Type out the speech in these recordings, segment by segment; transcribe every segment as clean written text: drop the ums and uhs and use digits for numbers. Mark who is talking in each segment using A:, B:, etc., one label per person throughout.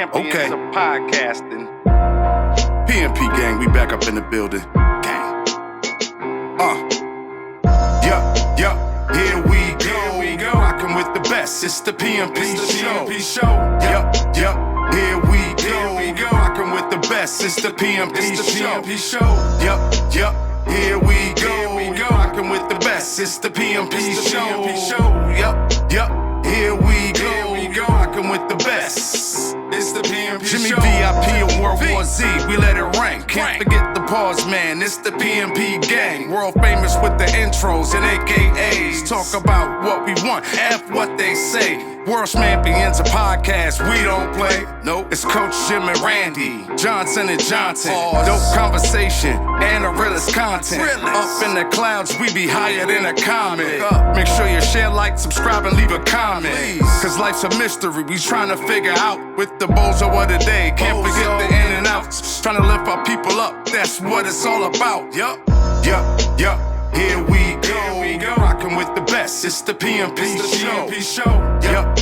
A: champions of podcasting. PMP gang, we back up in the building. Gang. Here we go. Rocking with the best. It's the PMP show. Yup. Here we go. Rocking with the best. It's the PMP show. Yup. Here we go. Rocking with the best. It's the PMP show. Yup. Here we go. Rocking with the best. It's the PMP Jimmy show. VIP of World War Z, we let it rank. Can't forget the pause, man. It's the PMP gang. World famous with the intros and AKAs. Talk about what we want, F what they say. Worst champions of podcast, we don't play. Nope, it's Coach Jim and Randy, Johnson and Johnson. Dope conversation and the realest content. Up in the clouds, we be higher than a comet. Make sure you share, like, subscribe, and leave a comment. Cause life's a mystery, we trying to figure out with the bozo of the day. Can't forget the in and outs. Trying to lift our people up, that's what it's all about. Yup. Here we go. Rocking with the best. It's the PMP show. Yup.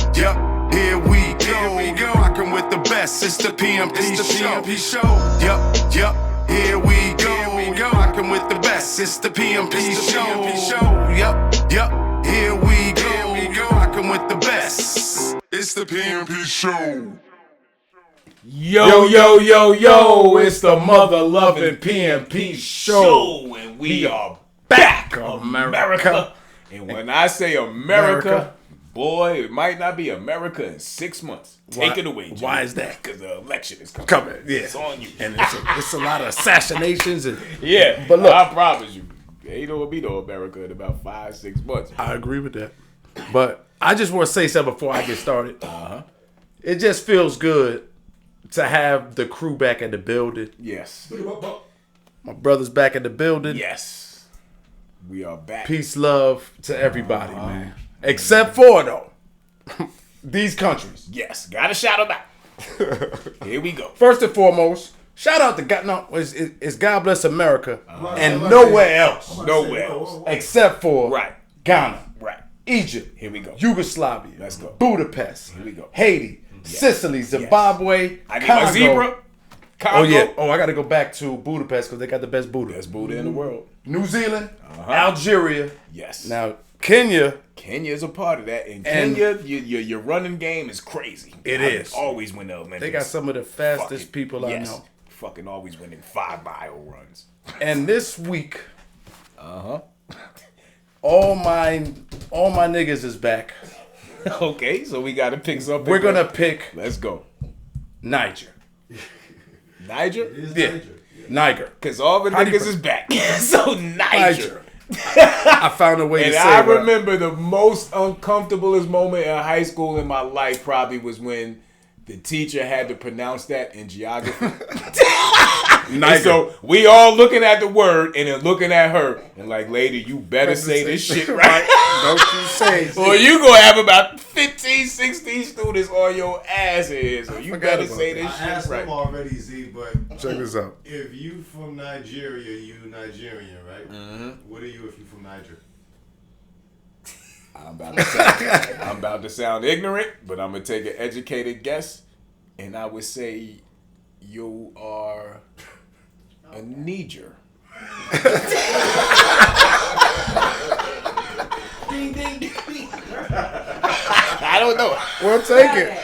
A: Here we go. Rocking with the best. It's the PMP show. Yup. Here we go. Rocking with the best. It's the PMP show. Yup. Here we go. Rocking with the best. It's the PMP show.
B: Yo, it's the mother-loving PMP show, and we are back, America. And when I say America, boy, it might not be America in 6 months. Take it away, Jimmy.
C: Why is that?
B: Because the election is coming.
C: Yeah.
B: It's on you.
C: And it's a lot of assassinations. And,
B: yeah,
C: but look,
B: I promise you, ain't no be no America in about 5-6 months.
C: I agree with that. But I just want to say something before I get started. It just feels good to have the crew back in the building.
B: Yes.
C: My brother's back in the building.
B: Yes. We are back.
C: Peace, love to everybody, man. Except for, though, these countries.
B: Yes. Gotta shout them out. Here we go.
C: First and foremost, shout out to God. No, it's God bless America and nowhere else.
B: Nowhere else.
C: Except for Ghana.
B: Right.
C: Egypt.
B: Here we go.
C: Yugoslavia.
B: Let's go.
C: Budapest.
B: Here we go.
C: Haiti. Yes. Sicily. Zimbabwe.
B: I need
C: Congo.
B: my zebra. Congo.
C: Oh, yeah. Oh, I got to go back to Budapest because they got the best Buddha.
B: Best Buddha in the world.
C: New Zealand. Algeria.
B: Yes.
C: Now, Kenya.
B: Kenya is a part of that. And Kenya, your running game is crazy.
C: It is.
B: Always win the Olympics.
C: They got some of the fastest people I know.
B: Fucking always winning 5-mile runs.
C: And this week, all my niggas is back.
B: Okay, so we got to pick something.
C: We're going to pick.
B: Let's go.
C: Niger.
B: Niger?
C: Yeah. Niger.
B: Because all the niggas is back. So Niger.
C: I found a way to say it.
B: And I remember the most uncomfortablest moment in high school in my life probably was when the teacher had to pronounce that in geography. And so we all looking at the word and then looking at her and like, lady, you better say this shit right.
C: Don't you say it.
B: Or you gonna have about 15, 16 students on your ass here. So you better say this shit right.
D: I asked them already, Z, but
C: check this out.
D: If you from Nigeria, you Nigerian, right? What are you if you from Niger?
B: I'm about to sound ignorant, but I'm gonna take an educated guess, and I would say you are a Niger. I don't know.
C: We'll take it.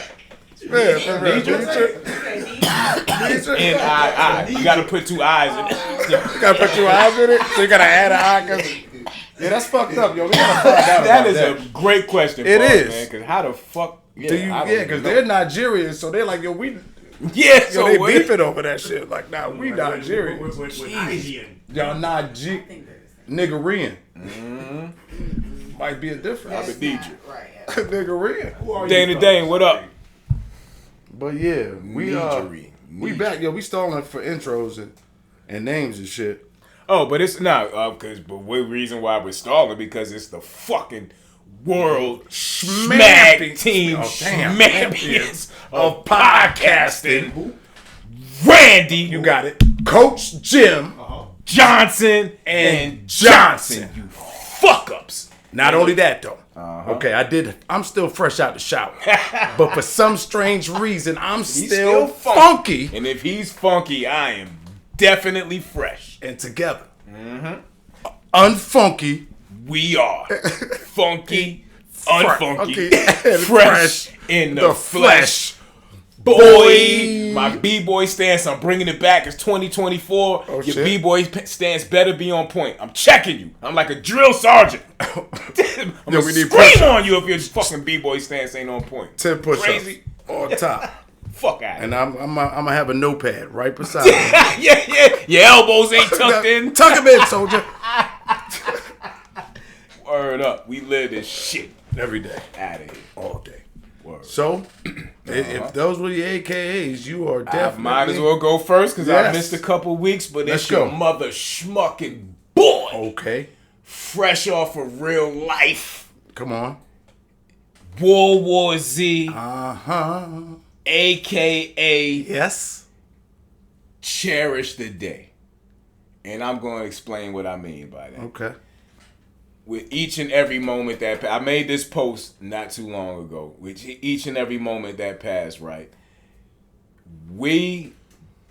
B: N-I-I. You gotta put 2 eyes in it.
C: You gotta put 2 eyes in it? So you gotta add an eye? Yeah, that's fucked up, yo. We gotta find out
B: that is a great question.
C: It is.
B: Man, because how the fuck...
C: because they're Nigerians, so they're like, yo, we...
B: Yeah,
C: so they beefing over that shit. Like, nah, we Nigerian.
D: With Nigerian.
C: Y'all Nigerian. Might be a difference.
B: I'm a Niger.
C: Nigerian.
B: Dane, what up?
C: But yeah, we back, yo. We stalling for intros and names and shit.
B: Oh, but it's not but one reason why we're stalling because it's the fucking world schmack team champions of podcasting. Randy,
C: you got it. Coach Jim
B: Johnson and Johnson. You fuck ups.
C: Not only that though. Okay, I'm still fresh out the shower. But for some strange reason, I'm
B: He's
C: still funky.
B: And if he's funky, I am definitely fresh.
C: And together. Unfunky.
B: We are funky, unfunky,
C: Okay.
B: fresh in the flesh. Boy, my B-boy stance, I'm bringing it back. It's 2024. Your
C: shit.
B: B-boy stance better be on point. I'm checking you. I'm like a drill sergeant. I'm gonna
C: we need
B: scream
C: push-ups.
B: on you if your fucking B-boy stance ain't on point.
C: 10 push-ups.
B: Crazy.
C: On top.
B: Fuck out.
C: And I'm gonna have a notepad right beside me.
B: yeah. Your elbows ain't tucked in.
C: Tuck him in, soldier.
B: Word up. We live this shit
C: Every day.
B: out of here.
C: All day.
B: Word.
C: So, if those were your AKAs, you are
B: I
C: definitely...
B: might as well go first because I
C: Yes.
B: missed a couple weeks, but
C: Let's
B: it's your
C: go.
B: mother schmucking boy.
C: Okay.
B: Fresh off of real life.
C: Come on.
B: World War Z,
C: Uh-huh.
B: a.k.a.
C: Yes.
B: Cherish the Day. And I'm going to explain what I mean by that.
C: Okay.
B: With each and every moment that I made this post not too long ago. With each and every moment that passed, right? We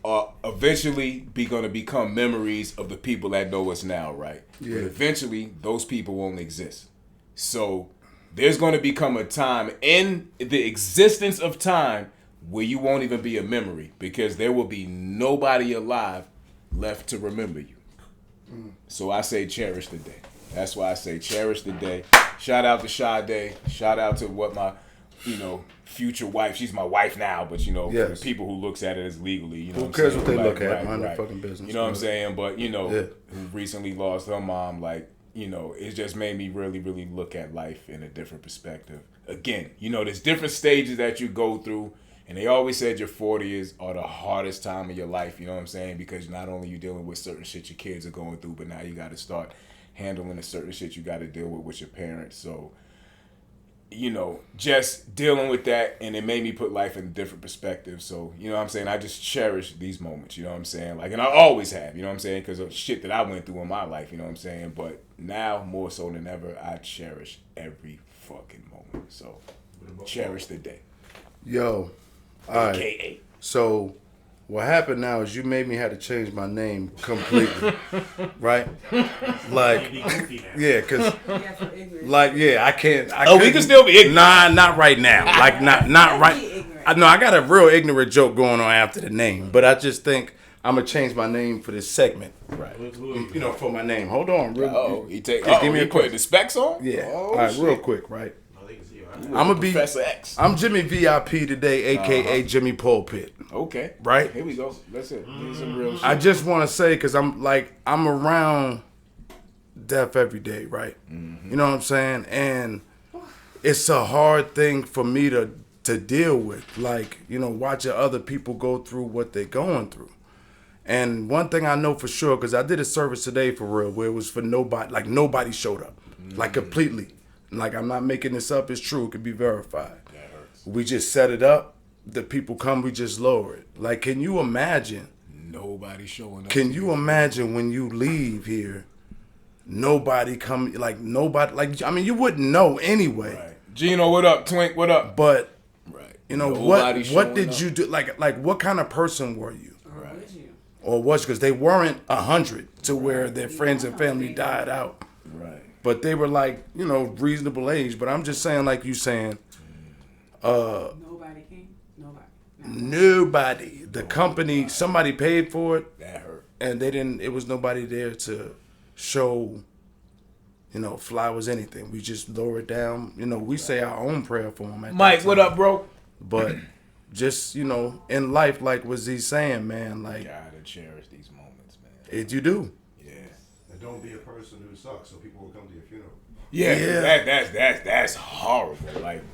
B: are eventually going to become memories of the people that know us now, right?
C: Yeah.
B: But eventually, those people won't exist. So there's going to become a time in the existence of time where you won't even be a memory because there will be nobody alive left to remember you. So I say cherish the day. That's why I say cherish the day. Shout out to Sade. Shout out to what my, future wife. She's my wife now, but for the people who looks at it as legally,
C: Who cares what they look at? Mind their fucking business.
B: You know what I'm saying? But who
C: Yeah.
B: recently lost her mom, it just made me really, really look at life in a different perspective. Again, there's different stages that you go through. And they always said your 40s are the hardest time of your life, you know what I'm saying? Because not only you dealing with certain shit your kids are going through, but now you got to start handling the certain shit you got to deal with your parents. So, just dealing with that, and it made me put life in a different perspective. So, you know what I'm saying? I just cherish these moments, you know what I'm saying? And I always have, you know what I'm saying? Because of shit that I went through in my life, you know what I'm saying? But now, more so than ever, I cherish every fucking moment. So, cherish the day.
C: Yo. All right.
B: AKA.
C: So, what happened now is you made me have to change my name completely, right? Like, yeah, cause, I can't.
B: We can still be ignorant.
C: Nah, not right now. Like, not right. I know I got a real ignorant joke going on after the name, but I just think I'm gonna change my name for this segment, right? For my name. Hold on, real.
B: Give me put the specs on.
C: Yeah.
B: Oh,
C: all right,
B: shit.
C: real quick, right? I'm gonna be
B: Professor X.
C: I'm Jimmy VIP today, aka Jimmy Pulpit.
B: Okay.
C: Right?
B: Here we go. That's it. Need some real shit.
C: I just want to say, because I'm around death every day, right? Mm-hmm. You know what I'm saying? And it's a hard thing for me to deal with, watching other people go through what they're going through. And one thing I know for sure, because I did a service today for real, where it was for nobody, nobody showed up, completely. I'm not making this up, it's true, it could be verified.
B: That hurts.
C: We just set it up, the people come, we just lower it. Can you imagine?
B: Nobody showing up.
C: Can you imagine when you leave here, nobody come, nobody, you wouldn't know anyway.
B: Right. Gino, what up? Twink, what up?
C: But,
B: right.
C: what did you do? Like what kind of person were you?
B: Right.
C: Or was, because they weren't 100 to where their friends and family died out.
B: Right.
C: But they were reasonable age. But I'm just saying, like you saying,
E: nobody came.
C: Nobody. The company, somebody paid for it.
B: That hurt.
C: And they didn't. It was nobody there to show, flowers, anything. We just lower it down. We say our own prayer for them.
B: Mike, what up, bro?
C: But just in life, like was he saying, man,
B: Gotta cherish these moments, man.
C: You do.
D: And don't be a person who sucks, so people will come to your funeral.
B: Yeah. That's horrible.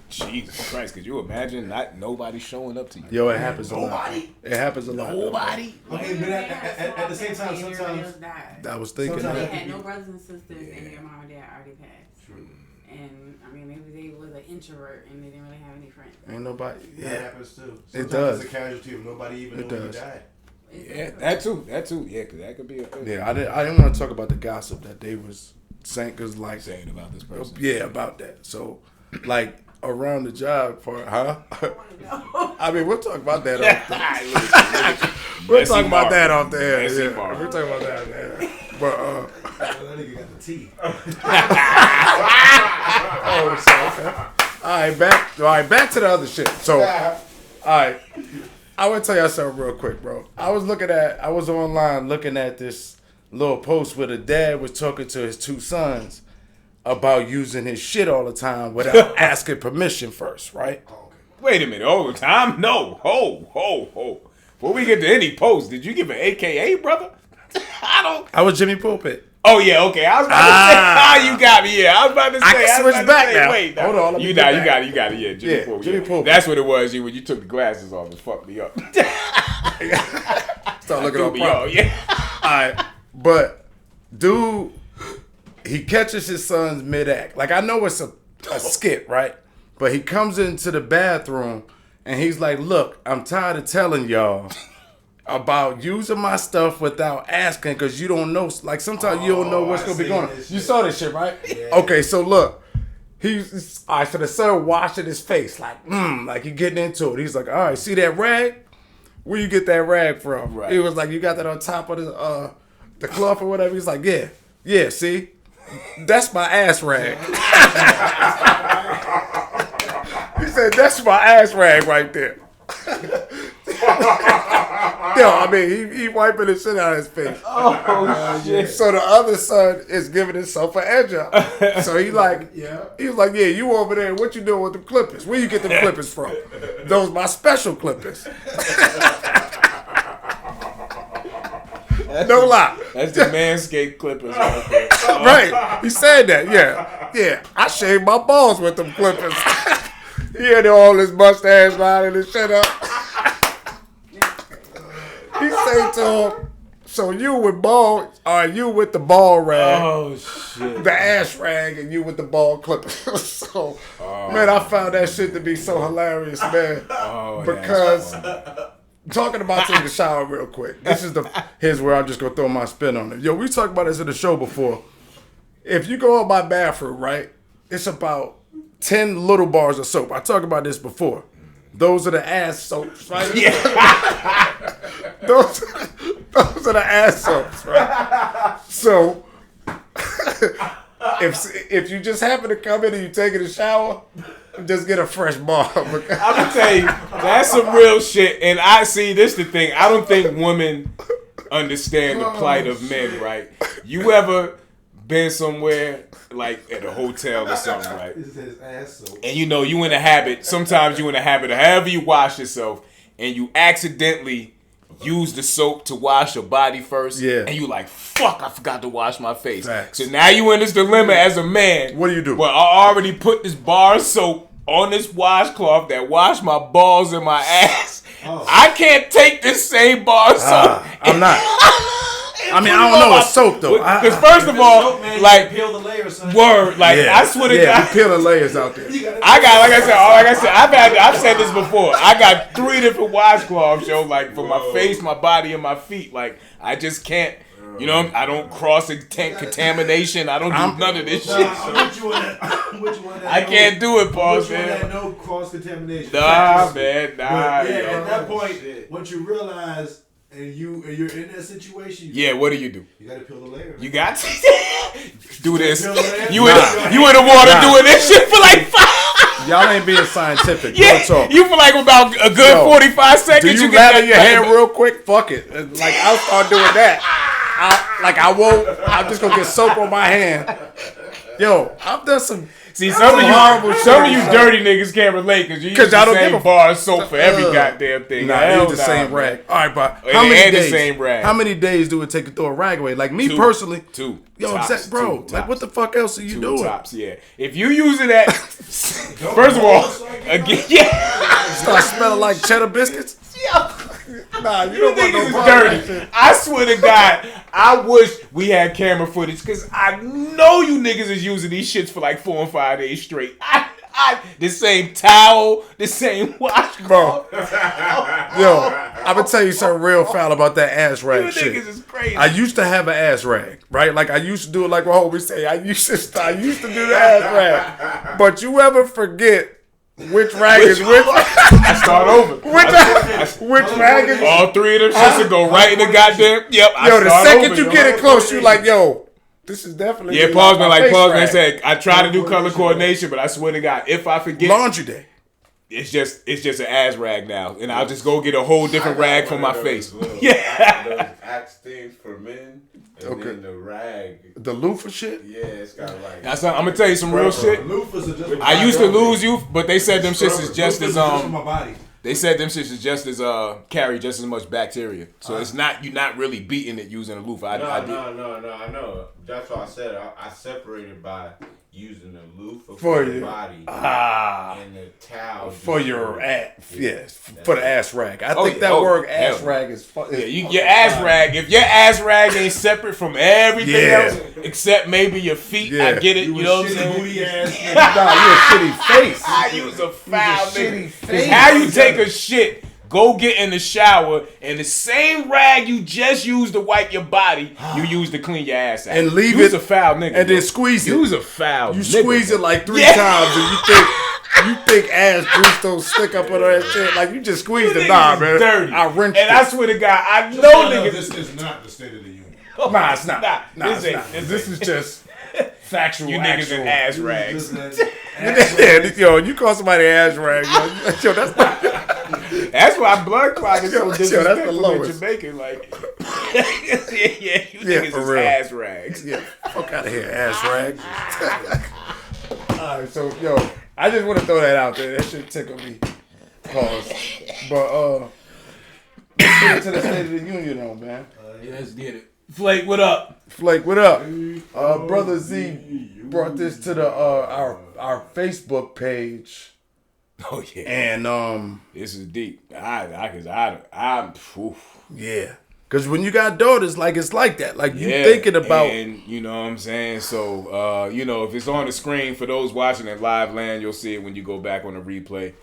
B: Jesus Christ, could you imagine nobody showing up to you?
C: Yo, it happens a lot. It happens a lot.
B: Nobody?
D: Okay, but at the same time, sometimes
C: I was thinking
D: Sometimes
E: They
C: that.
E: had no brothers and sisters, and their mom and dad already passed.
D: True.
E: And maybe they was an introvert and they didn't really have any friends.
C: Ain't nobody.
D: That
C: Yeah.
D: happens too.
C: It
D: Sometimes
C: does.
D: it's a casualty of nobody even
C: It
D: knowing
C: does.
D: you died.
B: Yeah, that too. Yeah, because that could be a
C: Yeah, I didn't want to talk about the gossip that they was saying, cause like
B: Saying about this person.
C: yeah, about that. So like around the job part, huh? I mean, we'll talk about that. We'll talk about that off the air. Yeah. We'll talk about that off the air. But
D: That nigga got the tea.
C: oh, so, okay. All right, back to the other shit. So, all right, I want to tell y'all something real quick, bro. I was online looking at this little post where the dad was talking to his two sons about using his shit all the time without asking permission first, right?
B: Wait a minute. All the time? No. Ho. Before we get to any post, did you give an AKA, brother?
C: I was Jimmy Pulpit.
B: Oh yeah, okay. I was about to say how you got me. Yeah, I was about to say.
C: I can switch back now.
B: Wait,
C: hold on.
B: You got it. Yeah, Jimmy Pulpit.
C: Jimmy Pulpit.
B: That's what it was. When you took the glasses off, it fucked me up.
C: Start looking on
B: Yo, yeah.
C: All right, but dude, he catches his sons mid-act. Like I know it's a skit, right? But he comes into the bathroom and he's like, "Look, I'm tired of telling y'all about using my stuff without asking because you don't know. Like sometimes you don't know what's gonna be going on. You saw this shit, right? Yeah. Okay, so look, he's all right. So the son washing his face, like he getting into it. He's like, all right, see that rag? Where you get that rag from?
B: Right.
C: He was like, you got that on top of the cloth or whatever. He's like, yeah. See, that's my ass rag. He said, that's my ass rag right there. Yo, I mean, he wiping the shit out of his face.
B: Oh shit.
C: So the other son is giving himself an edge up. So he was like, yeah, you over there, what you doing with the clippers? Where you get them clippers from? Those my special clippers. No lie.
B: That's the Manscaped clippers right there.
C: Right. He said that, yeah. I shaved my balls with them clippers. He had all his mustache lining and shit up. He say to him, so you with ball, or you with the ball rag,
B: Oh shit.
C: the ass rag, and you with the ball clippers. So, man, I found that shit to be so hilarious, man. Because talking about taking a shower real quick. Here's where I'm just gonna throw my spin on it. Yo, we talked about this in the show before. If you go in my bathroom, right, it's about 10 little bars of soap. I talked about this before. Those are the ass soaps, right? Yeah. those are the ass soaps, right? So if you just happen to come in and you taking a shower, just get a fresh bar.
B: I'm gonna tell you, that's some real shit. And I see this the thing. I don't think women understand the plight of men, right? You ever been somewhere like at a hotel or something, right? And you know you in a habit. Sometimes you in a habit of however you wash yourself, and you accidentally use the soap to wash your body first.
C: Yeah.
B: And you like, fuck, I forgot to wash my face.
C: Facts.
B: So now you in this dilemma as a man.
C: What do you do?
B: Well, I already put this bar of soap on this washcloth that washed my balls and my ass. Oh. I can't take this same bar of soap.
C: I'm not. I mean, I don't know what's soap though.
B: Because first of all,
D: soap, man,
B: like
D: peel the layers, son.
B: word, like I swear to God,
C: we peel the layers out there.
B: like I said, I've said this before. I got 3 different washcloths, yo, like for my face, my body, and my feet. Like I just can't. You know, I don't cross contamination. I don't do none of this shit. I can't do it, Paul.
D: Which one had no cross contamination?
B: Nah, man, nah.
D: At that point, once you realize and you're in that situation,
B: what do? You
D: gotta peel the layer.
B: You got to do this. You in the water doing this shit for like 5.
C: Y'all ain't being scientific.
B: Yeah, you for like about a good 45 seconds.
C: Do you lather your hair real quick? Fuck it. Like I'll start doing that. I'm just gonna get soap on my hand. Yo, I've done some.
B: See, some of you dirty niggas can't relate because you use the same bar of soap for every goddamn thing.
C: Nah, I use the same rag. All right, but how many days do it take to throw a rag away? Like me personally,
B: 2.
C: Yo,
B: tops,
C: bro, like what the fuck else are you doing?
B: 2 tops, yeah. If you using that, first of all, again,
C: start smelling like cheddar biscuits. Nah, you don't want no
B: dirty. I swear to God, I wish we had camera footage because I know you niggas is using these shits for like 4 and 5 days straight. The same towel, the same washcloth.
C: Yo, I'm gonna tell you something real foul about that ass rag
B: You
C: shit.
B: niggas is crazy.
C: I used to have an ass rag, right? Like I used to do it like what homie say. I used to do the ass rag. But you ever forget which rag is which?
B: I start over.
C: Which rag is
B: All three of them shits will go right in the goddamn. Yep.
C: Yo, the second you get it close, you like, yo, this is definitely
B: Pause me like pause me. I
C: rag.
B: said I try to do color coordination, but I swear to God, if I forget,
C: Laundry day.
B: it's just an ass rag now, and I'll just go get a whole different rag for my face.
F: Yeah. Those axe things for men, and then the rag.
C: The loofah shit?
F: Yeah, it's got like.
B: That's I'm gonna tell you some real shit.
D: Loofahs are just
B: I used to lose you, but they said them shits is just as
D: for my body.
B: They said them shits is just as carry just as much bacteria. So it's not you're not really beating it using a loofah. I
F: know. That's why I said I separated by using the loofah
C: For
F: the
C: you.
F: body and the towel
C: For your ass. Yes, for the ass rag. I think
B: yeah.
C: that word
B: Hell
C: ass
B: yeah.
C: rag is fucking.
B: Your ass rag. If your ass rag ain't separate from everything
C: Yeah.
B: else except maybe your feet,
C: Yeah.
B: I get it. You know what I'm saying?
D: Booty ass.
C: Nah, you a shitty face.
B: I use a foul
C: shitty
B: nigga.
C: face.
B: How you take a shit, go get in the shower, and the same rag you just used to wipe your body, you use to clean your ass out.
C: And leave
B: You's
C: it-
B: a foul nigga.
C: and then
B: bro.
C: squeeze it.
B: You's a foul
C: You
B: nigga.
C: squeeze it like 3
B: Yeah.
C: times and you think ass juice don't stick up on that shit. Like you just squeeze
B: You
C: the
B: niggas
C: nah,
B: is
C: man.
B: dirty.
C: I rinsed
B: And
C: it.
B: I swear to God, I know niggas.
D: This is not the State of the Union.
C: Nah, it's not.
B: Nah,
C: Nah,
B: this
C: it's
B: ain't-
C: not.
B: this
C: This is just factual.
B: You niggas
C: actual.
B: in ass rags.
C: Yo, you call somebody ass rag, yo, that's not.
B: That's why blood clot is so
C: Yo, that's the
B: disrespectful in
C: lowest.
B: Jamaican. Like, you
C: Yeah,
B: niggas
C: for
B: is
C: real.
B: ass rags.
C: Yeah, fuck out of here, ass rag. Alright, so yo, I just want to throw that out there. That shit tickle me. Pause. But let's get into the State of the Union, though, man.
B: Let's get it. Flake, what up?
C: Flake, what up? Brother Z brought this to the our Facebook page,
B: Oh yeah,
C: and
B: this is deep. I'm
C: yeah, because when you got daughters, like it's like that. Like you
B: yeah,
C: thinking about.
B: and you know what I'm saying. So if it's on the screen for those watching in live land, you'll see it when you go back on the replay.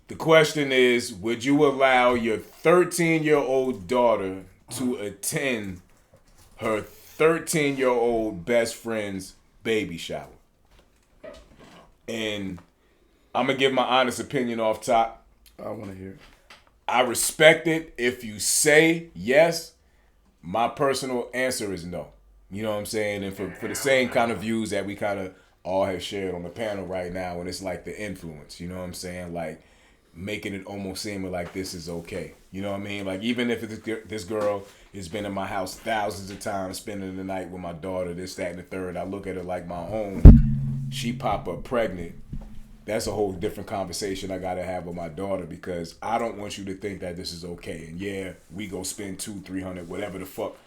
B: The question is, would you allow your 13-year-old daughter to attend her 13-year-old best friend's baby shower? And I'm going to give my honest opinion off top.
C: I want to hear it.
B: I respect it if you say yes. My personal answer is no. You know what I'm saying? And for the same kind of views that we kind of all have shared on the panel right now, and it's like the influence, you know what I'm saying? Like making it almost seem like this is okay. You know what I mean? Like even if this girl has been in my house thousands of times, spending the night with my daughter, this, that, and the third, I look at her like my own. She pop up pregnant. That's a whole different conversation I gotta have with my daughter, because I don't want you to think that this is okay. And yeah, we go spend $200-300, whatever the fuck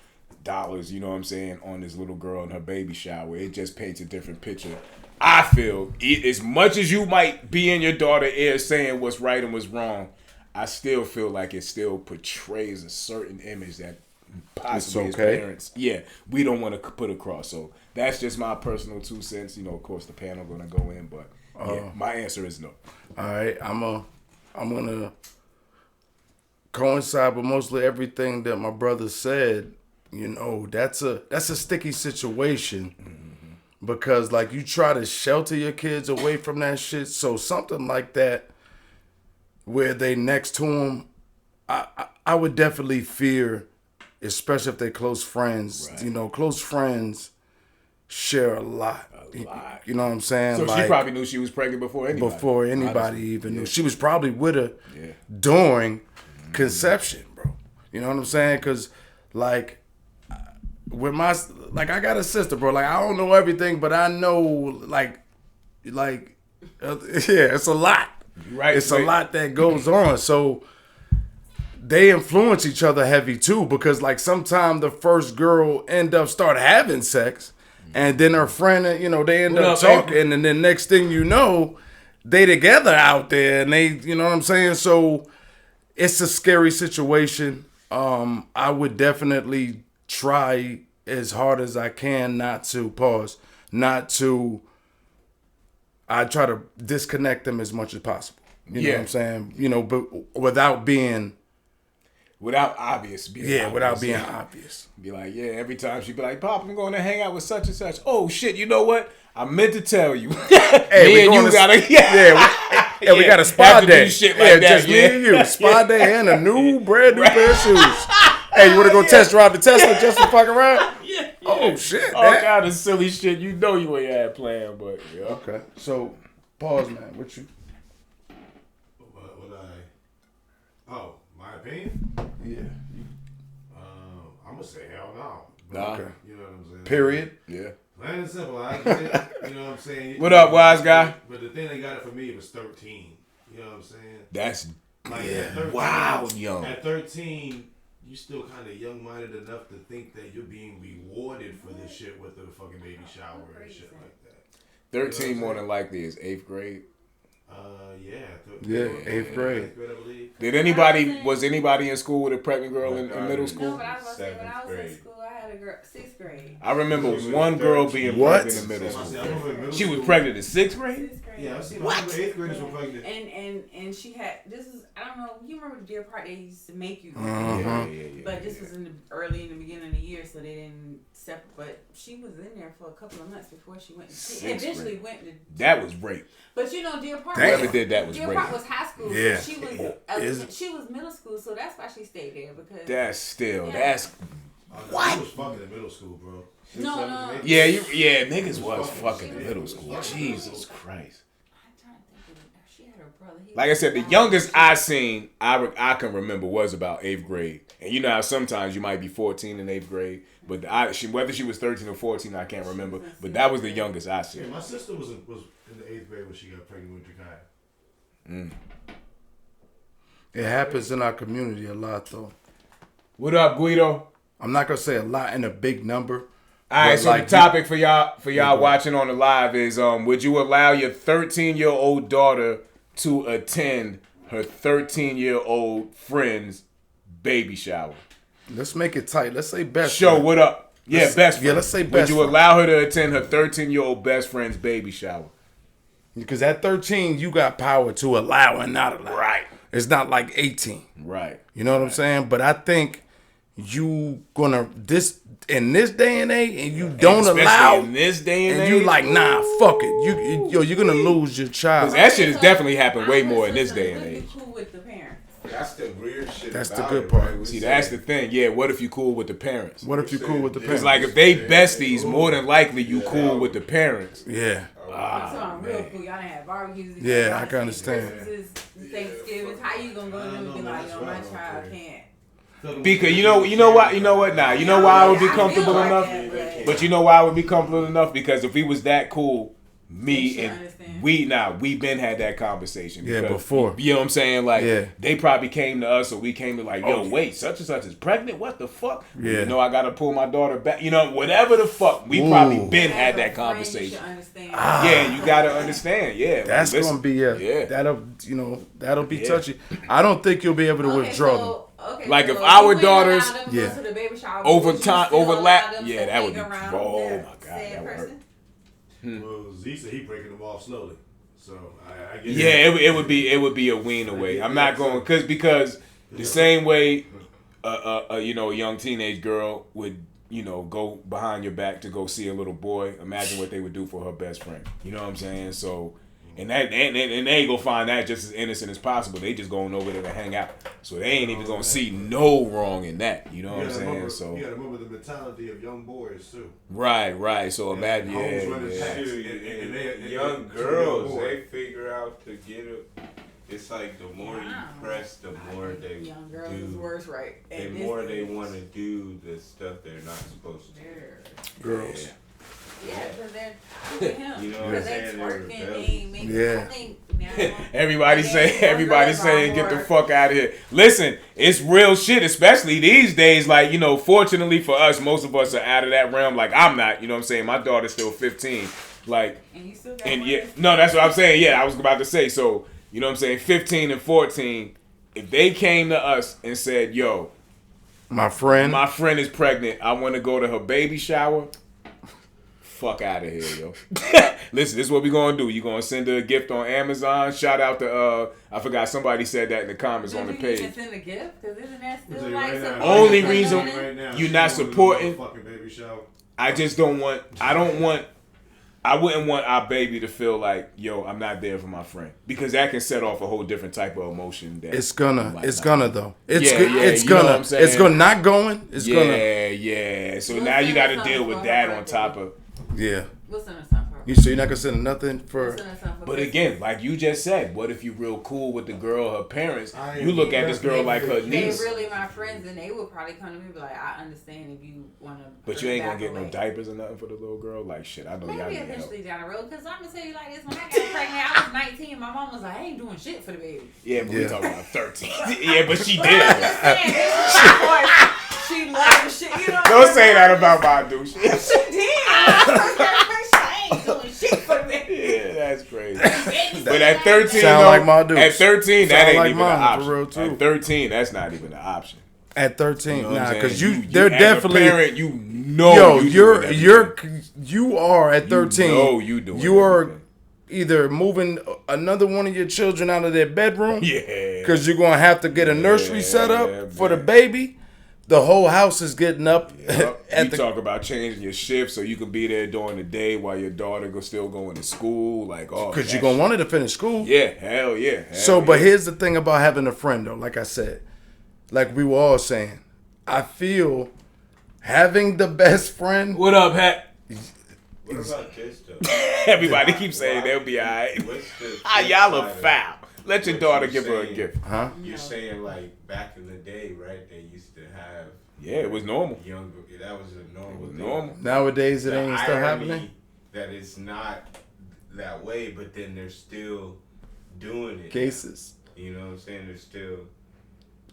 B: dollars, you know what I'm saying, on this little girl and her baby shower. It just paints a different picture. I feel as much as you might be in your daughter's ear saying what's right and what's wrong, I still feel like it still portrays a certain image that possibly as
C: okay.
B: parents, we don't want to put across. So that's just my personal 2 cents. You know, of course, the panel gonna go in, but my answer is no.
C: All right, I'm gonna coincide with mostly everything that my brother said. You know, that's a sticky situation. Because like you try to shelter your kids away from that shit, so something like that, where they next to them, I would definitely fear, especially if they're close friends.
B: Right.
C: You know, close friends share a lot. You know what I'm saying?
B: So
C: like,
B: she probably knew she was pregnant before anybody.
C: before anybody
B: honestly.
C: even knew. She was probably with her
B: Yeah.
C: during conception, bro. You know what I'm saying? Because like with my, like I got a sister, bro. Like I don't know everything, but I know like yeah, it's a lot.
B: Right.
C: It's a lot that goes on. So they influence each other heavy too, because like sometimes the first girl end up start having sex, and then her friend, you know, they end
B: What
C: up
B: up,
C: talking,
B: April?
C: and then next thing you know, they together out there, and they, you know what I'm saying? So it's a scary situation. I would definitely try as hard as I can not to I try to disconnect them as much as possible. You know what I'm saying? You know, but without being
B: Without obvious.
C: without being
B: yeah.
C: obvious.
B: Be like, yeah, every time she'd be like, Pop, I'm going to hang out with such and such. Oh, shit, you know what? I meant to tell you.
C: Hey,
B: me and you gotta,
C: we got a spa
B: have to
C: day.
B: do shit like that,
C: just me and you. Spa day and a brand new pair of shoes. Hey, you want to go test drive the Tesla just to fuck around?
B: Yeah.
C: Oh, shit.
B: All kind of silly shit. You know you ain't had planned, but yeah.
C: Okay, so pause, man. What you?
D: Oh, my opinion?
C: Yeah.
D: I'm gonna say hell no.
B: Nah.
C: Okay.
D: You know what I'm saying?
C: Period.
B: Yeah.
D: Plain and simple. I get it. You know what I'm saying?
B: What up, wise guy?
D: But the thing that got it for me was 13. You know what I'm saying?
B: That's
D: Like at 13,
B: wow, young.
D: At 13, you still kind of young-minded enough to think that you're being rewarded for this shit with the fucking baby shower and shit like that.
B: 13 more than likely is 8th grade.
D: Yeah,
C: 8th grade.
D: I believe.
B: Was anybody in school with a pregnant girl in middle
E: No,
B: school?
E: but I was about to say, when I was in
F: grade.
E: school, I had a girl, 6th grade.
B: I remember one girl being
C: What?
B: pregnant in middle
D: I
B: school.
D: remember in middle
B: She was
D: school-
B: pregnant in 6th grade?
E: 6th grade.
D: Yeah, I've seen
B: What?
D: 8th graders were pregnant.
E: And she had, this is, I don't know, you remember the Deer Park they used to make you go
C: Uh-huh.
E: but this was early in the beginning of the year, so they didn't separate. But she was in there for a couple of months before she went. She
B: Sixth
E: eventually
B: grade.
E: went to.
B: That was rape.
E: But you know, Deer Park.
B: Whoever did that was
E: Deer
B: rape.
E: Park was high school.
C: Yeah.
E: So she was. She was middle school, so that's why she stayed there because.
B: That's still,
E: Yeah.
B: that's,
D: What? Was fucking in middle school, bro.
E: No.
B: yeah, niggas was fucking in middle school. Jesus Christ.
E: I'm trying to think of. She had her brother.
B: Like I said, the youngest I seen, I can remember was about 8th grade. And you know how sometimes you might be 14 in 8th grade, but whether she was 13 or 14, I can't remember. But that was the youngest I
D: Yeah,
B: seen.
D: my sister was in the 8th grade when she got pregnant with Jakaya.
C: It happens in our community a lot, though.
B: What up, Guido?
C: I'm not gonna say a lot in a big number.
B: All right,
C: but
B: so
C: like
B: the topic for y'all watching on the live is would you allow your 13-year-old daughter to attend her 13-year-old friend's baby shower?
C: Let's make it tight. Let's say best.
B: Show
C: friend.
B: what up? Yeah, best friend.
C: Yeah, let's say
B: Would
C: best
B: you
C: friend.
B: allow her to attend her 13-year-old best friend's baby shower?
C: Because at 13, you got power to allow and not allow.
B: Right.
C: It's not like 18.
B: Right.
C: You know what I'm saying? But I think you gonna in this day and age, and you don't
B: Especially
C: allow,
B: in this day and
C: and
B: age.
C: you like, nah, fuck it. You're gonna lose your child.
B: That shit has definitely happened way more in this day and age.
E: Cool with the parents.
F: That's the weird shit.
C: That's the
F: about
C: good
F: it,
C: part.
F: right? We
B: See,
F: say-
B: that's the thing. Yeah, what if you cool with the parents?
C: What if you cool with the
B: Because
C: parents?
B: like if they besties, more than likely you cool with the parents.
C: Yeah.
E: So I'm real cool. Y'all done have barbecues.
C: Yeah,
E: y'all
C: I
E: done
C: can understand.
E: Christmases, Thanksgivings. How you gonna go to them and be like, yo, my child can't.
B: Because you know what now? You know why I would be comfortable
E: I feel
B: enough?
E: like that,
B: But you know why I would be comfortable enough? Because if we was that cool,
E: They
B: me
E: should
B: and
E: understand.
B: we been had that conversation.
C: Yeah,
B: Because,
C: before.
B: You know what I'm saying? Like
C: Yeah.
B: they probably came to us or we came to like, yo,
C: Oh, yeah.
B: wait, such and such is pregnant? What the fuck?
C: Yeah.
B: You know I gotta pull my daughter back. You know, whatever the fuck. We
C: Ooh.
B: probably been
E: As
B: had
E: a
B: that
E: friend, you
B: conversation.
E: should understand.
B: Yeah, you gotta understand. Yeah.
C: That's
B: listen.
C: gonna be
B: Yeah.
C: that'll be
B: Yeah.
C: touchy. I don't think you'll be able to withdraw them.
B: Like,
E: so
B: if our
E: you wouldn't
B: daughters-
E: allow them to
C: Yeah.
E: go to the baby shower,
B: Over
E: would you
B: time-
E: still
B: overlap?
E: allow them
B: Yeah,
E: to
B: that would
E: hang
B: be-
E: around
B: oh
E: their
B: my God,
E: said
B: that would hurt.
E: person?
D: Well, Z said he breaking them off slowly. So I get
B: Yeah, it would be a wean away. I'm not going because the same way a young teenage girl would go behind your back to go see a little boy. Imagine what they would do for her best friend. You know what I'm saying? So and they ain't gonna find that just as innocent as possible. They just going over there to hang out. So they ain't even gonna see no wrong in that. You know what I'm saying? So
D: you gotta remember the mentality of young boys too.
B: right. So imagine
D: homes running
B: yeah.
D: packs.
F: Dude,
D: And
F: and
D: they-
F: young
D: and
F: girls,
D: young
F: they
D: boy.
F: figure out to get it. It's like the more you
E: Wow.
F: press, the more they
E: Young girls is
F: do.
E: worse, right?
F: The
E: At this
F: more they
E: age.
F: want to do the stuff they're not supposed to.
C: Girls.
E: Yeah, because they're with him.
F: You know what I'm
E: Because they
F: saying? They're
E: twerking, they
F: rebellious.
E: ain't making.
C: Yeah.
E: I think now.
B: Everybody
E: Young
B: saying
E: girls
B: get
E: are
B: the
E: more-
B: fuck out of here. Listen, it's real shit, especially these days. Like, fortunately for us, most of us are out of that realm. Like, I'm not, you know what I'm saying? My daughter's still 15. Like,
E: And you still got
B: and
E: one
B: yeah,
E: that's-
B: no, that's what I'm saying. Yeah, I was about to say. So, you know what I'm saying? 15 and 14, if they came to us and said, yo,
C: My friend.
B: my friend is pregnant, I want to go to her baby shower. fuck out of here, yo. Listen, this is what we gonna do. You gonna send her a gift on Amazon. Shout out to I forgot somebody said that in the comments on the page.
E: You can send a gift because isn't that still like
D: Right now,
E: supporting
B: Only
E: the
B: reason
E: woman?
D: right now,
B: you're
D: she
B: not
D: going to
B: supporting-
D: the fucking baby shower.
B: I wouldn't want our baby to feel like, yo, I'm not there for my friend, because that can set off a whole different type of emotion. That
C: It's gonna though. It's
B: you
C: gonna.
B: know
C: It's
B: what I'm saying?
C: It's gonna not going. It's
B: yeah,
C: gonna.
B: yeah. So
E: We'll
B: now you
E: send
B: got to
E: something
B: deal
E: for
B: with
E: her
B: that on
E: birthday.
B: top of.
C: Yeah.
E: We'll send her something for her.
C: So you're not gonna send nothing for.
E: We'll send her something for
B: But
E: Christmas.
B: again, like you just said, what if you real cool with the girl, her parents?
D: I
B: You look at this girl
E: If
B: like her
E: they
B: niece,
E: really my friends, and they would probably come to me and be like, I understand if you want to.
B: but you ain't gonna get no diapers or nothing for the little girl. Like shit, I know y'all
E: Maybe
B: need help.
E: eventually down the road, because I'm gonna tell you like this: when I got pregnant, I was 19. My mom was like, I ain't doing shit for the baby.
B: Yeah, but we
C: Yeah.
B: talking about 13. Yeah, but she
E: But I'm
B: did.
E: just saying, of course, she loved the shit. You know,
B: Don't say that about my douche.
E: She did. I ain't doing shit for the baby.
B: Yeah, that's crazy. But at 13,
C: Sound
B: though,
C: like my dude.
B: at 13, that
C: Sound
B: ain't
C: like
B: even an
C: mine, for
B: option.
C: real, too.
B: At 13, that's not even an option.
C: At 13,
B: You know what I'm
C: nah, because
B: saying?
C: they're
B: as
C: definitely.
B: a parent, you know.
C: Yo,
B: you
C: you're
B: doing
C: you're
B: everything.
C: you are at 13.
B: know you doing
C: You are
B: everything.
C: either moving another one of your children out of their bedroom.
B: Yeah.
C: Because you're gonna have to get a nursery set
B: Yeah,
C: up for the
B: man.
C: baby. The whole house is getting up
B: Yep.
C: at
B: You
C: the.
B: talk about changing your shift so you can be there during the day while your daughter still going to school. Like, oh,
C: Because
B: that
C: you're gonna
B: shit.
C: want her to finish school.
B: Yeah, hell yeah.
C: So,
B: hell
C: but
B: yeah.
C: here's the thing about having a friend, though. Like I said, like we were all saying, I feel having the best friend.
B: What up, Hat?
F: What about kids though?
B: Everybody keeps saying they'll be all right.
F: What's the
B: Ah,
F: flip
B: y'all are
F: side of
B: foul. Let your
F: what
B: daughter
F: you
B: give her a
F: saying?
B: gift.
C: Huh?
F: You're saying like back in the day, right? They used to have
B: Yeah, it was normal.
F: younger. That was a normal.
B: It was
F: thing.
B: normal.
C: Nowadays, it
F: The
C: ain't still
F: irony
C: happening.
F: That it's not that way, but then they're still doing it.
C: Cases.
F: You know what I'm saying? They're still.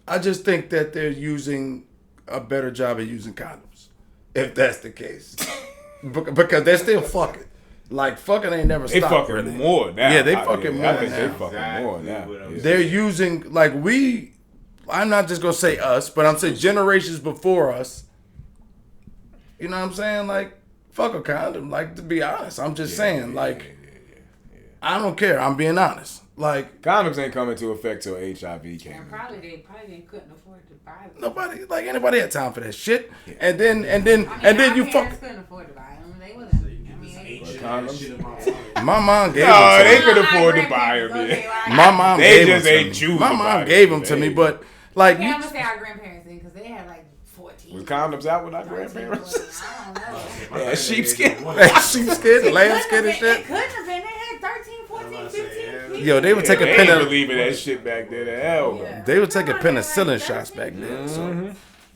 C: I just think that they're using a better job at using condoms, if that's the case. Because they're still fucking. Like, fucking ain't never
B: They
C: stopped,
B: fucking
C: really.
B: more now.
C: Yeah, they fucking
B: I
C: more
B: think they
C: now.
B: fucking more
F: Exactly
B: now.
F: what I'm
B: Yeah.
C: They're using, like, I'm not just going to say us, but I'm saying generations before us. You know what I'm saying? Like, fuck a condom. Like, to be honest, I'm just saying, like, I don't care. I'm being honest. Like,
B: Condoms ain't coming to effect till HIV came.
E: And probably they couldn't afford to buy them.
C: nobody, like, anybody had time for that shit.
B: Yeah.
C: And then
E: I mean, our
C: you
E: parents
C: fuck.
E: couldn't afford to buy them. They wouldn't. I mean,
D: Ain't
E: they,
D: shit,
B: Condoms?
D: ain't shit in my wallet.
C: My mom gave
B: No,
C: them to
B: they
C: me.
B: could afford to buy them.
E: Okay,
B: Yeah.
E: well,
C: My mom
B: They
C: gave
B: just
C: them to
B: ain't
C: me.
B: choosing
C: My
B: to
C: mom
B: buy
C: gave
B: them.
C: them to
B: They-
C: me, but like
E: Okay,
C: you,
E: I'm gonna say our grandparents did because they had like 14.
B: Was condoms out with our
E: 13,
B: grandparents?
E: I don't know.
B: Yeah, sheepskin.
C: sheepskin, lambskin and
E: It
C: shit.
E: couldn't have been. They had 13, 14, 15 kids.
C: Yo, they would take a
B: They
C: pen
B: ain't
C: of,
B: believing that shit back then. The hell, no.
E: Yeah.
C: they would take a
E: Come on,
C: penicillin
E: like
C: shots
E: 13.
C: back then. So
B: Mm-hmm.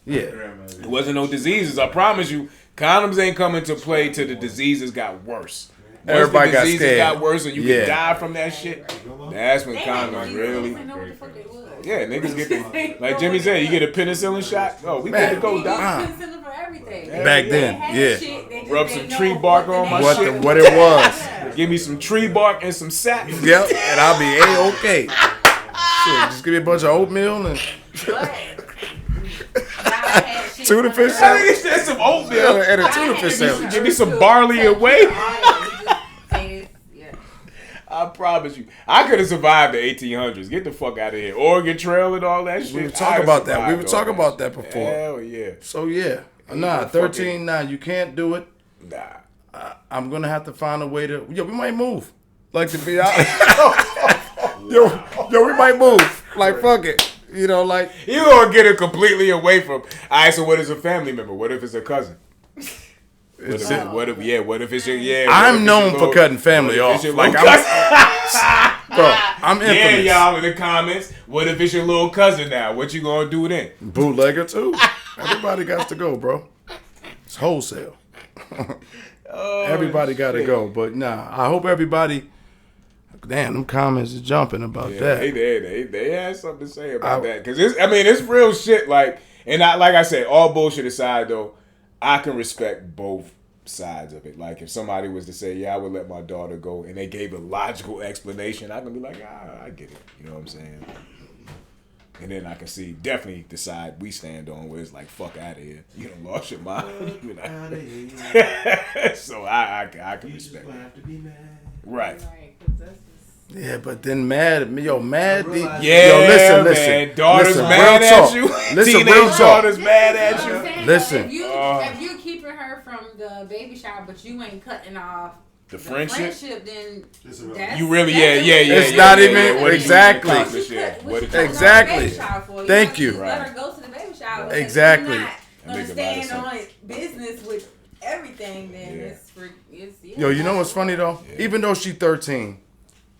C: yeah,
B: It wasn't no diseases. I promise you, condoms ain't coming to play till the diseases got worse. Once
C: Everybody
B: the
C: got
B: diseases
C: scared.
B: got worse and you
C: Yeah.
B: could die from that shit. That's when
E: They had
B: condoms
E: these
B: really.
E: didn't know what the fuck they was.
B: Yeah, niggas get the, like Jimmy said, you get a penicillin shot. Oh, we
C: Man.
B: good to go,
E: They
B: doc.
E: used penicillin for everything.
C: Back
E: They
C: then,
E: had
C: yeah.
E: shit, they just
B: Rub
E: didn't
B: some tree
E: know
B: bark
E: what
B: on my
C: what
B: shit.
C: what it was.
B: Give me some tree bark and some sap.
C: Yep, and I'll be a-okay. Shit, just give me a bunch of oatmeal and tuna fish
B: I
C: sandwich.
B: think that's some oatmeal.
C: And a tuna fish sandwich.
B: Give me some barley and whey.
E: Yeah.
B: I promise you, I could have survived the 1800s. Get the fuck out of here. Oregon Trail and all that shit.
C: We were talking about that. We were talking about that before.
B: Hell yeah.
C: So yeah, nah,
B: fucking-
C: 13. Nah, you can't do it.
B: Nah.
C: I'm gonna have to find a way to. Yo, we might move. Like to be honest. yo, we might move. Like fuck it. You know, like
B: You gonna get it completely away from. Alright, so what is a family member? What if it's a cousin? What if it's your what if
C: I'm
B: it's
C: known
B: your
C: for
B: little-
C: cutting family
B: what if
C: off.
B: it's your
C: Like
B: little cousin?
C: bro, I'm
B: Yeah,
C: infamous.
B: y'all in the comments. What if it's your little cousin now? What you gonna do then?
C: Bootlegger too. Everybody got to go, bro. It's wholesale. Everybody got to go. But nah, I hope everybody. Damn, them comments is jumping about
B: Yeah,
C: that.
B: they had something to say about that because it's real shit. Like I said, all bullshit aside though, I can respect both sides of it. Like if somebody was to say, yeah, I would let my daughter go, and they gave a logical explanation, I can be like, I get it. You know what I'm saying? And then I can definitely decide we stand on where it's like, fuck out of here. You done lost your mind. You know?
D: Outta here.
B: So I can
D: You just
B: respect
D: gonna
B: it.
D: have to be mad.
B: Right.
E: Right, 'cause that's just,
C: Yeah, but then mad,
D: I realize-
B: Yeah,
C: yo, listen,
B: man. Daughter's
C: listen,
B: mad
C: real
B: at
C: talk.
B: you.
C: Listen,
B: Teenage
C: real talk.
B: daughter's mad at
G: That's what I'm
B: you.
G: saying,
C: Listen.
G: though. If you keeping her from the baby shower, but you ain't cutting off
B: The friendship?
G: then
D: It's irrelevant.
G: that's
B: You really,
G: that's
B: yeah.
C: It's
B: yeah,
C: not
B: yeah,
C: even-
B: yeah. What do you
C: exactly.
B: accomplish, yeah?
G: What
B: What
G: you
B: did
G: cutting
B: you-
G: off
C: Exactly.
G: the baby shower for?
C: Thank
G: You
C: you.
G: just let
B: Right.
G: her go to the baby shower.
C: Right. Exactly.
G: If you're
B: That
G: not
B: make
G: gonna
B: a lot of
G: stand on
B: sense.
G: it, business with everything, then
B: Yeah.
G: it's
C: Yo, you know what's funny though?
B: Yeah.
C: Even though she's 13,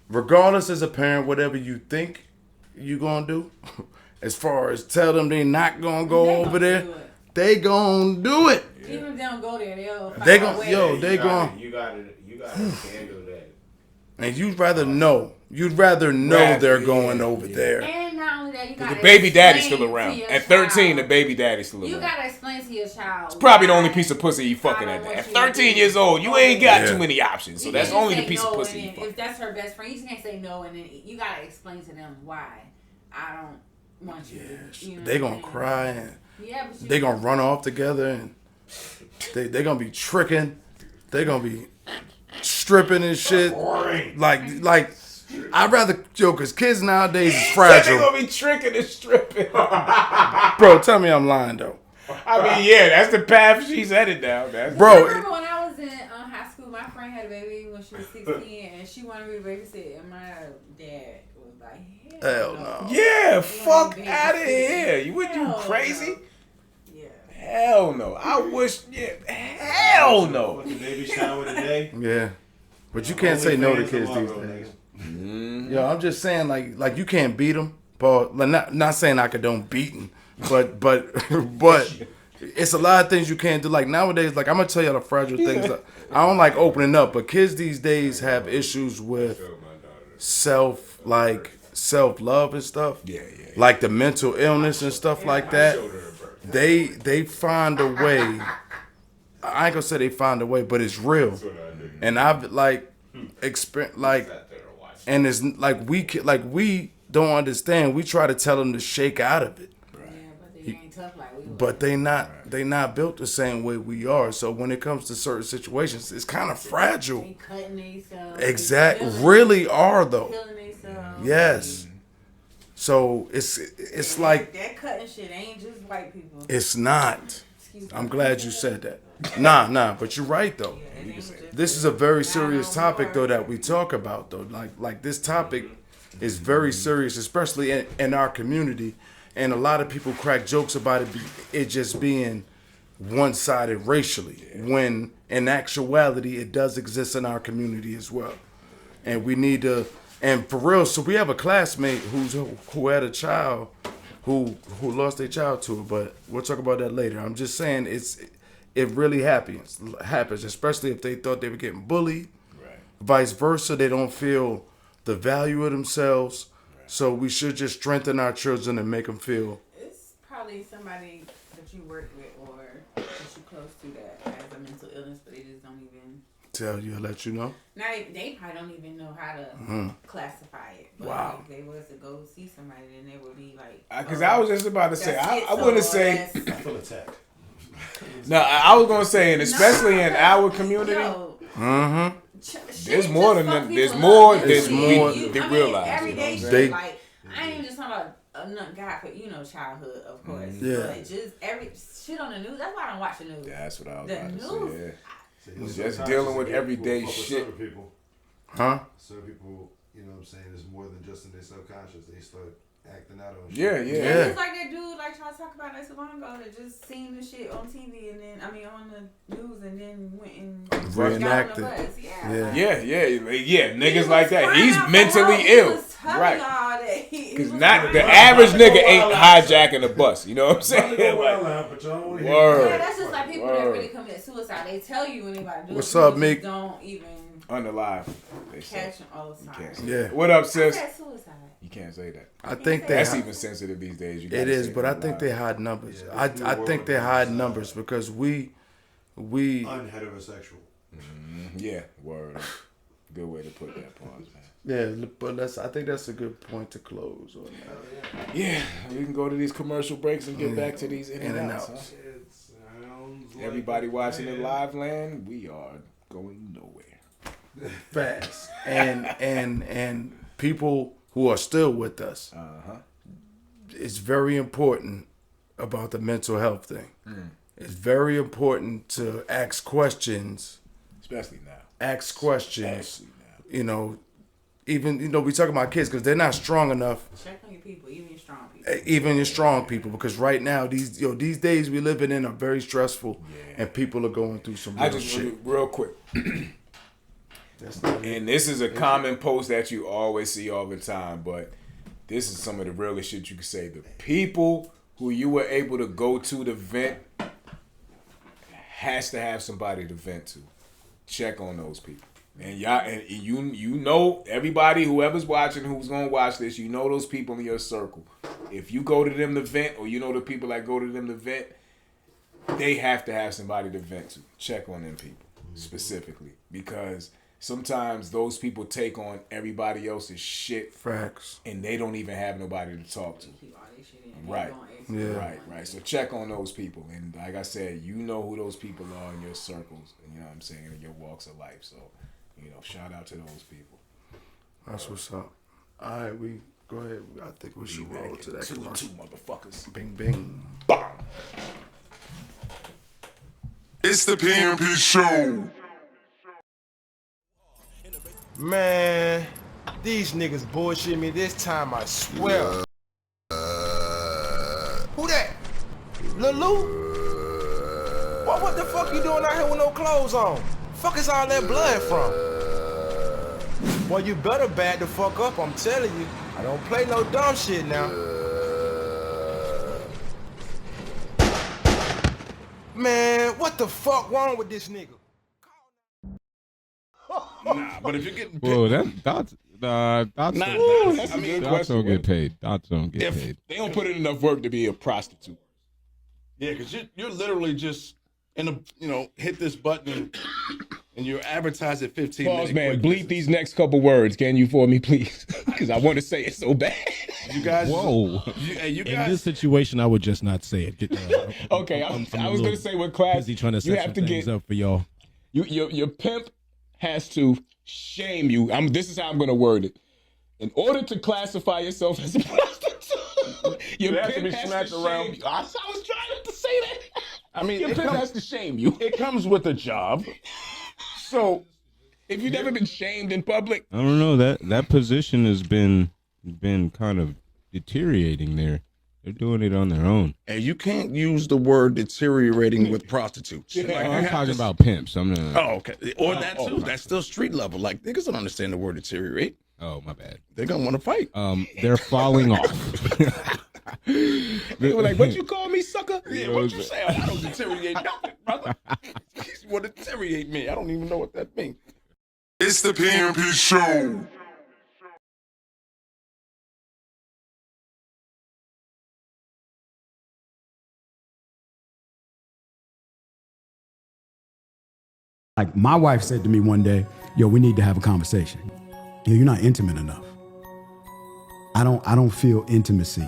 C: regardless as a parent, whatever you think you gonna do, as far as tell them they not gonna go
G: They
C: over
G: gonna
C: there,
G: do it.
C: they gonna do it.
G: Even if they don't go there, they'll find
C: They
G: a
C: gon'
G: way.
C: yo, they gon'
F: You gotta handle that.
C: and you'd rather know they're
B: Yeah,
C: going over
B: yeah.
C: there.
G: And not only that, you
B: The
G: gotta
B: baby daddy's
G: explain
B: still
G: to
B: around.
G: your
B: At 13, the
G: child.
B: baby daddy's still
G: You
B: around.
G: gotta explain to your child.
B: It's probably the
G: why
B: only piece of pussy you fucking
G: I
B: at
G: don't
B: that.
G: want
B: At
G: you to
B: 13
G: do
B: years old, you ain't got
C: Yeah.
B: too many options. So
G: You
B: that's
G: can't
B: only the
G: say
B: piece
G: no,
B: of pussy
G: and
B: you
G: then
B: fucking.
G: if that's her best friend, you just can't say no, and then you gotta explain to them why I don't want you. to, you know
C: They
G: what
C: gonna
G: I'm saying?
C: cry and
G: Yeah, but you
C: they gonna run off together and they gonna be tricking. They gonna be stripping and shit. Like I'd rather cause kids nowadays is
B: They
C: fragile.
B: gonna be tricking and stripping.
C: Bro, tell me I'm lying though.
B: I mean, yeah, that's the path she's headed down. That's
G: I
C: Bro,
G: remember when I was in high school, my friend had a baby when she was 16, and she wanted me to babysit, and my dad was like,
C: hell no.
B: Yeah, fuck
G: baby
B: out of
G: sitting.
B: here. You
G: Hell
B: crazy?
G: no. Yeah.
B: Hell no. I wish. Yeah. Hell no.
D: Fucking baby shower today.
C: Yeah. But you can't say no to
D: OnlyFans
C: kids these
D: tomorrow,
C: days.
B: Mm-hmm.
C: Yo, I'm just saying like you can't beat them. But not saying I condone beating, but it's a lot of things you can't do. Like nowadays, like I'm gonna tell you the fragile things. I don't like opening up, but kids these days have issues with self love and stuff.
B: Yeah.
C: Like the mental illness and stuff like that. They find a way. I ain't gonna say they find a way, but it's real. And I've like experienced like, and it's like we don't understand. We try to tell them to shake out of it.
G: Yeah, but they ain't tough like we were.
C: But they not built the same way we are. So when it comes to certain situations, it's kind of fragile.
G: They cutting themselves.
C: Really are though.
G: Killing themselves.
C: Yes. So it's like
G: that cutting shit ain't just white people.
C: it's not.
G: Excuse me.
C: I'm glad you said that. Nah, but you're right though.
G: It ain't just-
C: This is a very serious topic though that we talk about though. Like this topic is very serious, especially in our community. And a lot of people crack jokes about it just being one-sided racially, when in actuality it does exist in our community as well. And we need to, and for real, so we have a classmate who had a child who lost their child to it, but we'll talk about that later. I'm just saying it really happens, especially if they thought they were getting bullied.
B: Right.
C: Vice versa, they don't feel the value of themselves. So we should just strengthen our children and make them feel.
G: It's probably somebody that you work with or that you close to that has a mental illness, but they just don't even.
C: Tell you, let you know.
G: Now they probably don't even know how to classify it. But
C: Wow.
G: if they was to go see somebody, then they would be like.
B: Because I was just about to say,
G: that's
B: I wouldn't
G: schizo,
B: say.
G: that's-
D: I feel attacked.
B: No, I was gonna say, and especially in our community,
G: Yo,
C: Mm-hmm.
B: there's more than
G: that.
B: there's more
C: There's
B: than
C: more.
B: we realize.
G: Everyday
B: You know what I'm
G: shit.
B: saying?
G: Like I ain't even just talking about God, but childhood, of course.
C: Yeah.
G: But just every shit on the news. That's why I don't watch the news.
B: That's what I was
G: The
B: about to
G: news.
B: say.
D: See,
B: Just
D: sometimes
B: dealing with
D: people
B: everyday
D: fuck with
B: shit.
D: Certain people,
C: Huh?
D: certain people, you know what I'm saying, it's more than just in their subconscious. They start acting out on shit.
B: Yeah.
C: Yeah.
G: It's like that dude, like trying to talk about that so long ago, that just seen the shit on TV and then, on the news and then went and
C: Reenacted.
G: got on the bus.
C: Yeah.
B: Yeah. Niggas
G: was
B: like that.
G: crying
B: He's
G: out for
B: mentally
G: help. He
B: ill.
G: was telling
B: Right.
G: y'all that he
B: Because
G: was
B: not the
G: crying.
B: average nigga ain't hijacking a bus. You know what I'm saying?
D: Go
B: Like,
D: well out, but y'all don't want to
B: Word.
G: Yeah, that's just like people that
B: Word.
G: really commit suicide. They tell you when they about to do
C: What's
G: it.
C: up,
G: people
C: Meek?
G: just don't even
B: unalive. They say.
G: catch them all the
B: You
G: time.
B: can't say
C: Yeah.
B: that. What up,
G: I
B: sis?
G: said suicide.
B: You can't say that.
C: I think they
B: That's
C: hi-
B: even sensitive these days. You
C: it
B: gotta
C: is,
B: say
C: but I
B: it
C: think
B: loud.
C: they hide numbers.
D: Yeah,
C: I
D: this new
C: think
D: world
C: they
D: is,
C: hide numbers because we
D: unheterosexual.
B: Yeah, word. Good way to put that. Pause, man.
C: Yeah, but I think that's a good point to close on that.
B: Yeah, we can go to these commercial breaks and get back to these in and outs. Huh?
D: It sounds like
B: Everybody watching in live land, we are going nowhere.
C: Fast. And people who are still with us. It's very important about the mental health thing. It's very important to ask questions.
B: Especially now.
C: Ask questions. You know, even, you know, we talking about kids because they're not strong enough.
E: Check on your people, even your strong people.
C: Even your strong people, because right now these days we living in are very stressful, and people are going through some real shit.
B: Real quick. And this is a common post that you always see all the time, but this is some of the realest shit you can say. The people who you were able to go to the vent has to have somebody to vent to. Check on those people. And y'all, and you know, everybody, whoever's watching, who's gonna watch this, you know those people in your circle. If you go to them to vent, or you know the people that go to them to vent, they have to have somebody to vent to. Check on them people specifically, because sometimes those people take on everybody else's shit.
C: Facts.
B: And they don't even have nobody to talk to. Right. Right. So check on those people. And like I said, you know who those people are in your circles, you know what I'm saying, in your walks of life. So, you know, shout out to those people.
C: That's what's up. All right, we go ahead. I think we should roll to that
B: Two motherfuckers.
C: Bing, bing.
B: Bang.
A: It's the PMP show.
H: Man, these niggas bullshit me this time, I swear. Who that? Lil Lou? What the fuck you doing out here with no clothes on? Fuck is all that blood from? Boy, you better back the fuck up, I'm telling you. I don't play no dumb shit now. Man, what the fuck wrong with this nigga?
I: Nah, but if you're getting paid,
J: Whoa, dots don't get paid. Dots don't get paid.
I: They don't put in enough work to be a prostitute. Yeah, because you're literally just hit this button and you're advertised at 15 minutes.
B: Pause, man. Bleep these next couple words, can you, for me, please? Because I want to say it so bad.
I: You guys.
J: Whoa.
I: You guys.
K: In this situation, I would just not say it.
B: Okay, I was going to say with class,
K: busy trying to set some things up for y'all.
B: Your pimp has to shame you. This is how I'm going to word it. In order to classify yourself as a prostitute, your pimp has to shame you. I was trying to say that.
I: I mean,
B: your pimp has to shame you.
I: It comes with a job. So,
B: if you've never been shamed in public,
J: I don't know, that position has been kind of deteriorating there. They're doing it on their own.
I: And you can't use the word deteriorating with prostitutes.
J: Yeah, like, I'm talking about pimps. I'm not.
I: Oh, okay. Or that too. That's still street level. Like, niggas don't understand the word deteriorate.
J: Oh, my bad.
I: They're gonna want to fight.
J: They're falling off.
B: They were like, "What you call me, sucker?"
I: Yeah, what you say? I don't deteriorate nothing, brother. You want to deteriorate me? I don't even know what that means.
A: It's the PMP show.
L: Like, my wife said to me one day, "Yo, we need to have a conversation. You're not intimate enough. I don't feel intimacy."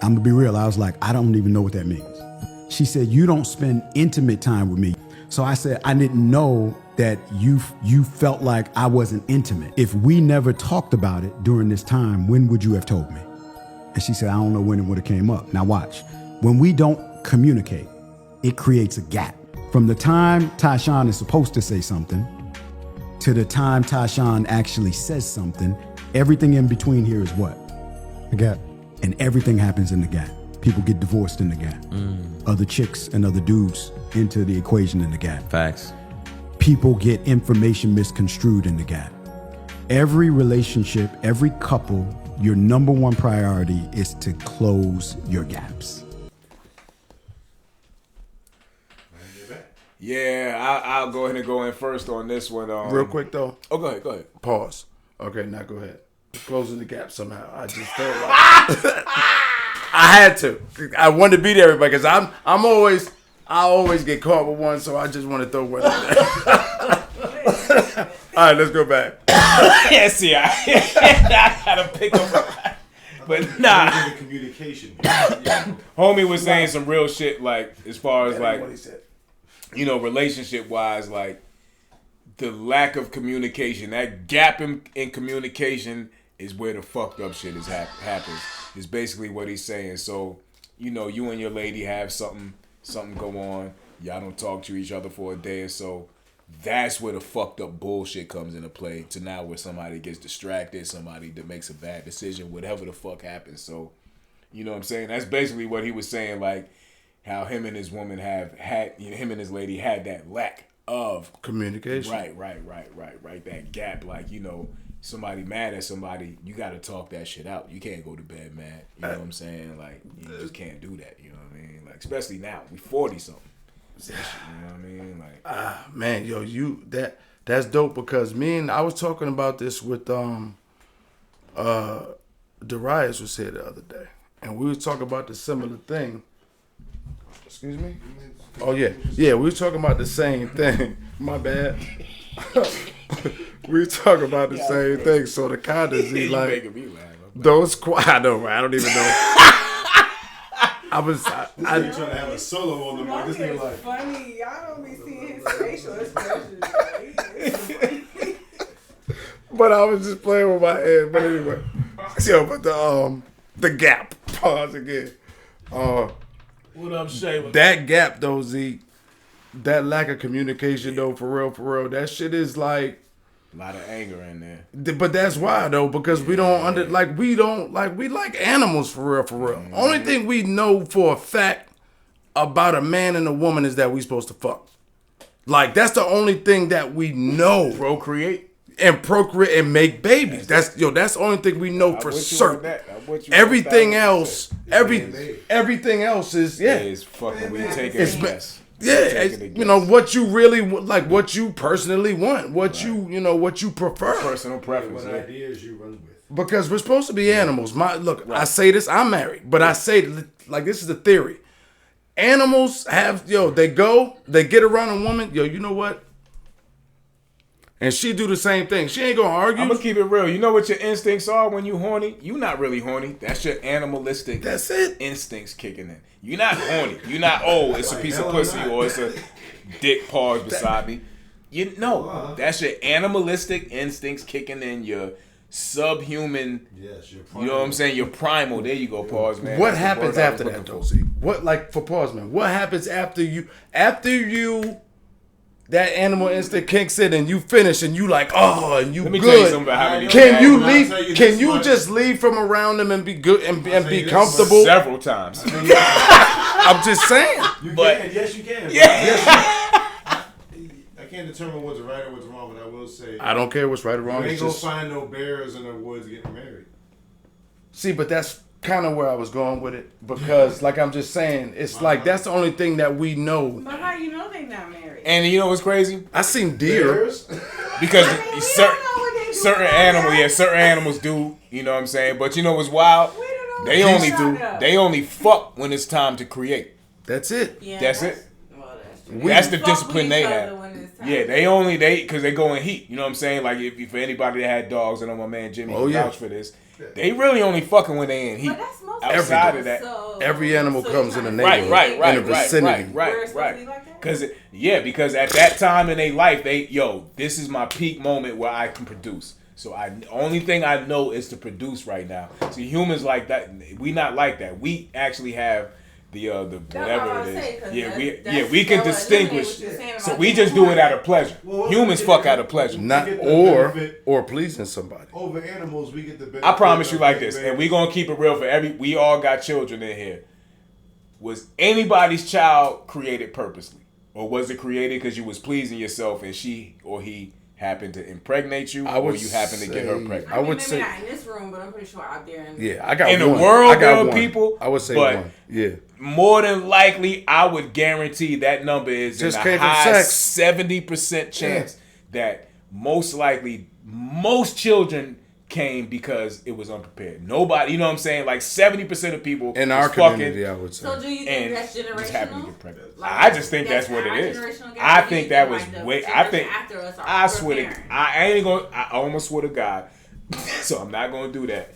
L: I'm gonna be real. I was like, I don't even know what that means. She said, "You don't spend intimate time with me." So I said, I didn't know that you felt like I wasn't intimate. If we never talked about it during this time, when would you have told me? And she said, I don't know when it would have came up. Now watch. When we don't communicate, it creates a gap. From the time Tyshawn is supposed to say something to the time Tyshawn actually says something, everything in between here is what? A gap. And everything happens in the gap. People get divorced in the gap. Other chicks and other dudes enter the equation in the gap.
M: Facts.
L: People get information misconstrued in the gap. Every relationship, every couple, your number one priority is to close your gaps.
B: Yeah, I'll go ahead and go in first on this one.
C: Real quick though.
B: Oh, go ahead.
C: Pause. Okay, now go ahead. Closing the gap somehow. I just felt like I had to. I wanted to beat everybody because I always get caught with one, so I just want to throw one out there. All right, let's go back.
B: Yeah, see, I gotta pick up. But nah.
D: Communication.
B: Homie was saying some real shit, like, as far as, like, you know, relationship wise, like, the lack of communication, that gap in communication is where the fucked up shit happens. Is basically what he's saying. So, you know, you and your lady have something go on. Y'all don't talk to each other for a day or so. That's where the fucked up bullshit comes into play. To now where somebody gets distracted, somebody that makes a bad decision, whatever the fuck happens. So, you know what I'm saying? That's basically what he was saying, like how him and his woman have had, you know, him and his lady had that lack of
C: communication.
B: Right. That gap, like, you know, somebody mad at somebody, you got to talk that shit out. You can't go to bed mad. You know what I'm saying? Like, you just can't do that. You know what I mean? Like, especially now, we 40 something. You know what I mean? Like,
C: man, yo, that's dope because I was talking about this with Darius was here the other day, and we were talking about the similar thing. Excuse me? Oh yeah, we were talking about the same thing. My bad. We were talking about the same thing. So the condoms, he's like, those I know, I don't even know. I
D: trying to have a solo on them. Like, this nigga like
E: funny. Y'all don't be seeing his facial expressions.
C: But I was just playing with my head. But anyway, yo, but the gap. Pause again.
B: what up, Shay?
C: That gap though, Z. That lack of communication though, for real, that shit is like
B: a lot of anger in there.
C: But that's why though, because we like animals for real. Mm-hmm. Only thing we know for a fact about a man and a woman is that we supposed to fuck. Like that's the only thing that we know.
B: Procreate
C: and make babies. That's the only thing we know for certain. Everything else is
B: fucking we taking a guess.
C: Yeah, you know what you really like, what you personally want, what you prefer.
B: Personal preference.
D: What ideas you run with?
C: Because we're supposed to be animals. I say this. I'm married, but I say like this is the theory. Animals have they get around a woman. You know what? And she do the same thing. She ain't gonna argue.
B: I'm gonna keep it real. You know what your instincts are when you horny? You not really horny. That's your animalistic.
C: That's it.
B: Instincts kicking in. You're not horny. You're not. Oh, it's a piece of pussy or it's a dick paws beside me. That's your animalistic instincts kicking in. Your subhuman.
D: Yes, your
B: primal. You know what I'm saying? Your primal. There you go, pause, man.
C: What happens after that, though? What, like, for pause, man? What happens after you? That animal instinct kicks in and you finish and you like, oh, and you
B: Let me
C: good.
B: tell you something about having
C: Can you leave? Can you just leave from around them and be good and be comfortable?
B: Several times.
C: I'm just saying.
D: Yes, you can.
B: Yeah.
D: Yes, I can't determine what's right or what's wrong, but I will say
C: I don't care what's right or wrong.
D: You ain't gonna find no bears in the woods getting married.
C: See, but that's kind of where I was going with it because, like I'm just saying, it's like that's the only thing that we know.
E: But how you know they not married?
B: And you know what's crazy?
C: I seen deer
B: because certain animals do. You know what I'm saying? But you know what's wild? They only fuck when it's time to create.
C: That's it.
E: Yeah,
B: that's it.
E: Well,
B: that's the discipline they have. Yeah, because they go in heat. You know what I'm saying? Like if for anybody that had dogs, I know my man Jimmy can vouch for this. They really only fucking when they in heat. Outside of that,
C: every animal comes in a neighborhood, in a vicinity.
B: Right. Because at that time in their life, this is my peak moment where I can produce. So only thing I know is to produce right now. See, humans like that. We not like that. We actually have the whatever it is. We can distinguish. So we just do it out of pleasure. Humans fuck out of pleasure.
C: Not or pleasing somebody.
D: Over animals, we get the benefit.
B: I promise you like this, and we gonna keep it real for we all got children in here. Was anybody's child created purposely? Or was it created because you was pleasing yourself and she or he happened to impregnate you, or you happened to get her pregnant?
E: I would say not in this room, but I'm pretty sure out there.
C: I got
B: in
C: one.
B: the world there are people.
C: I would say
B: but
C: one. Yeah.
B: More than likely, I would guarantee that number is
C: just
B: in a high 70% chance that most likely most children came because it was unprepared. Nobody, you know what I'm saying? Like 70% of people
C: in our community, I would say.
E: So do you think that's generational?
B: Just happen to get pregnant.
E: Like,
B: I just think that's what it is. I think that was way. I think. I swear to. I ain't gonna. I almost swear to God. So I'm not gonna do that.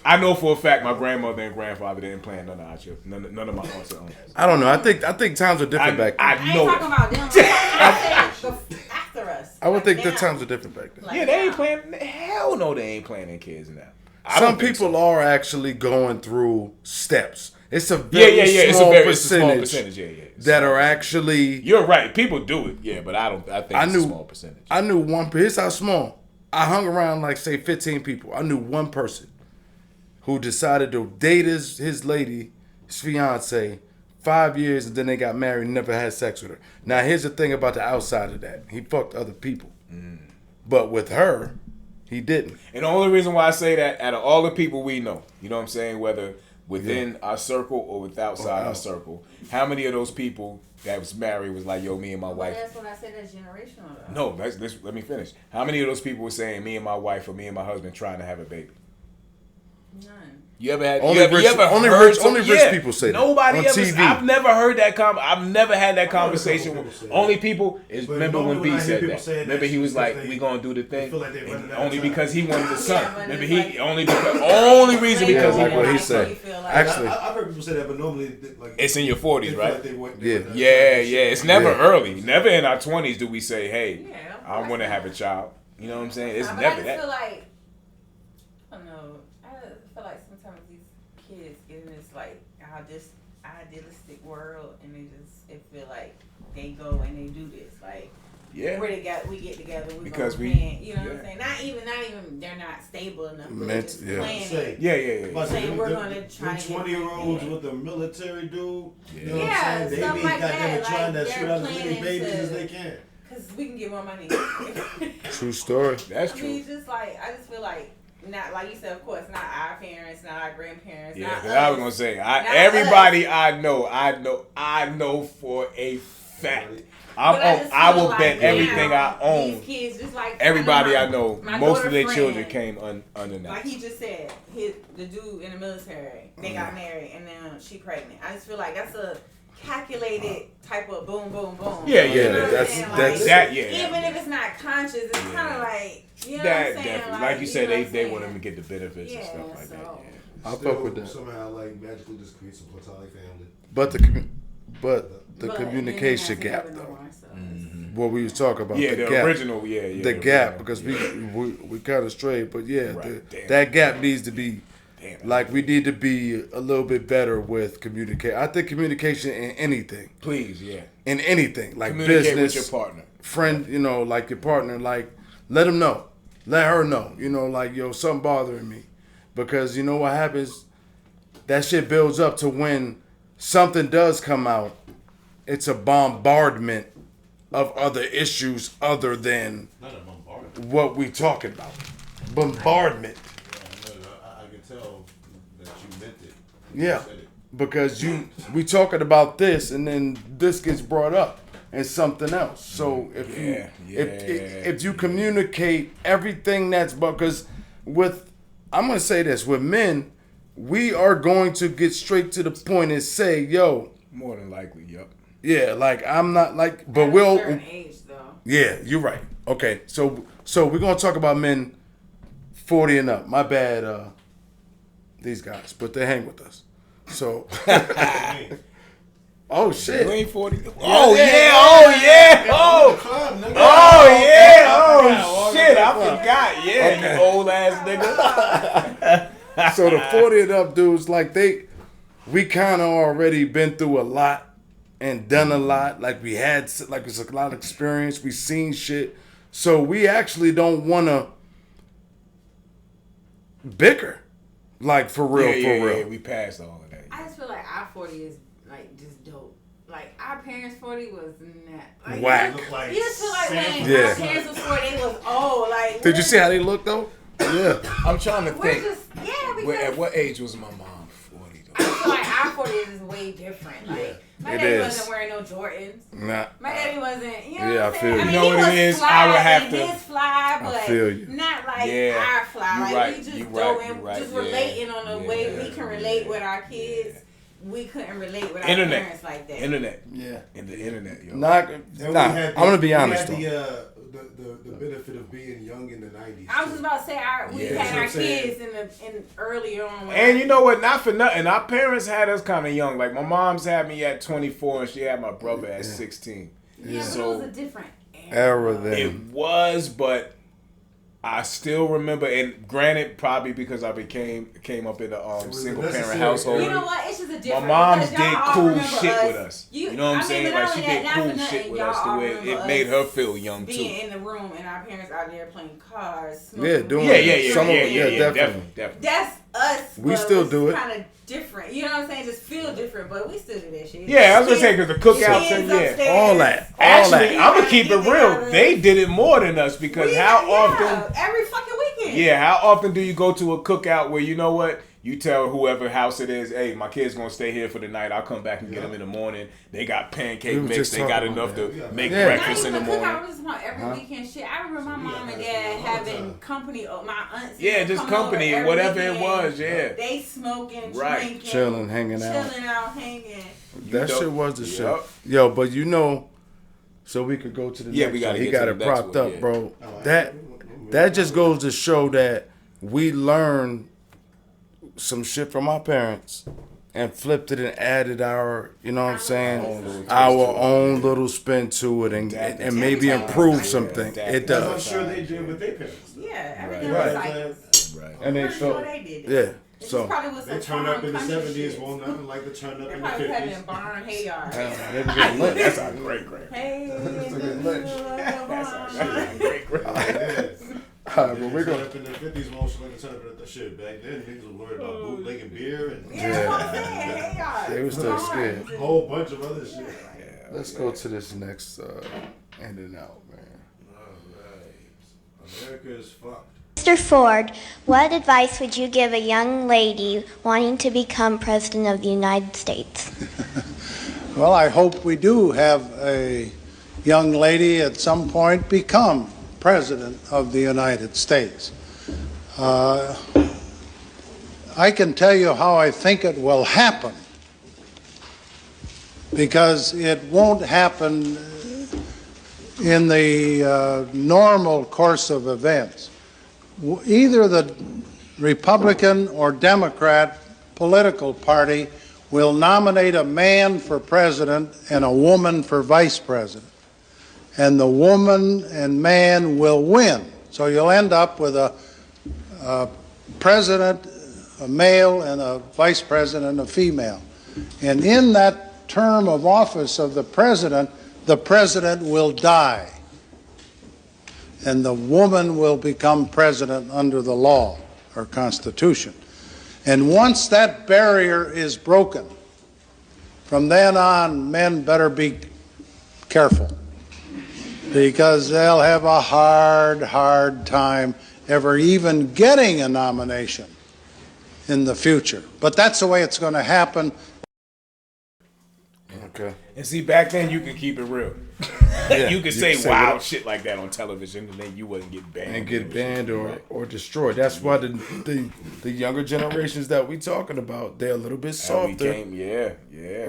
B: I know for a fact my grandmother and grandfather didn't plan none of our children. None of my aunts and uncles.
C: I don't know. I think times are different back then.
B: I know.
E: I ain't talking about them. I said after us.
C: I would think the times are different back then.
B: Yeah, they ain't playing. Hell no, they ain't planning kids now.
C: Some people are actually going through steps. It's a very small percentage that are actually.
B: You're right. People do it. Yeah, but I don't. I think it's a small percentage.
C: I knew one. Here's how small. I hung around like say 15 people. I knew one person who decided to date his lady, his fiance, 5 years, and then they got married and never had sex with her. Now, here's the thing about the outside of that. He fucked other people. But with her, he didn't.
B: And the only reason why I say that, out of all the people we know, you know what I'm saying, whether within our circle or outside our circle, how many of those people that was married was like, yo, me and my wife.
E: That's what I said, that's generational though.
B: No, let me finish. How many of those people were saying, me and my wife or me and my husband trying to have a baby?
E: None.
B: You ever had?
C: Only rich people say that.
B: Nobody
C: on
B: ever.
C: TV.
B: I've never heard that. I've never had that conversation. Only people is.
D: But
B: remember when B said that? Remember he was like,
D: they,
B: "We gonna do the thing,"
D: like
B: only because he wanted the son.
E: Yeah,
B: remember
E: like,
B: he only reason because
C: like what he said. Actually,
D: I've heard people say that, but normally like
B: it's in your 40s, right?
D: Like
B: Yeah. It's never early. Never in our 20s do we say, "Hey, I want to have a child." You know what I'm saying? It's never that.
E: I feel like, I don't know. I feel like sometimes these kids get in this like idealistic world, and it feel like they go and they do this like.
B: Yeah.
E: We get together.
B: Because
E: plan, you know what I'm saying? Not even. They're not stable enough. They're just planning.
B: Yeah.
D: But
E: saying we're gonna try
D: 20-year-olds with a military dude. You know what
E: Yeah,
D: I'm saying? They
E: stuff
D: be
E: like
D: goddamn
E: that.
D: trying
E: Like,
D: to shoot out as many babies as they can.
E: Because we can get more money.
C: True story.
B: That's
E: I
B: true.
E: mean, just like I just feel like not like you said, of course, not our parents, not our grandparents.
B: Yeah,
E: not
B: because I was
E: us.
B: gonna say,
E: Not
B: everybody
E: us.
B: I know for a fact.
E: But
B: I will
E: like
B: bet everything I own.
E: These kids, just like
B: everybody
E: my
B: I know,
E: my
B: most of their
E: daughter
B: children
E: friend,
B: came unannounced.
E: Like he just said, the dude in the military, they got married, and then she pregnant. I just feel like that's a calculated type of boom, boom, boom.
B: Yeah,
E: you know what I'm
C: that's
E: saying?
C: that.
E: Like,
B: Yeah.
E: Even if it's not conscious, it's kind of like you know
B: That
E: what I'm saying.
B: definitely, like you said,
E: know what I'm
B: they
E: saying?
B: want them to get the benefits and stuff like that. Yeah.
C: I fuck with that.
D: Somehow, like magically, just create some platonic family.
C: But the communication gap though. What we was talking about.
B: Yeah,
C: the
B: the
C: gap.
B: original.
C: The gap because we kind of strayed, but yeah, that gap needs to be. Like we need to be a little bit better with communicate. I think communication in anything.
B: Please, yeah.
C: In anything, like
B: communicate
C: business,
B: with your partner,
C: friend. You know, like your partner. Like let them know, let her know. You know, like yo, something bothering me, because you know what happens. That shit builds up to when something does come out. It's a bombardment of other issues other than what we talking about. Bombardment.
D: I can tell that you meant it.
C: Yeah, because we talking about this, and then this gets brought up and something else. So if you communicate everything that's because I'm gonna say this with men, we are going to get straight to the point and say, yo.
B: More than likely, yep.
C: Yeah, like I'm not like, but
E: At a certain age, though.
C: Yeah, you're right. Okay, so we're gonna talk about men 40 and up. My bad, these guys, but they hang with us. So, oh shit,
B: You ain't 40.
C: Oh
B: Oh shit, I forgot. Yeah, you old ass nigga.
C: So the 40 and up dudes, like we kind of already been through a lot. And done a lot, like we had, like it's a lot of experience. We seen shit, so we actually don't want to bicker, like for real, for real.
B: Yeah, we passed all of that.
E: I just feel like our 40 is like just dope. Like our parents' 40 was not like,
C: whack.
E: You just feel like when our parents was 40, they was old. Like
C: did you see how they look though? Yeah,
B: I'm trying to think.
E: Just,
B: at what age was my mom 40 though?
G: feel like our 40s is way different. Like my daddy wasn't wearing no Jordans.
C: Nah.
G: My daddy wasn't. You know
C: Yeah,
G: what
C: I
G: I'm
C: feel
G: saying?
C: you.
G: I mean,
B: You know
G: he
B: what
G: was
B: it is?
G: fly,
B: I would have
G: he
B: to-
G: did fly, but
C: feel you.
G: not like
B: Yeah,
G: our fly.
B: you
G: Like
B: right,
G: we just
B: you
G: doing,
B: right,
G: just
B: yeah.
G: relating on the way we can relate with our kids. We couldn't relate with our parents like that.
B: Internet.
C: Yeah.
B: And the internet, yo.
C: I'm
D: And
C: going to be honest,
D: we
C: though.
D: had the benefit of being young in the 90s.
G: I was just about to say we had our kids in earlier on.
B: And you know what? Not for nothing. Our parents had us kind of young. Like my mom's had me at 24, and she had my brother at 16.
G: Yeah,
B: so
G: but it was a different
C: era then.
B: It was, but I still remember. And granted, probably because I came up in a single parent household.
G: You know what? It's just a different.
B: My mom
G: because y'all
B: did
G: all
B: cool
G: remember
B: shit with us. You know what I'm saying?
G: but
B: Like
G: not
B: she
G: only
B: did
G: that, not
B: cool
G: for nothing,
B: shit with
G: y'all
B: us the
G: all
B: way
G: remember
B: it
G: us
B: made her feel young too.
G: Being in the room and our parents out there playing cars.
C: Yeah, doing
B: definitely.
G: That's us.
C: We still do it.
G: Kind of different. You know what I'm saying? Just feel different, but we still do that shit.
B: Yeah, I was gonna say because the cookouts and
C: all that.
B: Actually, I'm gonna keep it real. They did it more than us because how often?
G: Every fucking weekend.
B: Yeah, how often do you go to a cookout where you know what? You tell whoever house it is, hey, my kid's gonna stay here for the night. I'll come back and get them in the morning. They got pancake mix. They got enough to make breakfast in the morning.
G: I was just want every weekend shit. I remember my mom and dad having company. My aunts.
B: Yeah, just company, whatever it was. Yeah,
G: they smoking, drinking,
C: chilling, hanging out,
G: hanging.
C: That shit was the shit. Yo, but you know, so we could go to the next
B: we gotta
C: one. He
B: get
C: got
B: to
C: it
B: the next
C: propped
B: one,
C: up,
B: yeah.
C: bro. That just goes to show that we learned some shit from our parents and flipped it and added our, you know what I'm saying, our own little spin to it and maybe improve something. It does.
D: I'm sure they did with their parents.
G: Yeah, everything
D: was
G: like.
C: And they
G: sure they did it.
C: yeah. So
D: they turned up in the 70s, won't nothing like the turn up in the 50s.
G: They probably had barn hay yard.
B: That's our great.
G: Hey,
B: That's our great.
C: But we're
D: going up in the 50s, won't like the turn up at the shit. Back then, niggas were worried about bootlegging beer and
C: they were still scared.
D: A whole bunch of other shit.
C: Let's go to this next ending out, man.
D: Alright. America is fucked.
M: Mr. Ford, what advice would you give a young lady wanting to become President of the United States?
N: Well, I hope we do have a young lady at some point become President of the United States. I can tell you how I think it will happen, because it won't happen in the normal course of events. Either the Republican or Democrat political party will nominate a man for president and a woman for vice president. And the woman and man will win. So you'll end up with a president, a male, and a vice president, a female. And in that term of office of the president will die. And the woman will become president under the law or constitution. And once that barrier is broken, from then on, men better be careful, because they'll have a hard time ever even getting a nomination in the future. But that's the way it's going to happen.
C: Okay.
B: And see, back then you could keep it real.
C: Yeah,
B: you could say
C: say
B: wild
C: what-
B: shit like that on television, and then you wouldn't get banned.
C: And get banned or destroyed. That's why the younger generations that we talking about, they're a little bit softer.
B: Yeah.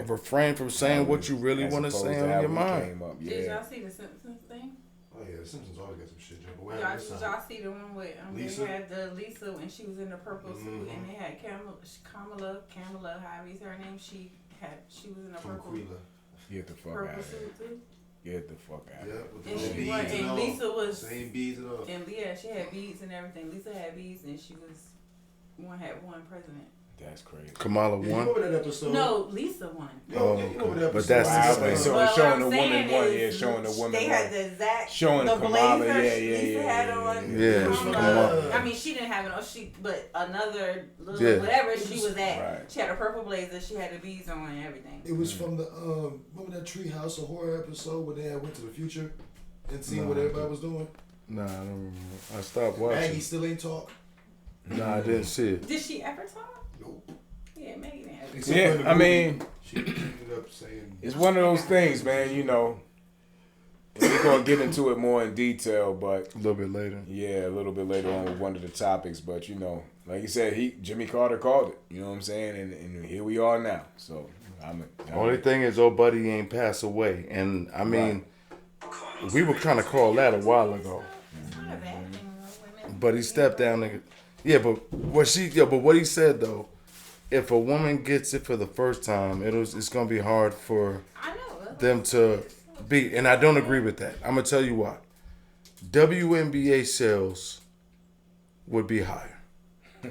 C: Refrain from saying what you really want to say on your mind.
G: Did y'all see the Simpsons thing?
D: Oh yeah, the Simpsons always got some shit.
G: Did y'all see the one with
D: Lisa?
G: they had the Lisa when she was in the purple suit, and they had Kamala, however you say her name, she was in the purple.
B: Get the fuck
G: purple
B: out of
G: suit
B: here.
G: too.
B: Get the fuck out of here.
G: And Lisa was
D: same beads and all.
G: And yeah, she had beads and everything. Lisa had beads, and she had one president.
B: That's crazy.
C: Kamala won.
D: You remember that episode?
G: No, Lisa won.
C: But that's the same.
B: So
G: Well,
B: showing
G: what
B: the
G: I'm
B: woman
G: saying
B: one,
G: is
B: showing the woman
G: They
B: one.
G: had the exact
B: Showing
G: the
B: Kamala,
G: blazer
B: yeah,
G: Lisa had on.
C: Yeah,
G: Kamala. I mean, she didn't have it on. But another little whatever she was at.
B: Right.
G: She had a purple blazer. She had the beads on and everything.
D: It was from the remember that Treehouse of Horror episode where they went to the future and seen what everybody was doing?
C: Nah, I don't remember. I stopped watching.
D: Maggie still ain't talk.
C: Nah, I didn't see it.
G: Did she ever talk?
D: Nope.
G: Yeah, Maggie didn't ever
B: Yeah, I mean,
D: she ended up saying
B: it's one of those things, man. You know, we're gonna get into it more in detail, but
C: a little bit later.
B: Yeah, a little bit later on with one of the topics. But you know, like you said, Jimmy Carter called it. You know what I'm saying? And here we are now. So
C: Only thing is, old buddy ain't passed away, and I mean, we were kind of called that a while ago. But he stepped down, nigga. Yeah, but what he said though, if a woman gets it for the first time, it's gonna be hard for them to beat. And I don't agree with that. I'm gonna tell you why. WNBA sales would be higher.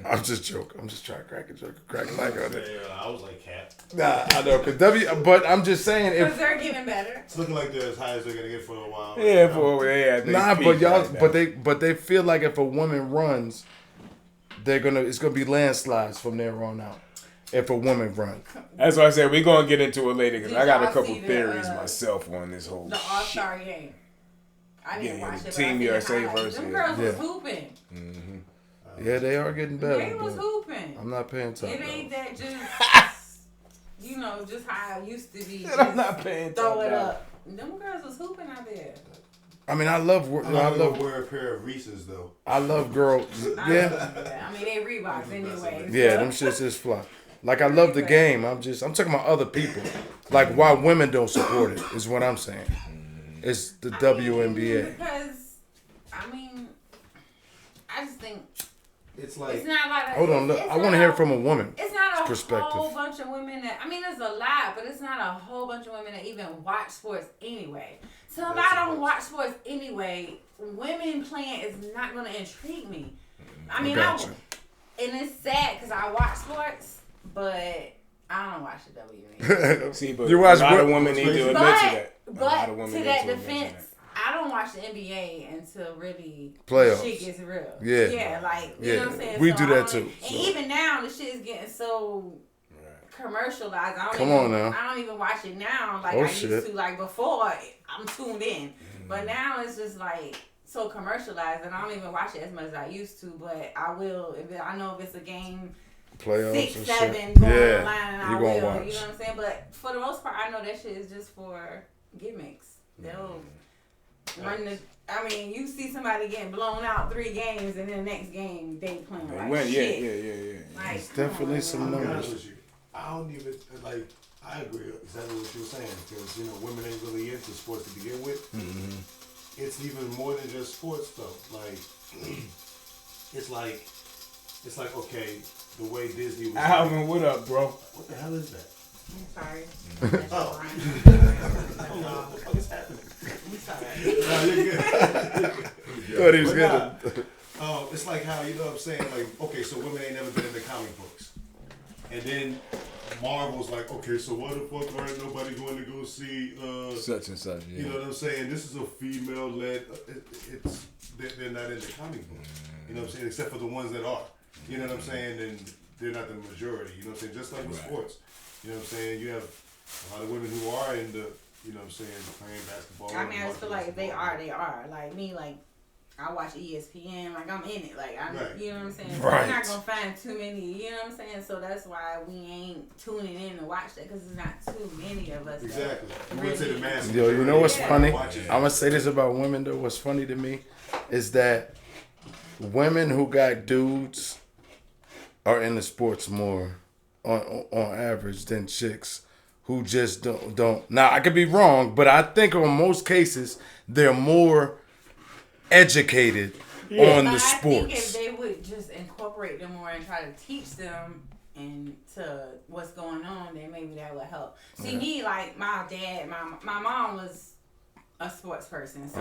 C: I'm just joking. I'm just trying to crack a joke, crack like on it.
D: I was like, cat.
C: Nah, I know, but I'm just saying
G: Because they're getting better.
D: It's looking like they're as high as they're gonna get for a while.
C: But they feel like if a woman runs, it's gonna be landslides from there on out. If a woman runs,
B: that's why I said we're gonna get into it later because I got a couple theories myself on this whole
G: the All-Star game. I didn't watch it.
B: Team USA versus
G: them girls was hooping.
B: Mm-hmm.
C: Yeah, they are getting better.
G: They was hooping.
C: I'm not paying attention.
G: It ain't that just, just how it used to be.
B: I'm not paying
G: throw it
B: attention.
G: up. Them girls was hooping out there.
C: I mean, I love wear
D: a pair of Reese's though.
C: I love girls. Yeah.
G: I mean, they Reeboks anyway.
C: Yeah, them shits just fly. Like I love the game. I'm talking about other people. Like why women don't support it is what I'm saying. It's the WNBA.
G: Because I just think
D: it's like
G: it's not like
C: hold on. Look, I want to hear it from a woman.
G: It's not a
C: perspective.
G: whole bunch of women that there's a lot, but it's not a whole bunch of women that even watch sports anyway. So if I don't watch sports anyway, women playing is not going to intrigue me. I mean, and it's sad because I watch sports, but I don't watch the WNBA.
B: See, but a lot of women need to admit to that.
G: But to that defense, I don't watch the NBA until really
C: playoffs.
G: Shit gets real.
C: Yeah.
G: Yeah, like, you know what I'm saying?
C: We
G: so
C: do that too.
G: And even now, the shit is getting so commercialized. I don't even watch it now like I used to. Like before, I'm tuned in. But now it's just like so commercialized and I don't even watch it as much as I used to. But I will, I know if it's a game,
C: playoffs
G: 6, 7
C: shit.
G: going on the line, and I will.
C: Watch.
G: You know what I'm saying? But for the most part, I know that shit is just for gimmicks. They'll run the. I mean, you see somebody getting blown out 3 games, and then the next game they playing like shit.
B: Yeah.
G: Like,
C: it's definitely some numbers.
D: I don't even like. I agree exactly what you were saying because women ain't really into sports to begin with.
B: Mm-hmm.
D: It's even more than just sports though. Like it's like okay, the way Disney was.
B: Alvin, what up, bro?
D: What the hell is that?
G: I'm sorry.
D: Oh. What the fuck is happening? No, you're good.
C: Thought he was good.
D: It's like how, you know what I'm saying? Like, okay, so women ain't never been into comic books. And then Marvel's like, okay, so what the fuck aren't nobody going to go see
B: such and such, yeah.
D: You know what I'm saying? This is a female-led, they're not into comic books. You know what I'm saying? Except for the ones that are. You know what I'm saying? And they're not the majority. You know what I'm saying? Just like with sports. You know what I'm saying? You have a lot of women who are into, you know what I'm saying, playing basketball.
G: I mean, I just feel like they are. Like me, like, I watch ESPN, like I'm in it. Like, you know what I'm saying? So I'm not going to find too many, you know what I'm saying? So that's why we ain't tuning in to watch that because there's not too many of us.
D: Exactly.
G: Really.
C: Yo, you know what's funny? I'm going to say this about women, though. What's funny to me is that women who got dudes are into sports more on average than chicks who just don't. Now, I could be wrong, but I think in most cases, they're more educated on the sports.
G: I think if they would just incorporate them more and try to teach them into what's going on, then maybe that would help. See, me, like, my dad, my mom was a sports person, so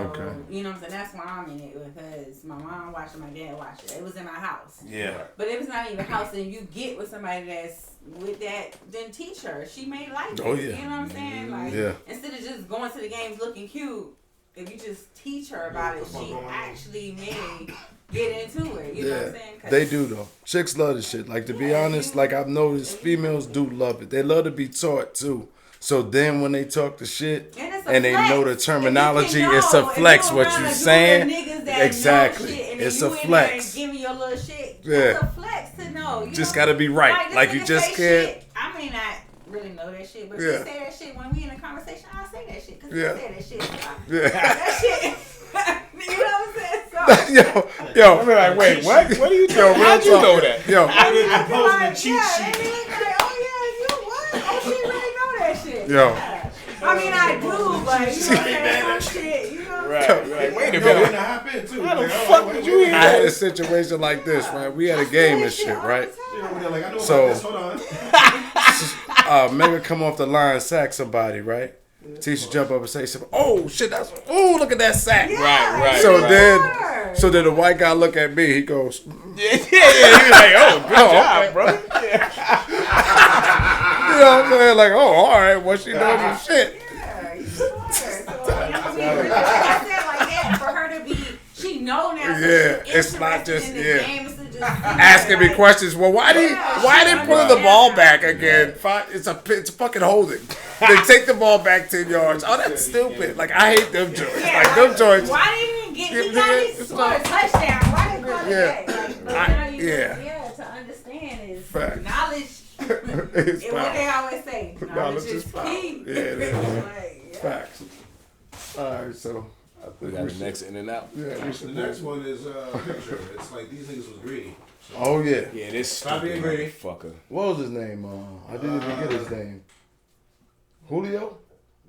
G: you know what I'm saying. That's why I'm in it because my mom watched it, my dad watched it. It was in my house.
C: Yeah.
G: But it was not even house, and you get with somebody that's with that, then teach her. She may like it.
C: Oh yeah.
G: You know what I'm saying? Like instead of just going to the games looking cute, if you just teach her about it, she actually may get into it. You know what I'm saying?
C: They do though. Chicks love this shit. Like to be honest, like I've noticed, females do love it. They love to be taught too. So then when they talk the shit and they know the terminology, it's a flex what you saying. Exactly. It's a flex.
G: Give me your little shit.
C: Yeah.
G: It's a flex to know. You
C: just
G: know?
C: gotta be right. Like you just can't.
G: I'm may not really know that shit, but
C: Yeah.
G: she say that shit when we in a conversation. I say that shit because
C: Yeah.
G: she said that shit. So
C: Yeah.
G: that shit. You know what I'm saying? So
C: yo,
B: I'm like, wait, what? What are you doing? How'd you know that?
C: Yo,
G: I be like, yeah, and they look like, oh yeah, you what? Oh, she really know that shit.
C: Yo.
G: Yeah. I mean, I do, but you know what I'm saying? Some shit, you know.
B: Right. Wait a
D: Yo,
B: minute.
D: and I hop in too.
B: How the
D: Like,
B: fuck did you hear
C: I had a
B: that?
C: situation like this, right? We had a game and shit, right?
D: Like, I know
C: So-
D: about this. Hold on.
C: Mega come off the line, sack somebody, right? Teacher jump up and say something. Oh shit! Look at that sack.
B: Right.
C: So then the white guy look at me. He goes,
B: Yeah. He's like, oh, good job, bro.
C: you know what I'm saying? Like, oh, all right. What she knows some shit.
G: Yeah, you smart. So, I mean, like I said, like that, for her to be, she know now. So
C: Yeah,
G: she's
C: it's not
G: interested
C: just
G: in the game, it's to just
C: asking me questions. Well, why didn't pull the ball back again? It's a fucking holding. They take the ball back 10 yards. Oh, that's stupid. Like I hate them joints.
G: Yeah,
C: Like them joints.
G: why didn't he score a touchdown? Why didn't he call it back? Like, yeah, to understand is
C: Facts.
G: knowledge.
C: It's
G: And what they always say, knowledge is
C: power.
G: key.
C: Yeah, it is.
G: Like, yeah.
C: Facts. All right, so I think
B: We got the next in and out.
C: Yeah, we
D: The
C: should.
D: next one is picture. It's like these niggas was greedy. So,
C: Oh yeah.
B: Yeah, this
D: Stop being
B: stupid
D: greedy.
B: motherfucker.
C: What was his name? I didn't even get his name. Julio.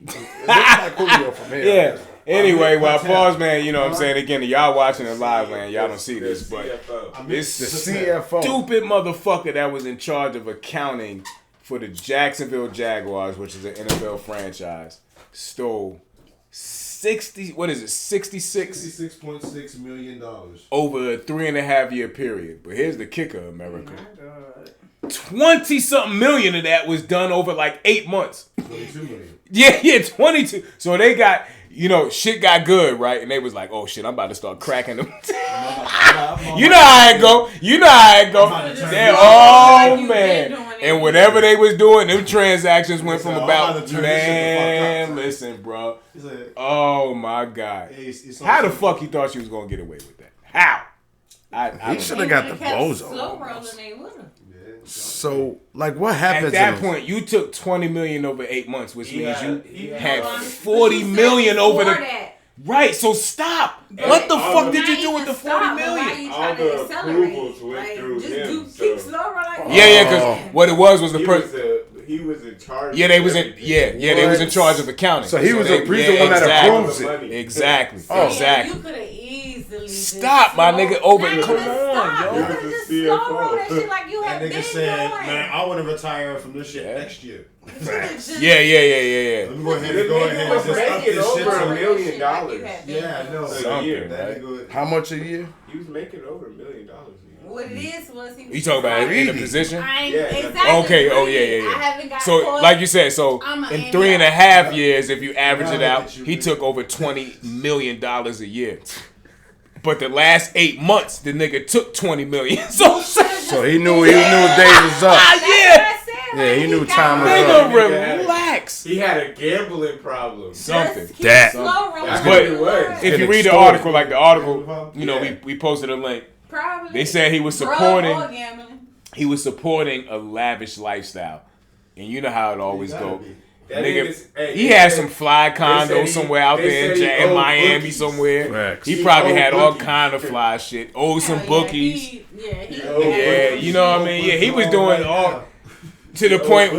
C: It looks like Julio from here.
B: Yeah. Anyway, while pause, man, you know what I'm saying? Again, y'all watching it live, man. Y'all don't see this, but it's
C: The CFO.
B: stupid motherfucker that was in charge of accounting for the Jacksonville Jaguars, which is an NFL franchise, stole
D: $66.6 million.
B: over a 3.5 year period. But here's the kicker, America. 20-something million of that was done over like 8 months.
D: 22 million.
B: Yeah, 22. So they got, shit got good, right? And they was like, oh shit, I'm about to start cracking them. You know how it go. They're, oh man. And whatever they was doing, them transactions went from about, man, listen, bro. Oh my God. How the fuck you thought you was going to get away with that? How?
C: He should have got the bozo.
G: Slow rolling, they would have.
C: So, like, what happens
B: At that
C: in
B: point, you took $20 million over 8 months, which means you had
G: But
B: $40 million over the.
G: that.
B: Right, so stop. What the fuck did you do with the $40 million?
G: Why you
F: All
G: trying
F: the
G: to accelerate?
F: approvals went
G: Like,
F: through
G: just
F: him,
G: keep
F: so-
G: slow rolling.
B: Yeah, because what it was the
F: He
B: person.
F: he was in charge.
B: Yeah, they
F: of
B: was in.
F: everything.
B: Yeah, they was in charge of accounting.
C: So he was
B: they-
C: he's the one that
B: exactly.
C: approves it.
F: Money.
B: Exactly.
C: Oh.
B: Exactly.
G: You could have easily
B: Stop, my nigga. Over.
G: Not
B: Come
G: even stop.
B: on,
G: You
B: yo.
G: could have just
F: You're the
G: slow roll that
F: CFO.
G: shit like you
D: That
G: have been
D: nigga said,
G: doing.
D: man, I want to retire from this shit next year.
B: Yeah.
D: Let me go ahead and
F: The nigga was
D: just up
F: making
D: this shit.
F: over $1
D: to-
F: million.
D: Yeah, I know.
B: Something,
D: That
B: right?
D: nigga-
C: How much a year?
F: He was making over $1 million.
G: What it is was he was
B: You talking about in the
C: Greedy.
B: position?
G: I ain't,
F: Yeah,
G: exactly.
B: Okay. Oh
G: greedy.
B: yeah.
G: I haven't got
B: So
G: caught.
B: like you said, so
G: I'm a
B: in
G: Amy
B: 3.5 years, if you average it
D: Yeah,
B: out, he took over $20 million a year. But the last 8 months, the nigga took $20 million. So
C: So he knew his day was up.
B: yeah.
C: Yeah, he knew time was
B: Nigga,
C: up.
B: relax.
F: He had a gambling problem.
B: Something.
C: That.
G: Slow rolling.
F: That's
B: But
F: what it was.
B: if you
C: Get
B: read the
C: extorted.
B: article, like the article,
F: Yeah.
B: we posted a link.
G: Probably.
B: They said he was
G: Drug
B: supporting.
G: or gambling.
B: He was supporting a lavish lifestyle, and you know how it always
D: gotta
B: go.
D: be.
F: That
B: Nigga,
F: nigga's- hey,
B: he
F: they
B: had
F: said-
B: some fly
F: they
B: condos
F: said he-
B: somewhere out
F: they
B: there
F: said he
B: in
F: owed
B: Miami
F: bookies.
B: somewhere.
C: Facts.
B: He
F: He
B: probably
F: owed
B: had all
F: bookies.
B: kind of fly shit. Owed some
G: Yeah,
B: bookies.
G: he
B: Yeah, you know what I mean. Yeah, he was doing
D: Right
B: all
D: now.
B: to the point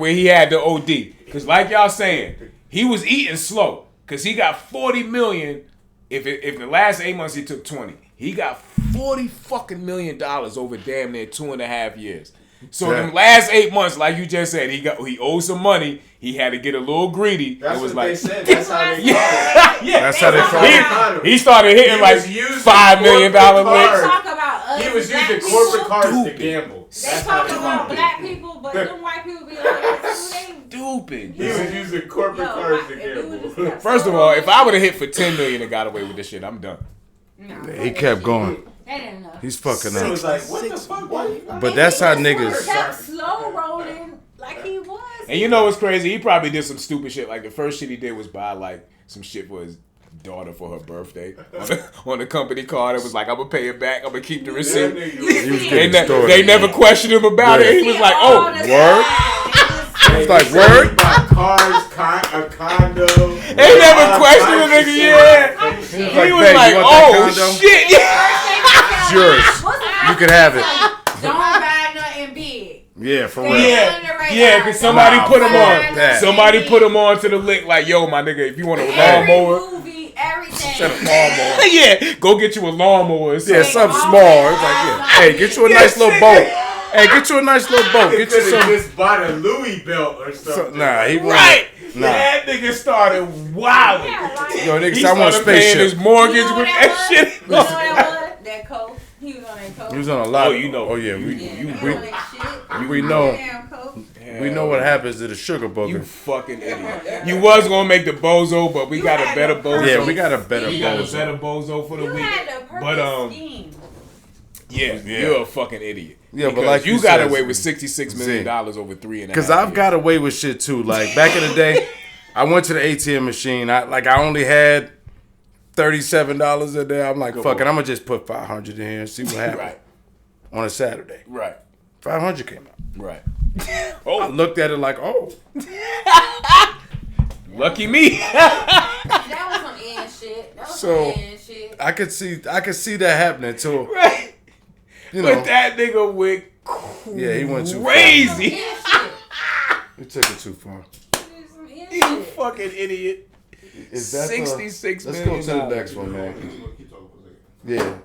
B: where he had the OD. Cause like y'all saying, he was eating slow. Cause he got $40 million. If the last 8 months he took 20, he got $40 million over damn near 2.5 years. So
C: Yeah.
B: them last 8 months, like you just said, he owed some money. He had to get a little greedy.
F: That's
B: it was
F: what
B: like
F: they said. That's how they
B: yeah.
C: That's how they
F: started.
B: He started hitting
F: He
B: like
F: was using
B: $5 million
F: corporate
B: licks.
F: cards.
G: talk about us.
F: He was
G: black
F: using
G: people.
F: corporate cards to
B: Stupid.
F: gamble.
G: They
F: That's how
G: talk
F: they
G: about
F: did.
G: black people, but them white people be like,
B: Stupid.
F: He was using corporate cards to gamble.
B: First of all, if I would have hit for $10 million and got away with this shit, I'm done.
C: He kept going.
G: They didn't know.
C: He's fucking
F: It was
C: up.
F: like, what the fuck? Why you
C: But that's how
G: He
C: niggas.
G: kept slow rolling like he was.
B: And you know what's crazy? He probably did some stupid shit. Like the first shit he did was buy like some shit for his daughter for her birthday on the company card. It was like, I'm gonna pay it back. I'm gonna keep the receipt. They never questioned him about it. He was like, oh, word.
C: It's like word.
F: Cars, a condo.
B: They never questioned the nigga. Yeah. He was like, oh shit.
C: It's yours. You can have it.
G: Don't buy nothing big.
C: Yeah, for real.
B: Yeah, because somebody put him on. Somebody put him on to the lick like, yo, my nigga, if you want a lawnmower.
G: Everything.
B: Yeah, go get you a lawnmower.
C: Yeah, something small. It's like, yeah. Hey, get you a nice little boat. Hey, get you a nice little boat. Get you some.
F: Just bought a Louis belt or something.
C: Nah, he wasn't.
B: Right.
C: Nah.
B: That nigga started wilding.
C: Yo, nigga,
B: He
C: I want a
B: started paying
C: spaceship.
B: his mortgage with that shit.
G: You know what that was? That coke. He was on that coke.
C: He was on a lot.
B: Oh, you know.
C: Oh yeah, we know what happens to the sugar booger.
B: You fucking idiot. You was gonna make the bozo, but we got a better bozo.
C: Yeah, we got a better
B: We got a better bozo for the week. But yeah, you're a fucking idiot.
C: Yeah, but
B: Because
C: like
B: you
C: you
B: got
C: said,
B: away with $66 million over 3.5 years.
C: Because I've got away with shit too. Like back in the day, I went to the ATM machine. I only had $37 in there. I'm like, fuck it, I'm gonna just put 500 in here and see what happens.
B: Right.
C: On a Saturday.
B: Right.
C: 500 came out.
B: Right.
C: I looked at it like, oh.
B: Lucky me.
G: That was some end shit. That was
C: So
G: some end shit.
C: I could see that happening too.
B: Right.
C: You know.
B: But that nigga went
C: Yeah, he went too
B: crazy.
C: He took it too far.
B: You fucking idiot.
C: Is that
B: $66
C: Let's
B: million.
C: go to the next one, man. Yeah.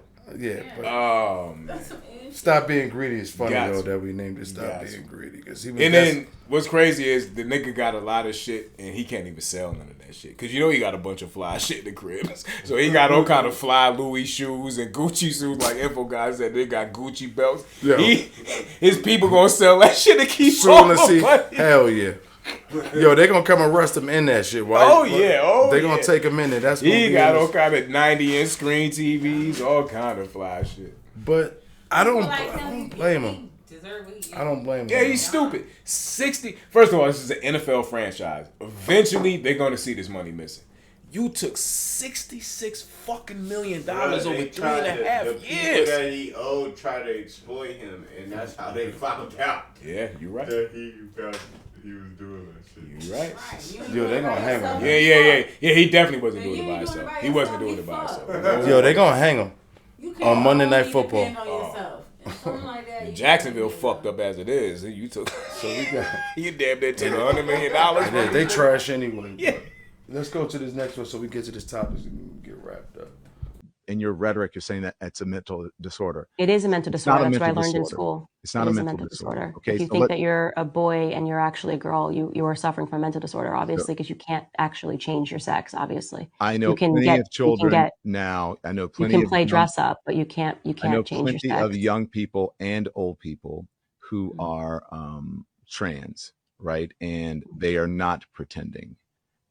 C: Stop being greedy is funny though that we named it Stop Being Greedy because he was.
B: And then what's crazy is the nigga got a lot of shit and he can't even sell none of that shit because you know he got a bunch of fly shit in the crib. So he got all kind of fly Louis shoes and Gucci shoes like info guys said. They got Gucci belts.
C: Yeah.
B: His people gonna sell that shit to keep
C: soon as he,
B: money.
C: hell yeah. Yo, they gonna come and arrest him in that shit, right?
B: Oh yeah,
C: they gonna take him in there. That's gonna
B: he
C: be
B: got all kind of 90-inch screen TVs, all kind of fly shit.
C: But I don't blame him. I don't blame him.
B: Yeah, he's stupid. 60. First of all, this is an NFL franchise. Eventually, they're gonna see this money missing. You took $66 fucking million over 3.5
F: The people
B: years.
F: that he owed tried to exploit him, and that's how they found out.
B: Yeah, you're right.
F: That he was doing that shit.
B: You're right.
C: Yo, they gonna hang him.
B: Yeah. He definitely wasn't doing it by himself. He wasn't doing it by himself.
C: Yo, they gonna hang him on Monday Night Football.
B: Jacksonville fucked up as it is. You took so we got you damn near took $100 million.
C: They trash anyway.
B: Yeah.
C: Let's go to this next one so we get to this topic and get wrapped up.
O: In your rhetoric, you're saying that it's a mental disorder.
P: It is a mental disorder. That's what I learned in
O: disorder.
P: school.
O: It's not
P: It
O: a
P: is
O: mental disorder. Okay,
P: If you
O: so
P: think that you're a boy and you're actually a girl, you are suffering from a mental disorder, obviously,
O: So-
P: because you can't actually change your sex, obviously.
O: I know
P: you can
O: plenty
P: get,
O: of children
P: you can get,
O: now. I know
P: you
O: plenty
P: can
O: of
P: play
O: young-
P: dress up, but you can't
O: I know
P: change your
O: plenty
P: sex.
O: of young people and old people who are trans, right? And they are not pretending.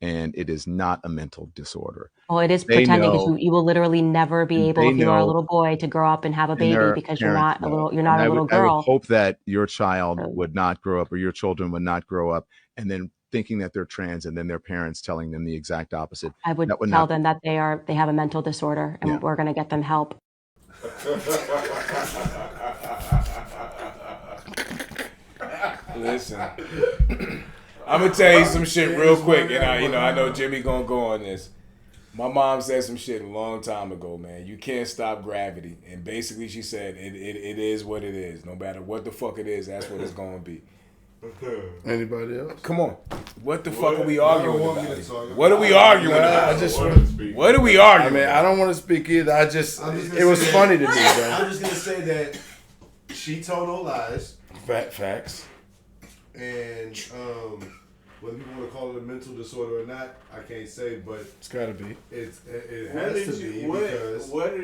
O: And it is not a mental disorder.
P: Well, it is
O: They
P: pretending because
O: know-
P: you will literally never be able,
O: they
P: if you are a
O: know-
P: little boy, to grow up and have a
O: and
P: baby
O: their
P: because you're
O: parents
P: not a
O: know.
P: little, you're
O: And
P: not
O: I
P: a
O: would-
P: little
O: I
P: girl.
O: would hope that your child would not grow up, or your children would not grow up, and then thinking that they're trans, and then their parents telling them the exact opposite.
P: I would
O: That
P: tell
O: not-
P: them that they have a mental disorder, and we're going to get them help.
B: Listen, I'm gonna tell you some shit real quick, and I know Jimmy gonna go on this. My mom said some shit a long time ago, man. You can't stop gravity, and basically she said it is what it is. No matter what the fuck it is, that's what it's gonna be.
C: Anybody else?
B: Come on, what the fuck are we arguing about? What are we arguing about? What are we arguing?
C: I mean, I don't want to speak either. It was funny to me, bro.
D: I'm just gonna say that she told no lies.
C: Facts.
D: And whether people want to call it a mental disorder or not, I can't say, but
C: it's got to be.
D: It
F: What
D: has
F: did
D: to be
F: you-
D: because
F: what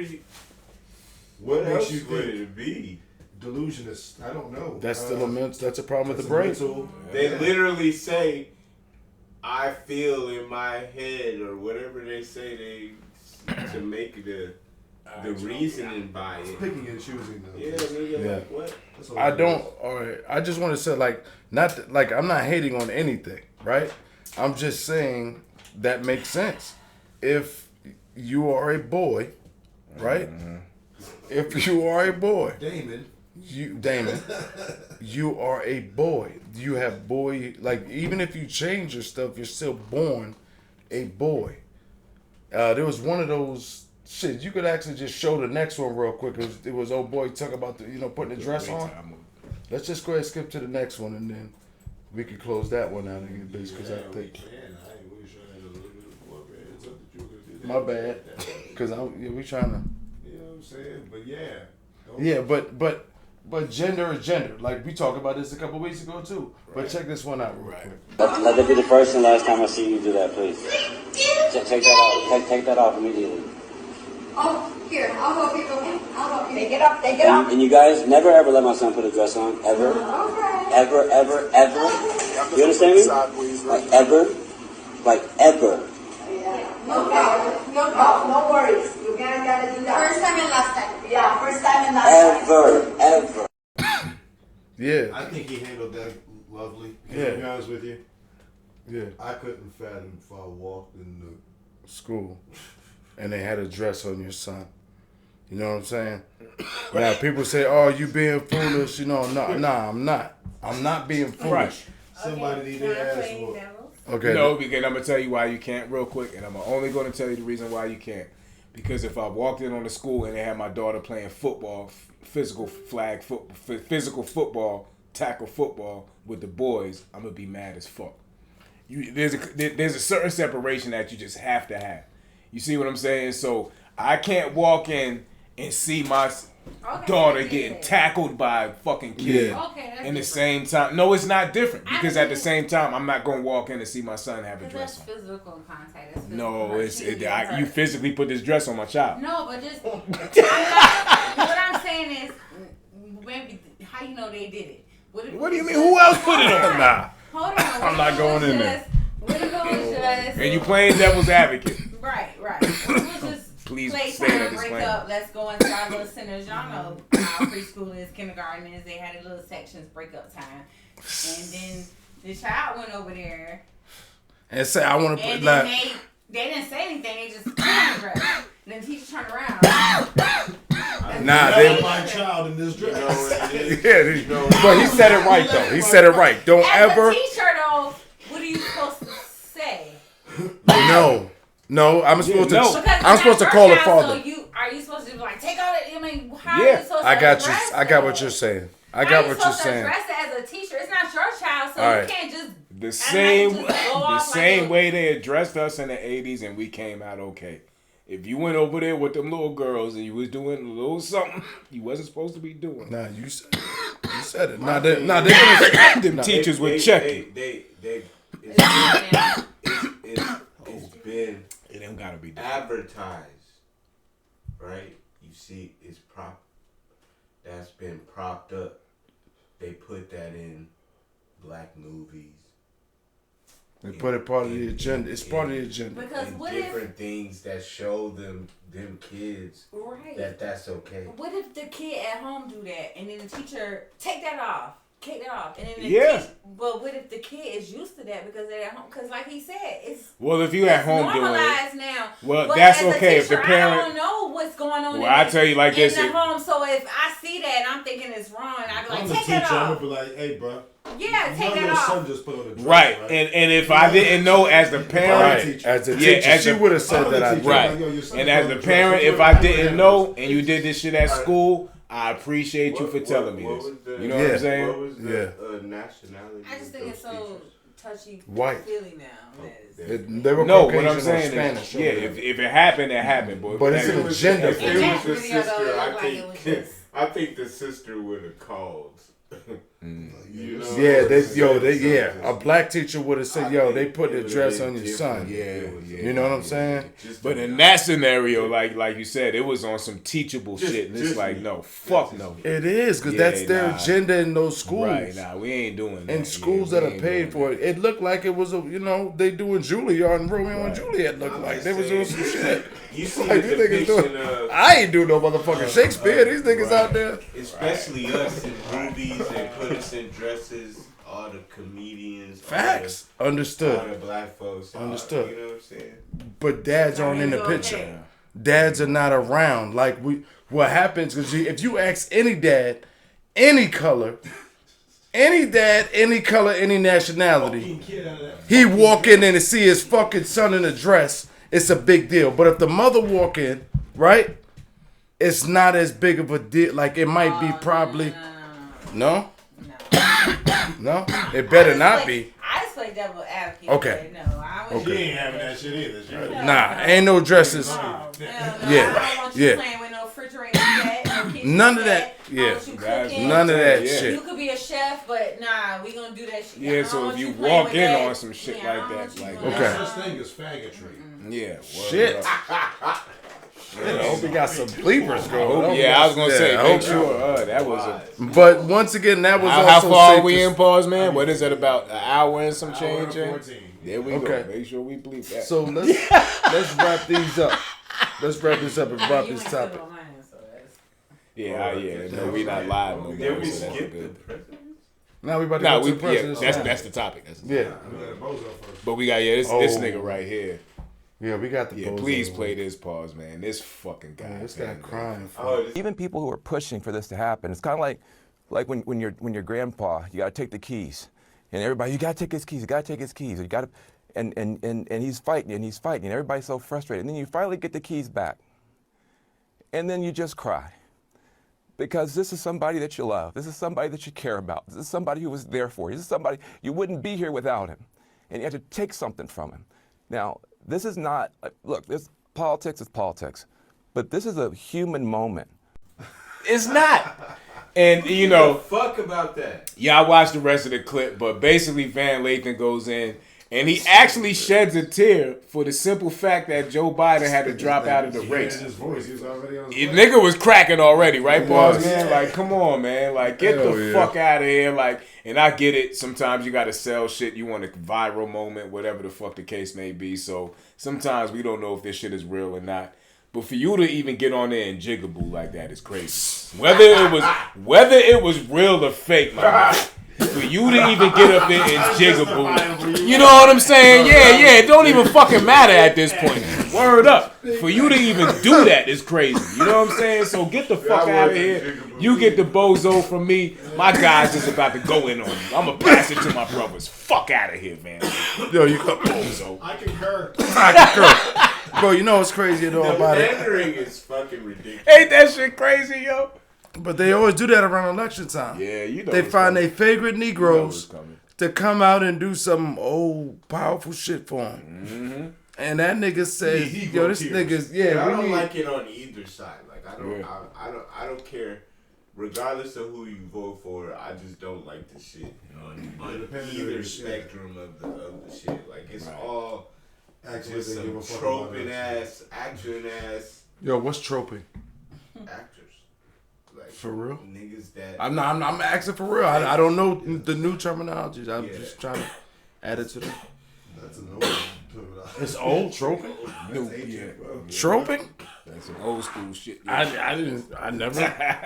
D: makes
F: else
D: you
F: would
D: think
F: it be?
D: Delusionist. I don't know.
C: That's still that's a problem with the
D: that's a
C: brain.
D: mental-
F: They literally say, "I feel in my head," or whatever they say to make the reasoning by it.
D: Picking and choosing though.
F: Yeah, nigga,
C: Yeah.
F: like what?
C: I don't. All right. I just want to say, I'm not hating on anything, right? I'm just saying that makes sense. If you are a boy, right? If you are a boy,
D: Damon,
C: you are a boy. You have boy, like, even if you change your stuff, you're still born a boy. There was one of those shit. You could actually just show the next one real quick. It was old boy talking about putting the dress on. Let's just go ahead and skip to the next one, and then we can close that one out again, because I think. My bad, because we trying to.
D: You know what I'm saying? But yeah.
C: Yeah, but gender is gender. Like, we talked about this a couple weeks ago too. But check this one out real quick.
Q: Let that be the first and last time I see you do that, please. Take that off. Take that off immediately.
R: Oh, here, I'll help you. I'll help you. Take it up. Take it up.
Q: And you guys never ever let my son put a dress on, ever, ever, ever, ever. You understand me? Like ever, like ever.
R: No problem. No problem. No worries. You guys gotta do that. First time and last time. Yeah, first time and last time.
Q: Ever.
C: Yeah.
D: I think he handled that lovely.
C: Yeah.
D: To be honest with you.
C: Yeah.
D: I couldn't fathom if I walked in the
C: school and they had a dress on your son. You know what I'm saying? Now people say, "Oh, you being foolish." Nah, I'm not. I'm not being foolish.
B: Right.
D: Somebody need to ask for.
C: Okay.
B: No, because I'm gonna tell you why you can't real quick, and I'm only gonna tell you the reason why you can't. Because if I walked in on the school and they had my daughter playing football, physical football, tackle football with the boys, I'm gonna be mad as fuck. There's a certain separation that you just have to have. You see what I'm saying? So I can't walk in and see my daughter getting tackled by a fucking kid in the same time. No, it's not different, because at the same time, I'm not gonna walk in and see my son have a dress on.
G: That's physical contact. That's physical
B: No, you physically put this dress on my child.
G: No, but just what I'm saying is, how you know they did it?
B: What do you mean? Who else put it on? Nah.
G: Hold on.
B: I'm not going in there.
G: What if it was just?
B: And you playing devil's advocate.
G: Right. What if it was just
B: Please
G: play
B: say
G: time,
B: that
G: break
B: disclaimer.
G: up, let's go into our little centers. Y'all know how preschool is, kindergarten is. They had a little sections, break up time. And then the child went over there.
C: And say, I want to put
G: And
C: like.
G: then they didn't say anything. They just put on the dress. And then the teacher turned around.
C: Nah, they.
D: My child in this dress.
C: But he said it right though. He said it right. Don't
G: As
C: ever.
G: a teacher though, what are you supposed to say?
C: No, I'm supposed to.
G: Because
C: I'm supposed to call the father.
G: So are you supposed to be like, take all that? I mean, how are you supposed to
C: I got you.
G: address
C: I got
G: it?
C: what you're saying. I
G: How
C: got
G: you
C: what you're
G: supposed to
C: saying.
G: address it as a teacher? It's not your child, so
C: All
G: you
C: right.
G: can't just
B: The same
G: like
B: way they addressed us in the 80s and we came out okay. If you went over there with them little girls and you was doing a little something you wasn't supposed to be doing.
C: Nah, you said it. Nah,
B: them teachers would check it.
F: It's been
B: It don't gotta be
F: advertised, right? You see, that's been propped up. They put that in black movies.
C: They put it part of the agenda. It's part of the agenda.
G: Because
F: and
G: what
F: different things that show them kids
G: Right.
F: that's okay.
G: What if the kid at home do that and then the teacher take that off, and then the
B: Yeah.
G: but what if the kid is used to that because they're at home? Because like he said, it's
B: Well, if you at home doing
G: normalized
B: it,
G: now.
B: well,
G: But
B: that's
G: as a
B: okay if the
G: teacher,
B: parent.
G: I don't know what's going on.
B: Well, I tell you like
G: in
B: this,
G: the
B: if-
G: home. So if I see that and I'm thinking it's wrong, I be like,
D: I'm the
G: take
D: teacher.
G: that
D: I'm
G: off.
D: gonna be like, hey, bro.
G: Yeah, take
D: Your
G: that off.
D: son just put on a dress,
B: Right, and if I didn't know as the parent,
C: Right. As a teacher, she would have said that.
B: Right, and as the parent, if I didn't know and you did this shit at school, I appreciate you for telling me this. You know what I'm saying?
F: What was the nationality?
G: I just think it's so touchy
C: White.
G: feely now.
C: They were
B: No, what
C: Caucasian
B: I'm
C: or
B: saying
C: Spanish.
B: is, if it happened, it happened, boy.
C: But it's an agenda.
F: If it was the
G: video, though,
F: sister,
G: it
F: I
G: looked like it was
F: think
G: just-
F: I think the sister would have called. You know?
C: Yeah, a black teacher would have said, "Yo, they put the dress on your son."
B: Yeah.
C: You know what I'm saying?
B: But in that scenario, like you said, it was on some teachable shit. And it's like, no, fuck no.
C: It is, because that's their agenda in those schools.
B: Right, we ain't doing that.
C: And schools that are paid for it looked like it was they doing Juilliard and Romeo and Juliet looked like they was doing some shit.
F: You see
C: Like,
F: the
C: these niggas
F: depiction
C: doing,
F: of...
C: I ain't do no motherfucking Shakespeare. These niggas out there.
F: Especially us in movies, they put us in dresses, all the comedians.
C: Facts. Understood.
F: All the black folks.
C: Understood.
F: You know what I'm saying?
C: But dads aren't in the picture. Dads are not around. Like, what happens is if you ask any dad, any color, any dad, any color, any nationality, he walk in and see his fucking son in a dress, it's a big deal. But if the mother walk in, right, it's not as big of a deal. Like, it might be probably... No? No? It better not be.
E: I just play devil advocate.
C: Okay.
E: No, I was.
D: She ain't having that shit either.
C: Nah, ain't no dresses.
E: No,
C: Yeah,
E: I don't want you
C: yeah.
E: playing with no refrigerator set, no kitchen
C: None of
E: set.
C: that. Yeah.
E: I want you cooking.
C: None of that
B: Yeah.
C: shit.
E: You could be a chef, but nah, we gonna do that shit.
B: Yeah,
E: I don't
B: so
E: want
B: if you
E: playing
B: walk
E: with
B: in
E: that.
B: on some shit
E: Yeah, I
B: like
E: don't
B: that,
E: want you
B: like
E: doing
C: Okay.
E: that.
D: Such thing as faggotry.
B: yeah,
C: Shit. I hope we got some bleepers going on.
B: Yeah, I was gonna say,
C: I
B: make
C: hope
B: sure that was a.
C: But once again, that was
B: How
C: also
B: far are
C: safe
B: we
C: to-
B: in, pause, man? What is it, about an hour and some change?
D: Hour and
B: in?
D: 14.
B: There we
C: Okay.
B: go. Make sure we bleep that.
C: So let's wrap these up. Let's wrap this up and wrap this topic.
B: yeah. No, we not live no more.
F: Then we
B: so that's
F: skip
B: good.
F: the president.
C: Now we about to
B: Nah,
C: go
B: we
C: to the president's side.
B: that's the topic.
C: Yeah.
B: But we got this nigga right here.
C: Yeah, we got the
B: Yeah,
C: bozo.
B: please play this, pause, man. This fucking guy.
C: This guy crying.
H: Even people who are pushing for this to happen, it's kind of like when your grandpa, you got to take the keys, and everybody, you got to take his keys, you got to take his keys, you got to, and he's fighting, and everybody's so frustrated, and then you finally get the keys back, and then you just cry, because this is somebody that you love, this is somebody that you care about, this is somebody who was there for you, this is somebody you wouldn't be here without him, and you have to take something from him. Now, this is not, look, this politics is politics, but this is a human moment.
B: It's not. And you know,
F: Fuck about that.
B: yeah, I watched the rest of the clip, but basically Van Lathan goes in and he actually sheds a tear for the simple fact that Joe Biden had to drop out of the race.
D: His voice, he was already on
B: The nigga was cracking already, right, boss, man?
C: was.
B: Like, come on, man. Like, get
C: Hell
B: the
C: yeah.
B: fuck out of here. Like, and I get it. Sometimes you gotta sell shit. You want a viral moment, whatever the fuck the case may be. So sometimes we don't know if this shit is real or not. But for you to even get on there and jigaboo like that is crazy. Whether it was real or fake, my man. For you to even get up there and jigaboo, you know what I'm saying? Yeah, it don't even fucking matter at this point. Word up. For you to even do that is crazy. You know what I'm saying? So get the fuck out of here. You get the bozo from me. My guy's just about to go in on you. I'm gonna pass it to my brothers. Fuck out of here, man.
C: Yo, you got bozo.
D: I concur.
C: Bro, you know what's crazy though
F: The
C: about it?
F: pandering is fucking ridiculous.
B: Ain't that shit crazy, yo?
C: But they always do that around election time.
B: Yeah, you know.
C: They
B: it's
C: find
B: coming.
C: their favorite
B: You know
C: Negroes
B: it's coming.
C: to come out and do some old powerful shit for them.
B: Mm-hmm.
C: And that nigga says,
D: He
C: "Yo, this
D: volunteers.
C: nigga's
F: I
C: we
F: don't
C: need."
F: like it on either side. Like I don't,
B: Yeah.
F: I don't care. Regardless of who you vote for, I just don't like the shit on either spectrum of the shit. Like it's all
D: Actually,
F: just
D: they
F: some
D: give a fuck about
F: troping
D: that
F: ass, acting ass
C: Yo, what's troping?
F: actors. Like
C: For real?
F: niggas that
C: I'm asking for real. I don't know the new terminologies. I'm
F: Yeah.
C: just trying to add it to the.
D: That's an old one.
C: It's old troping.
B: No, yeah.
C: Troping?
B: That's some old school shit.
C: I never.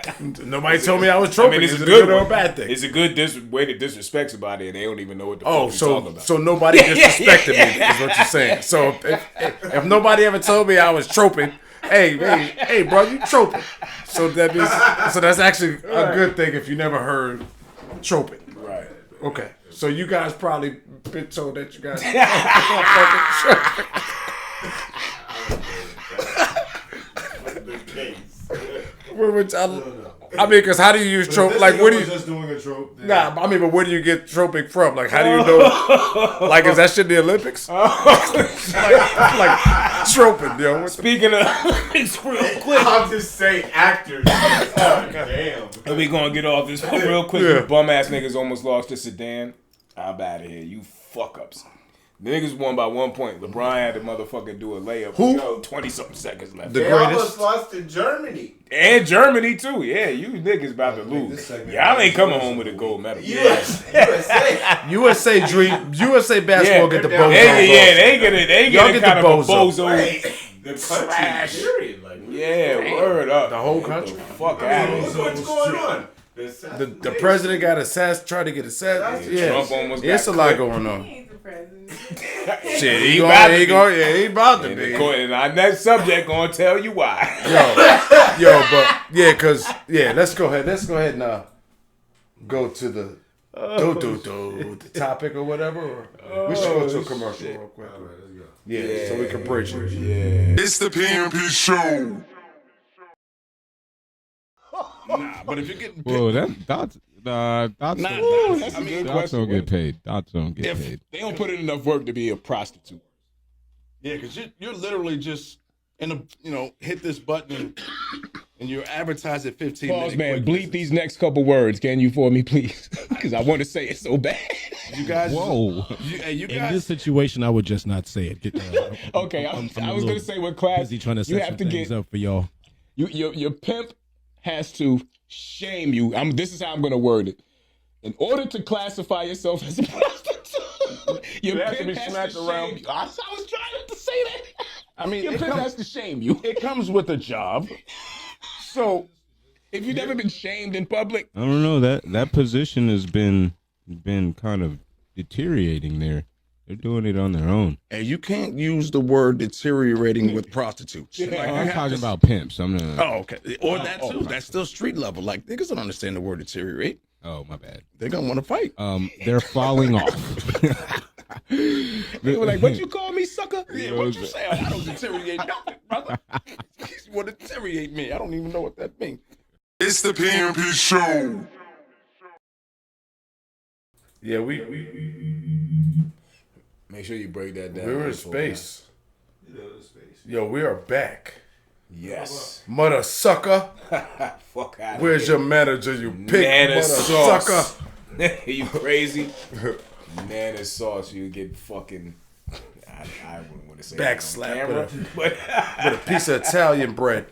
C: Nobody told me I was
B: I
C: troping.
B: mean, it's
C: Is
B: a
C: it
B: good
C: or a
B: one.
C: bad thing?
B: It's a good way to disrespect somebody, and they don't even know what the
C: Oh,
B: fuck you're talking about.
C: so nobody disrespected me is what you're saying. So if nobody ever told me I was troping, hey, bro, you troping. So that means that's actually a good thing if you never heard troping.
B: Right.
C: Okay. So you guys probably been told that you guys. I mean, because how do you use trope? Like, where do you?
D: Just doing a trope.
C: Nah, I mean, but where do you get troping from? Like, how do you know? Like, is that shit in the Olympics? like troping, yo. What
B: Speaking of, it's real quick.
F: I'll just say actors. Oh, damn.
B: And we gonna get off this real quick.
C: Yeah.
B: You bum ass niggas almost lost to Sedan. I'm out of here. You fuck ups. The niggas won by 1 point. LeBron had to motherfucking do a layup.
C: Who?
B: Yo, 20-something seconds left.
C: The
F: They
C: greatest.
F: almost lost to Germany.
B: And Germany, too. Yeah, you niggas about to lose. Y'all ain't coming home with a gold medal.
F: USA.
C: USA basketball get the bozo.
B: They get
C: Y'all
B: it
C: get
B: kind
C: the
B: of a
C: bozo.
B: bozo.
F: the
B: trash.
F: country. Period. Like,
B: Yeah, word up.
C: The whole country.
B: Fuck out of
F: Look what's going on.
C: The president got assassinated, tried to get assassinated. Yeah,
B: Trump almost got
C: it's a lot
B: clipped.
C: going on.
E: He's the president.
C: Shit, he about to
B: And
C: be.
B: And our next subject gonna tell you why.
C: But let's go ahead and go to the the topic or whatever. Or we should go to a commercial real quick. Yeah, so we can bridge it.
B: Yeah.
A: It's the PMP show.
I: Nah, but if you're getting paid,
J: Well, dots
B: that's a good
J: dots
B: question.
J: don't get paid. Dots don't get paid.
B: They don't put in enough work to be a prostitute.
I: yeah, because you're literally just hit this button and you're advertised at 15
B: Pause,
I: minutes.
B: man. Bleep these next couple words, can you, for me, please? Because I want to say it so bad.
I: You guys,
K: Whoa.
I: you
K: In
I: guys.
K: this situation, I would just not say it.
B: Okay, I was going to say with class,
K: busy trying to
B: you
K: set
B: have
K: some
B: to
K: things
B: get
K: up for y'all.
B: your pimp has to shame you. This is how I'm going to word it. In order to classify yourself as a prostitute, your
I: have to
B: pimp
I: be
B: has
I: smacked
B: to
I: around.
B: shame you. I was trying to say that.
I: I mean,
B: Your
I: it
B: pimp
I: comes-
B: has to shame you.
I: It comes with a job. So
B: If you've never been shamed in public,
J: I don't know, that position has been kind of deteriorating there. They're doing it on their own.
I: and you can't use the word deteriorating with prostitutes. Like,
J: I'm talking about pimps. I'm not.
I: Oh, okay. Or that too. That's still street level. Like niggas don't understand the word deteriorate.
J: Oh, my bad.
I: They're gonna want to fight.
J: They're falling off.
B: they were like, "What you call me, sucker?"
I: Yeah, what you say? I don't deteriorate nothing, brother. You want to deteriorate me? I don't even know what that means.
A: It's the PMP show.
C: Yeah,
B: Make sure you break that down.
C: we were in
B: before
C: space. Yo, we are back.
B: that. Yes.
C: Mother sucker.
B: Fuck out.
C: Where's your manager, you pig
B: Nana
C: mother
B: sauce.
C: sucker?
B: You crazy? Nana sauce. You get fucking. I wouldn't want to say
C: Backslap
B: that on camera,
C: with a piece of Italian bread.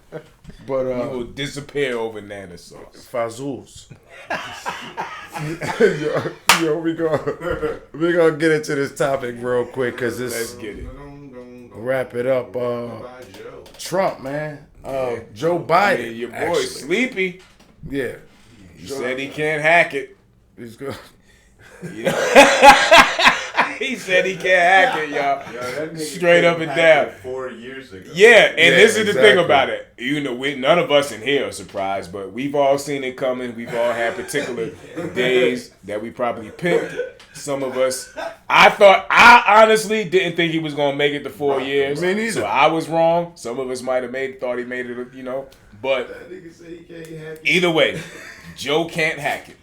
C: But
B: you will disappear over Nana sauce.
C: Fazools. yo, we gonna get into this topic real quick because
B: Let's
C: this
B: get it.
C: wrap it up. Trump, man. Joe Biden.
B: Yeah, your boy
C: actually.
B: Sleepy.
C: Yeah,
B: He said he can't hack it.
C: he's good.
B: You know? He said he can't hack it, y'all. Straight up and down.
F: 4 years ago.
B: Yeah, and
C: Yeah,
B: this is the thing
C: exactly.
B: about it. You know, none of us in here are surprised, but we've all seen it coming. We've all had particular days that we probably picked. Some of us, I honestly didn't think he was gonna make it to 4 years.
C: Me neither.
B: So I was wrong. Some of us might have thought he made it, you know. But either way, Joe can't hack it.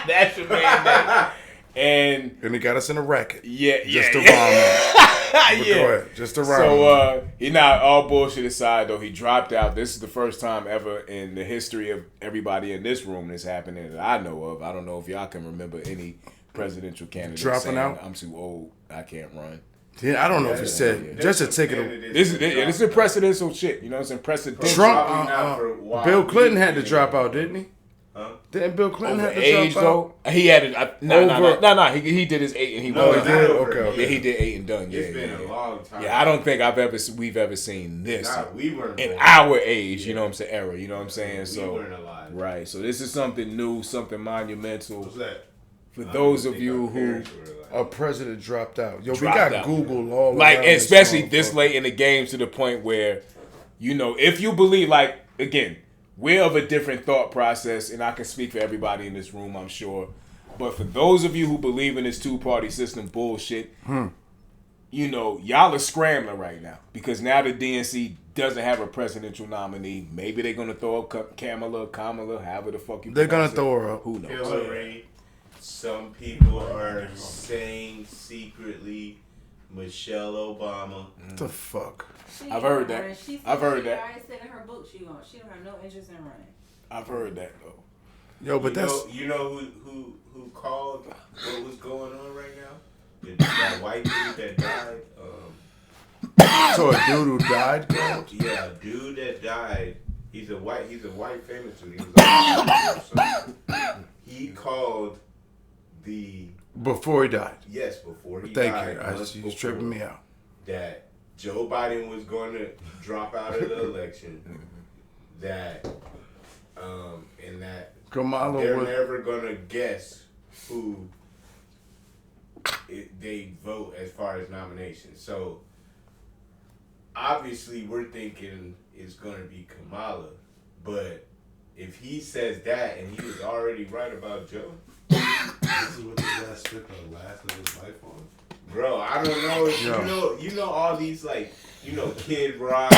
B: That's your man name. And
C: he got us in a racket.
B: Just
C: the wrong one. But
B: yeah.
C: go ahead. Just the wrong
B: So he not all bullshit aside though, he dropped out. This is the first time ever in the history of everybody in this room this happening that I know of. I don't know if y'all can remember any presidential candidate
C: Dropping
B: saying,
C: out?
B: I'm too old, I can't run.
C: Yeah, I don't know if he said just to take it.
B: This is presidential shit. You know, it's in presidential.
C: Trump, Bill Clinton had to drop out, didn't he? Didn't Bill Clinton have to
B: age
C: drop
B: though?
C: out?
B: He had it. No. He did his 8 and he
C: No,
B: was.
C: he did? Okay.
B: Yeah, he did 8 and done. Yeah,
F: It's been a long time.
B: Yeah, I don't think we've ever seen this
F: We weren't
B: in
F: born.
B: our age. You know what I'm saying? Era. You know what I'm saying?
F: We
B: So
F: weren't alive.
B: right. So this is something new, something monumental.
D: What's that?
B: For those of you who
C: A president dropped out. Yo, we
B: dropped
C: got
B: out.
C: Google all
B: like,
C: around
B: especially
C: this
B: this
C: motherfucker.
B: late in the game to the point where, you know, if you believe, like, again, we're of a different thought process, and I can speak for everybody in this room, I'm sure. But for those of you who believe in this two-party system bullshit, you know, y'all are scrambling right now because now the DNC doesn't have a presidential nominee. Maybe they're gonna throw up Kamala, however the fuck you.
C: They're gonna
B: pronounce it.
C: throw her up.
B: Who knows?
F: Hillary. Some people are saying secretly Michelle Obama.
C: What the fuck?
B: I've heard that. I've heard that.
G: She already said in her book she don't have no interest in running.
B: I've heard that though.
C: Yo, but
F: you know who called what was going on right now? That white dude that died.
C: So a dude who died called?
F: Yeah, a dude that died. He's a white famous dude. He was he called the
C: Before he died.
F: Yes, before he
C: Thank
F: died.
C: you.
F: months
C: He was tripping me out.
F: That Joe Biden was going to drop out of the election, that and that
C: Kamala
F: they're
C: was
F: never going to guess who they vote as far as nominations. So obviously we're thinking it's going to be Kamala, but if he says that and he was already right about Joe,
D: this is what this guy spent the last of his life on.
F: bro, I don't know. You know all these like Kid Rock,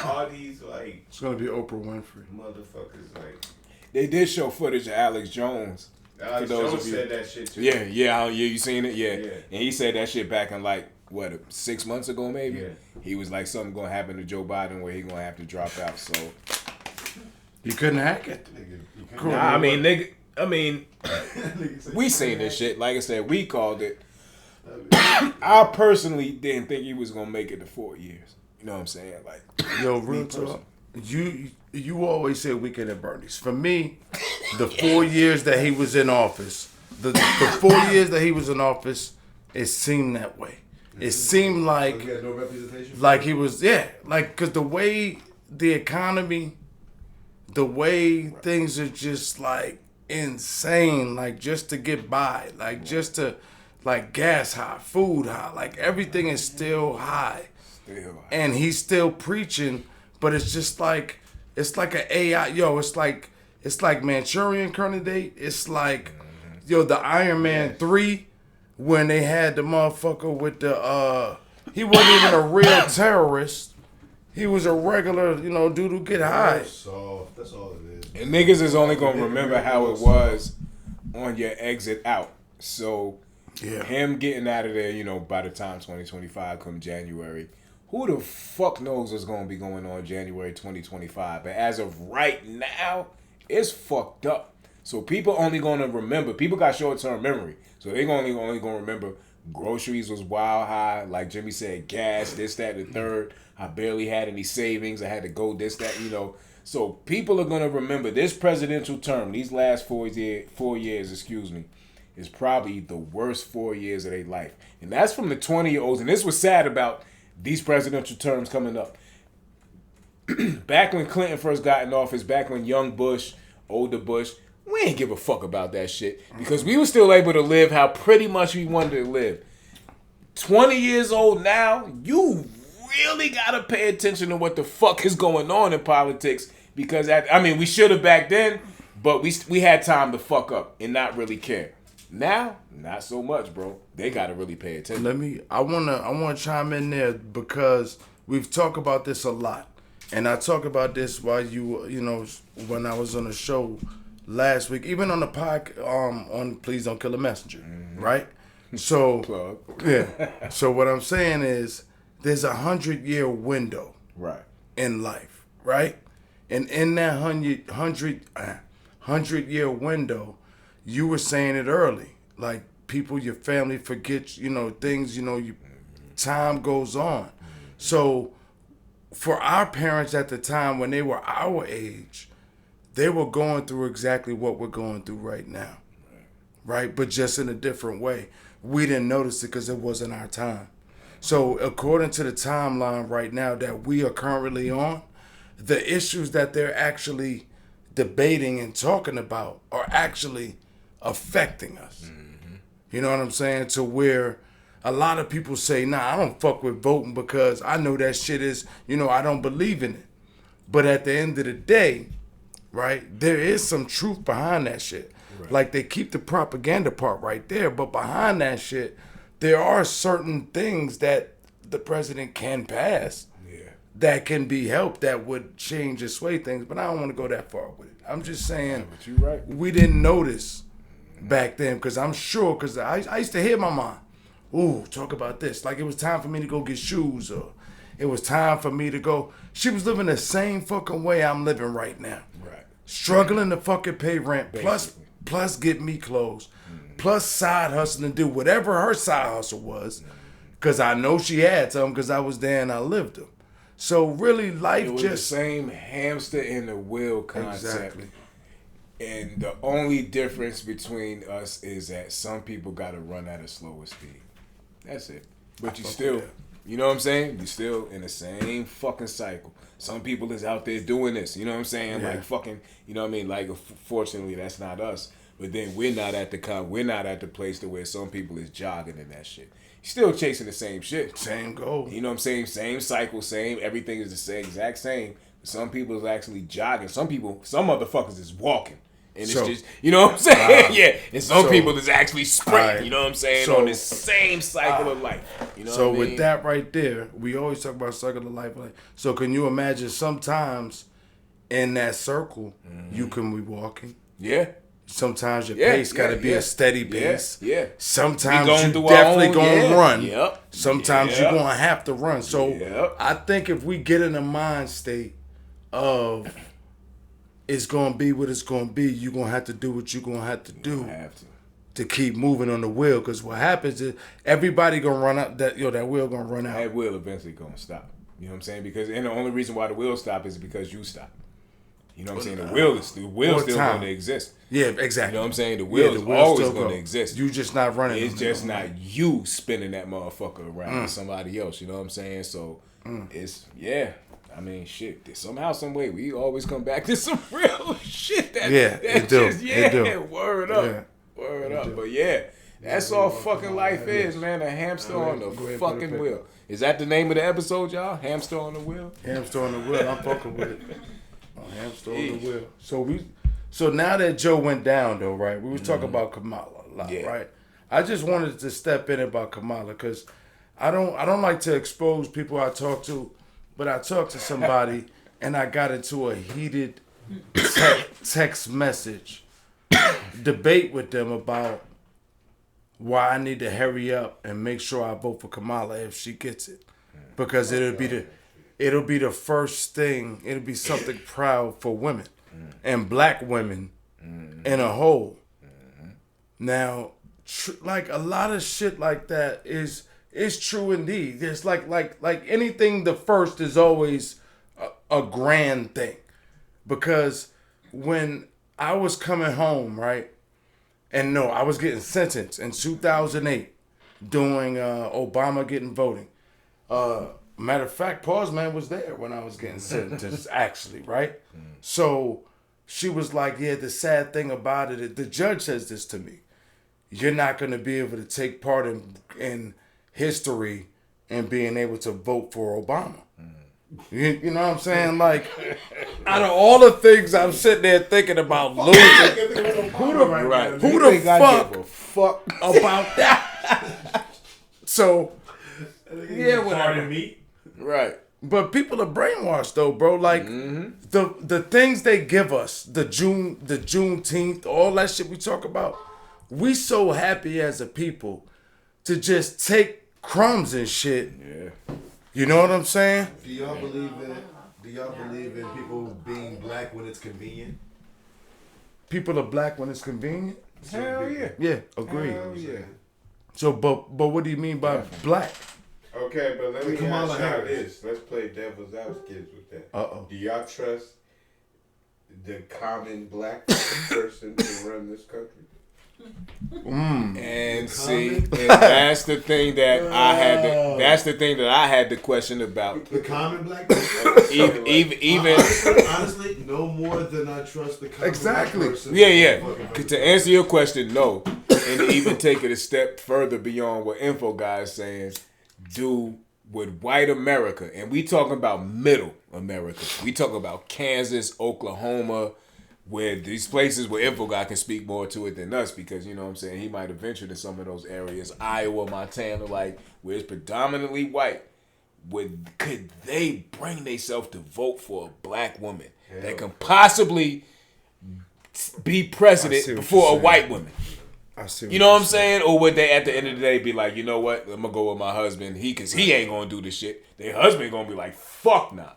F: all these like
C: it's gonna be Oprah Winfrey.
F: Motherfuckers like.
B: They did show footage of Alex Jones.
F: Alex Jones said that shit too.
B: Yeah, you seen it? Yeah. And he said that shit back in like, 6 months ago maybe?
F: Yeah.
B: He was like, something gonna happen to Joe Biden where he gonna have to drop out, so.
C: You couldn't hack it.
B: Nah, I mean, we seen this shit. Like I said, we called it. I personally didn't think he was gonna make it to 4 years. You know what I'm saying? Like,
C: yo, real talk. You always say Weekend at Bernie's. For me, the 4 years that he was in office, the 4 years that he was in office, it seemed that way. It seemed like
D: he had no representation.
C: Like he was, because the way the economy, the way things are just like insane, like just to get by, like just to, like gas high, food high, like everything is still high. And he's still preaching, but it's just like, it's like an AI, it's like Manchurian Candidate. It's like, the Iron Man 3 when they had the motherfucker with the, he wasn't even a real terrorist. He was a regular, dude who get high.
D: That's all it is.
B: And niggas is only gonna remember how it was on your exit out. So him getting out of there, by the time 2025 come January, who the fuck knows what's gonna be going on January 2025? But as of right now, it's fucked up. So people only gonna remember. People got short-term memory, so they only gonna remember groceries was wild high. Like Jimmy said, gas, this, that, and the third. I barely had any savings. I had to go this, that, So people are gonna remember this presidential term. These last 4 years, is probably the worst 4 years of their life, and that's from the 20-year-olds. And this was sad about these presidential terms coming up. Back when Clinton first got in office, back when young Bush, older Bush, we ain't give a fuck about that shit because we were still able to live how pretty much we wanted to live. 20 years old now, you really gotta pay attention to what the fuck is going on in politics because we should have back then, but we had time to fuck up and not really care. Now, not so much, bro. They gotta really pay attention.
C: I wanna chime in there because we've talked about this a lot, and I talked about this while when I was on the show last week, even on the on Please Don't Kill a Messenger, right? So So what I'm saying is, there's a 100-year window,
B: right,
C: in life, right, and in that 100-year window. You were saying it early, like people, your family forget, things, time goes on. So for our parents at the time when they were our age, they were going through exactly what we're going through right now, right? But just in a different way. We didn't notice it because it wasn't our time. So according to the timeline right now that we are currently on, the issues that they're actually debating and talking about are actually affecting us. You know what I'm saying? To where a lot of people say, nah, I don't fuck with voting because I know that shit is, I don't believe in it. But at the end of the day, right, there is some truth behind that shit. Right. Like they keep the propaganda part right there, but behind that shit, there are certain things that the president can pass that can be helped that would change and sway things. But I don't want to go that far with it. I'm just saying,
B: but you're right.
C: We didn't notice back then because I'm sure, because I used to hear my mom, ooh, talk about this. Like it was time for me to go get shoes or it was time for me to go. She was living the same fucking way I'm living right now.
B: Right.
C: Struggling to fucking pay rent, plus get me clothes, plus side hustling and do whatever her side hustle was. Because I know she had some because I was there and I lived them. So really life
B: it was
C: just
B: the same hamster in the wheel concept.
C: Exactly.
B: And the only difference between us is that some people got to run at a slower speed. That's it. But you still, You know what I'm saying? You're still in the same fucking cycle. Some people is out there doing this. You know what I'm saying?
C: Yeah.
B: Like fucking. You know what I mean? Like fortunately, that's not us. But then we're not at the place to where some people is jogging in that shit. You're still chasing the same shit.
C: Same goal.
B: You know what I'm saying? Same cycle, same everything is the same, exact same. Some people is actually jogging. Some motherfuckers is walking. And it's just, you know what I'm saying? Yeah. And some people is actually sprinting, you know what I'm saying? On this same cycle of life. You know
C: so
B: what I mean?
C: with that right there, we always talk about cycle of life. Like, so can you imagine sometimes in that circle, you can be walking?
B: Yeah.
C: Sometimes your pace got to be a steady pace.
B: Yeah.
C: Sometimes you definitely going to run.
B: Yep.
C: Sometimes you're going to have to run. So I think if we get in a mind state of it's going to be what it's going to be, you're going to have to do what you're going to have to do to keep moving on the wheel. Because what happens is everybody going to run out, that wheel going to run out.
B: That wheel eventually going to stop. You know what I'm saying? And the only reason why the wheel stop is because you stop. You know what I'm saying? The wheel is still going to exist.
C: Yeah, exactly.
B: You know what I'm saying? The wheel is always going to exist.
C: You just not running.
B: It's just not you spinning that motherfucker around somebody else. You know what I'm saying? So it's I mean, shit. Somehow, some way, we always come back to some real shit. Word up. Word up. But yeah, that's all fucking life is, man. A hamster on the fucking wheel. Is that the name of the episode, y'all? Hamster on the wheel?
C: Hamster on the wheel. I'm fucking with it. Hamster on the wheel. So now that Joe went down, though, right? We was talking about Kamala a lot, right? I just wanted to step in about Kamala because I don't like to expose people I talk to, but I talked to somebody and I got into a heated text message debate with them about why I need to hurry up and make sure I vote for Kamala if she gets it, because it'll be the first thing. It'll be something proud for women and black women in a whole. Now, like a lot of shit like that is true indeed. There's like anything. The first is always a grand thing, because when I was coming home, right, and no, I was getting sentenced in 2008 during Obama getting voting. Matter of fact, Paul's man was there when I was getting sentenced, actually, right? So she was like, yeah, the sad thing about it, the judge says this to me, you're not going to be able to take part in history and being able to vote for Obama. You know what I'm saying? Like, out of all the things I'm sitting there thinking about losing, who the fuck about that? So, yeah, whatever. Right. But people are brainwashed though, bro. Like the things they give us, the Juneteenth, all that shit we talk about, we so happy as a people to just take crumbs and shit. Yeah. You know what I'm saying?
D: Do y'all believe in people being black when it's convenient?
C: People are black when it's convenient?
B: Hell yeah.
C: Yeah, agree.
B: Hell yeah.
C: So, but what do you mean by black?
F: Okay, but let me ask y'all this. Let's play devil's advocate with that.
C: Uh-oh.
F: Do y'all trust the common black person to run this country?
B: And see, and that's the thing that I had to question about.
D: The common black person?
B: even
D: honestly, no more than I trust the common
C: black
D: person.
B: Yeah. To answer your question, no. And even take it a step further beyond what Info Guy is saying, do with white America, and we talking about middle America. We talking about Kansas, Oklahoma, where these places where Info Guy can speak more to it than us, because, you know what I'm saying, he might have ventured in some of those areas, Iowa, Montana, like, where it's predominantly white. Could they bring themselves to vote for a black woman that can possibly be president before a white woman? You know what I'm saying? Or would they at the end of the day be like, you know what, I'm gonna go with my husband, cause he ain't gonna do this shit. Their husband gonna be like, fuck nah.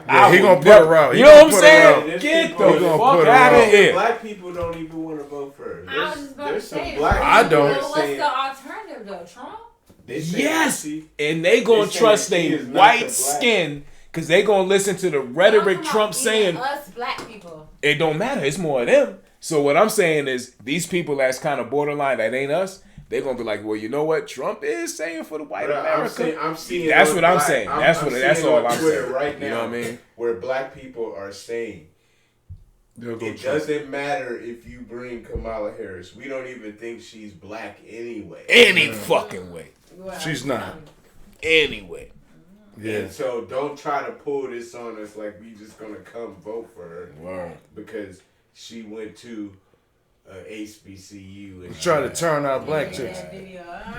C: Yeah, he gonna put her out.
B: You know what I'm saying? Get the fuck out of here.
F: Black people don't even want to vote for her.
G: I was just gonna say,
C: I don't.
G: What's the alternative though, Trump?
B: Yes, and they gonna trust their white skin, cause they gonna listen to the rhetoric Trump saying.
G: Us black people.
B: It don't matter. It's more of them. So what I'm saying is, these people that's kind of borderline, that ain't us, they're gonna be like, well, you know what? Trump is saying for the white
F: But
B: America.
F: I'm seeing
B: that's
F: on
B: what I'm
F: black-
B: saying.
F: I'm
B: That's
F: seeing
B: all
F: on
B: I'm
F: Twitter
B: saying.
F: right now.
B: You know what I mean?
F: Where black people are saying it doesn't matter if you bring Kamala Harris. We don't even think she's black anyway.
B: Any fucking way.
C: She's not.
B: Anyway.
C: Yeah.
F: And so don't try to pull this on us like we just gonna come vote for her.
B: Word.
F: Because she went to HBCU and
C: Try to turn our black chicks.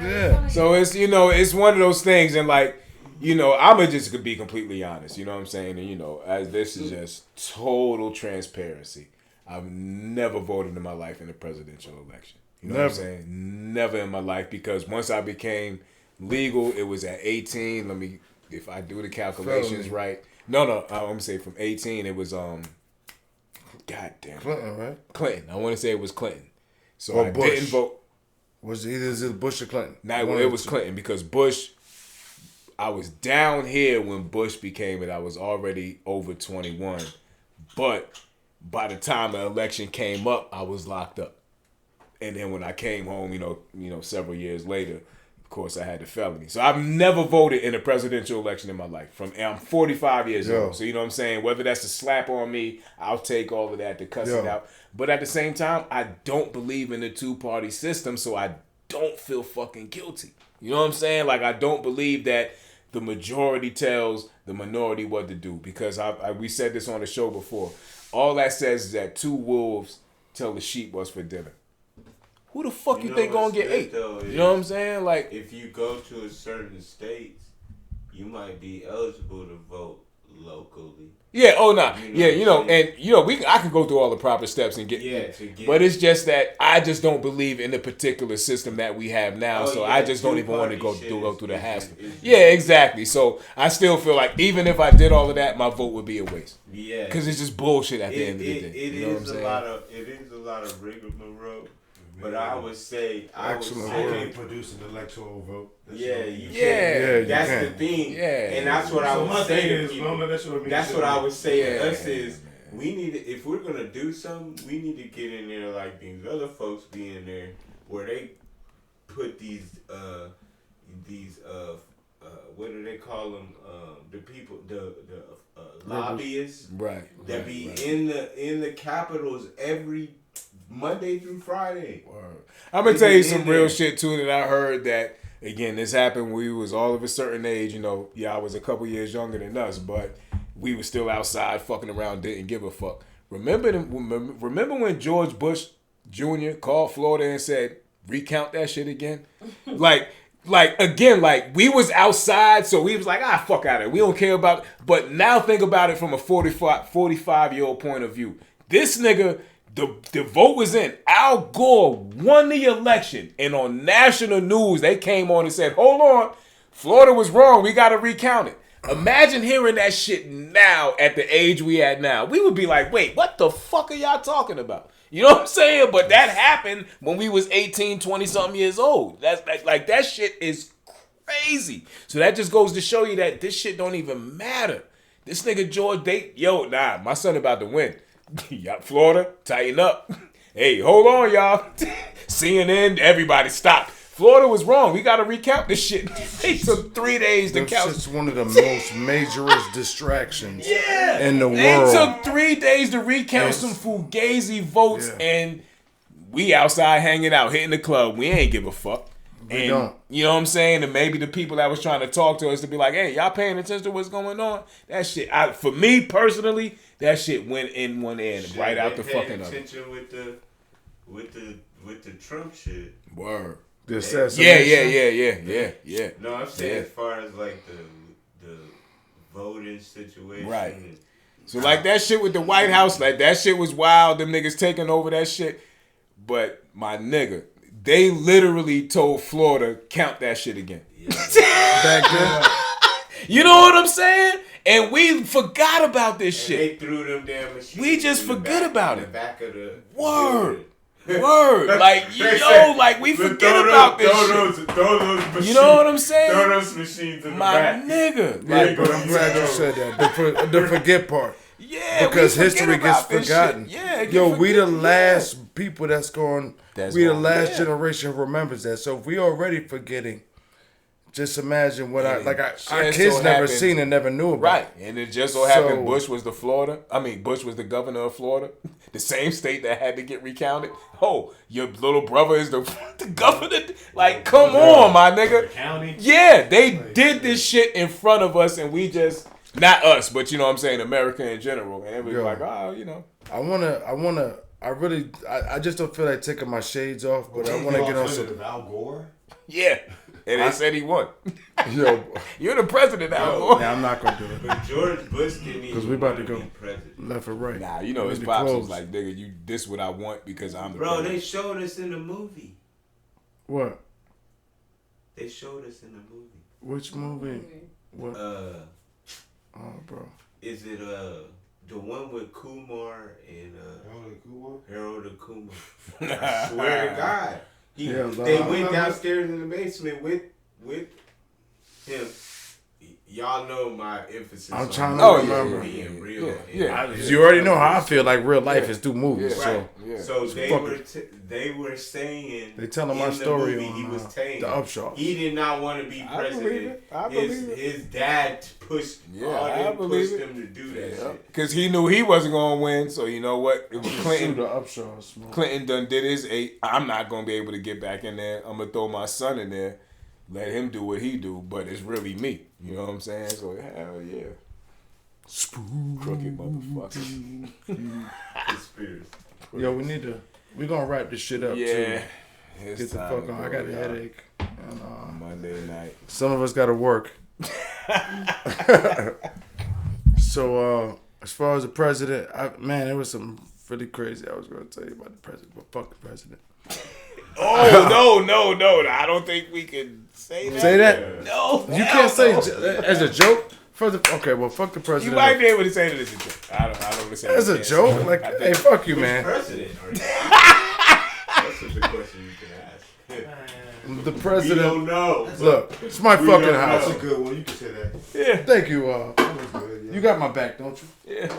B: Yeah. So it's it's one of those things, and like I'ma just be completely honest. You know what I'm saying? And as this is just total transparency. I've never voted in my life in a presidential election. You know what I'm saying? Never in my life, because once I became legal, it was at 18. If I do the calculations right. No, I'm gonna say from 18 it was goddamn
C: Clinton, right?
B: Clinton. I want to say it was Clinton. So
C: Or
B: I
C: Bush.
B: didn't vote.
C: Was it Bush or Clinton?
B: No, it was Clinton, because Bush. I was down here when Bush became it. I was already over 21, but by the time the election came up, I was locked up. And then when I came home, several years later, of course, I had the felony. So I've never voted in a presidential election in my life. I'm 45 years old. So you know what I'm saying? Whether that's a slap on me, I'll take all of that to cuss it out. But at the same time, I don't believe in the two-party system, so I don't feel fucking guilty. You know what I'm saying? Like, I don't believe that the majority tells the minority what to do, because we said this on the show before. All that says is that two wolves tell the sheep what's for dinner. Who the fuck you think gonna get ate? You know what I'm saying? Like,
F: if you go to a certain states, you might be eligible to vote locally.
B: Yeah. Oh no. I can go through all the proper steps and get. But it's just that I just don't believe in the particular system that we have now. So I just don't even want to go through the hassle. Yeah, exactly. So I still feel like even if I did all of that, my vote would be a waste.
F: Yeah.
B: Because it's just bullshit at the end of the day.
F: It is a lot of rigmarole. But I would say
D: I can't produce an electoral vote.
F: You can. That's the thing.
B: Yeah.
F: And that's what I would say to people.
D: That's
F: what I would say to us is, we need to, if we're gonna do something, we need to get in there like these other folks be in there, where they put these what do they call them? The people, the lobbyists,
B: right?
F: That be in the capitals every Monday through Friday.
B: I'm gonna tell you some real shit too that I heard that. Again, this happened when we was all of a certain age. I was a couple years younger than us, but we were still outside fucking around, didn't give a fuck. Remember when George Bush Jr. called Florida and said, recount that shit again? Like we was outside, so we was like, fuck out of it. We don't care about it. But now think about it from a 45-year-old point of view. This nigga, the vote was in. Al Gore won the election, and on national news, they came on and said, hold on, Florida was wrong. We got to recount it. Imagine hearing that shit now at the age we at now. We would be like, wait, what the fuck are y'all talking about? You know what I'm saying? But that happened when we was 18, 20-something years old. That shit is crazy. So that just goes to show you that this shit don't even matter. This nigga George, my son about to win. Florida, tighten up. Hey, hold on, y'all. CNN, everybody stop. Florida was wrong. We got to recount this shit. It took 3 days to count.
C: It's one of the most majorest distractions in the world.
B: It took 3 days to recount some fugazi votes, and we outside hanging out, hitting the club. We ain't give a fuck.
C: We don't.
B: You know what I'm saying? And maybe the people that was trying to talk to us to be like, hey, y'all paying attention to what's going on? That shit, for me personally, that shit went in one end, right out the fucking other.
F: Attention with the Trump shit.
B: Word.
C: The assassination.
B: Yeah.
F: No, I'm saying as far as like the voting situation.
B: Right. So like that shit with the White House, like that shit was wild. Them niggas taking over that shit. But my nigga, they literally told Florida, count that shit again.
C: Back then.
B: You know what I'm saying? And we forgot about this shit.
F: They threw them damn machines.
B: We just forget about it.
F: The back of the
B: Word. Like, we forget about this shit.
F: Throw those machines.
B: You know what I'm saying?
F: Throw those machines in the back.
B: My nigga.
C: Yeah, but I'm glad you said that. The forget part.
B: Yeah,
C: because
B: we
C: history gets
B: about this
C: forgotten.
B: shit. Yeah,
C: yo, we the last people that's going. We the
B: going-
C: last
B: yeah.
C: generation who remembers that. So if we already forgetting, just imagine what
B: And
C: our
B: just
C: kids
B: so
C: never
B: happened-
C: seen and never knew about.
B: Right, and it just so happened Bush was Bush was the governor of Florida, the same state that had to get recounted. Oh, your little brother is the governor. Like, come on, my nigga.
D: County.
B: Yeah, they did this shit in front of us, and we just not us, but you know what I'm saying, America in general. And everybody's like, oh, you know.
C: I just don't feel like taking my shades off, but I want to get on some.
D: Al Gore.
B: Yeah. And they said he won.
C: Yo,
B: you're the president now.
C: Nah, I'm not gonna do it.
F: But George Bush didn't even
C: because we about to
F: be
C: go
F: president.
C: left or right.
B: Nah, you know his pops was like, nigga, you this what I want because I'm the president.
F: They showed us in the movie.
C: What?
F: They showed us in the movie.
C: Which movie? What?
F: Oh,
C: bro.
F: Is it the one with Kumar and Harold and Kumar? I swear to God. They went downstairs in the basement with him. Y'all know my emphasis.
C: I'm trying
F: on
C: to remember.
F: being real.
C: You already know how I feel like real life is through movies.
F: Right.
C: So
F: they were saying
C: they telling my
F: in
C: story
F: the movie
C: on
F: he was saying
C: the Upshaw.
F: He did not want to be president.
B: I believe it.
F: His dad pushed him to do that shit.
B: Because he knew he wasn't going to win, so you know what? It was Clinton.
C: The Upshaw.
B: Clinton done did his 8. I'm not going to be able to get back in there. I'm going to throw my son in there, let him do what he do, but it's really me. You know what I'm saying? So, hell yeah. Crooked motherfucker.
C: Yo, we're going to wrap this shit up, too.
B: Yeah.
C: Get the fuck on. I got a headache. And,
B: Monday night.
C: Some of us got to work. So, as far as the president, it was some really crazy I was going to tell you about the president, but fuck the president.
B: Oh, no. I don't think we can say that.
C: Say that?
B: No.
C: You can't say as a joke? Okay, well, fuck the president.
B: You might be able to say that as a joke. I don't listen.
C: As a joke? Like, hey, fuck you, man.
F: President? That's such a question you can ask.
C: The president.
F: We don't know.
C: Look, it's my fucking house.
D: That's a good one. You can say that.
C: Yeah. Thank you.
D: That was good,
C: You got my back, don't you?
B: Yeah.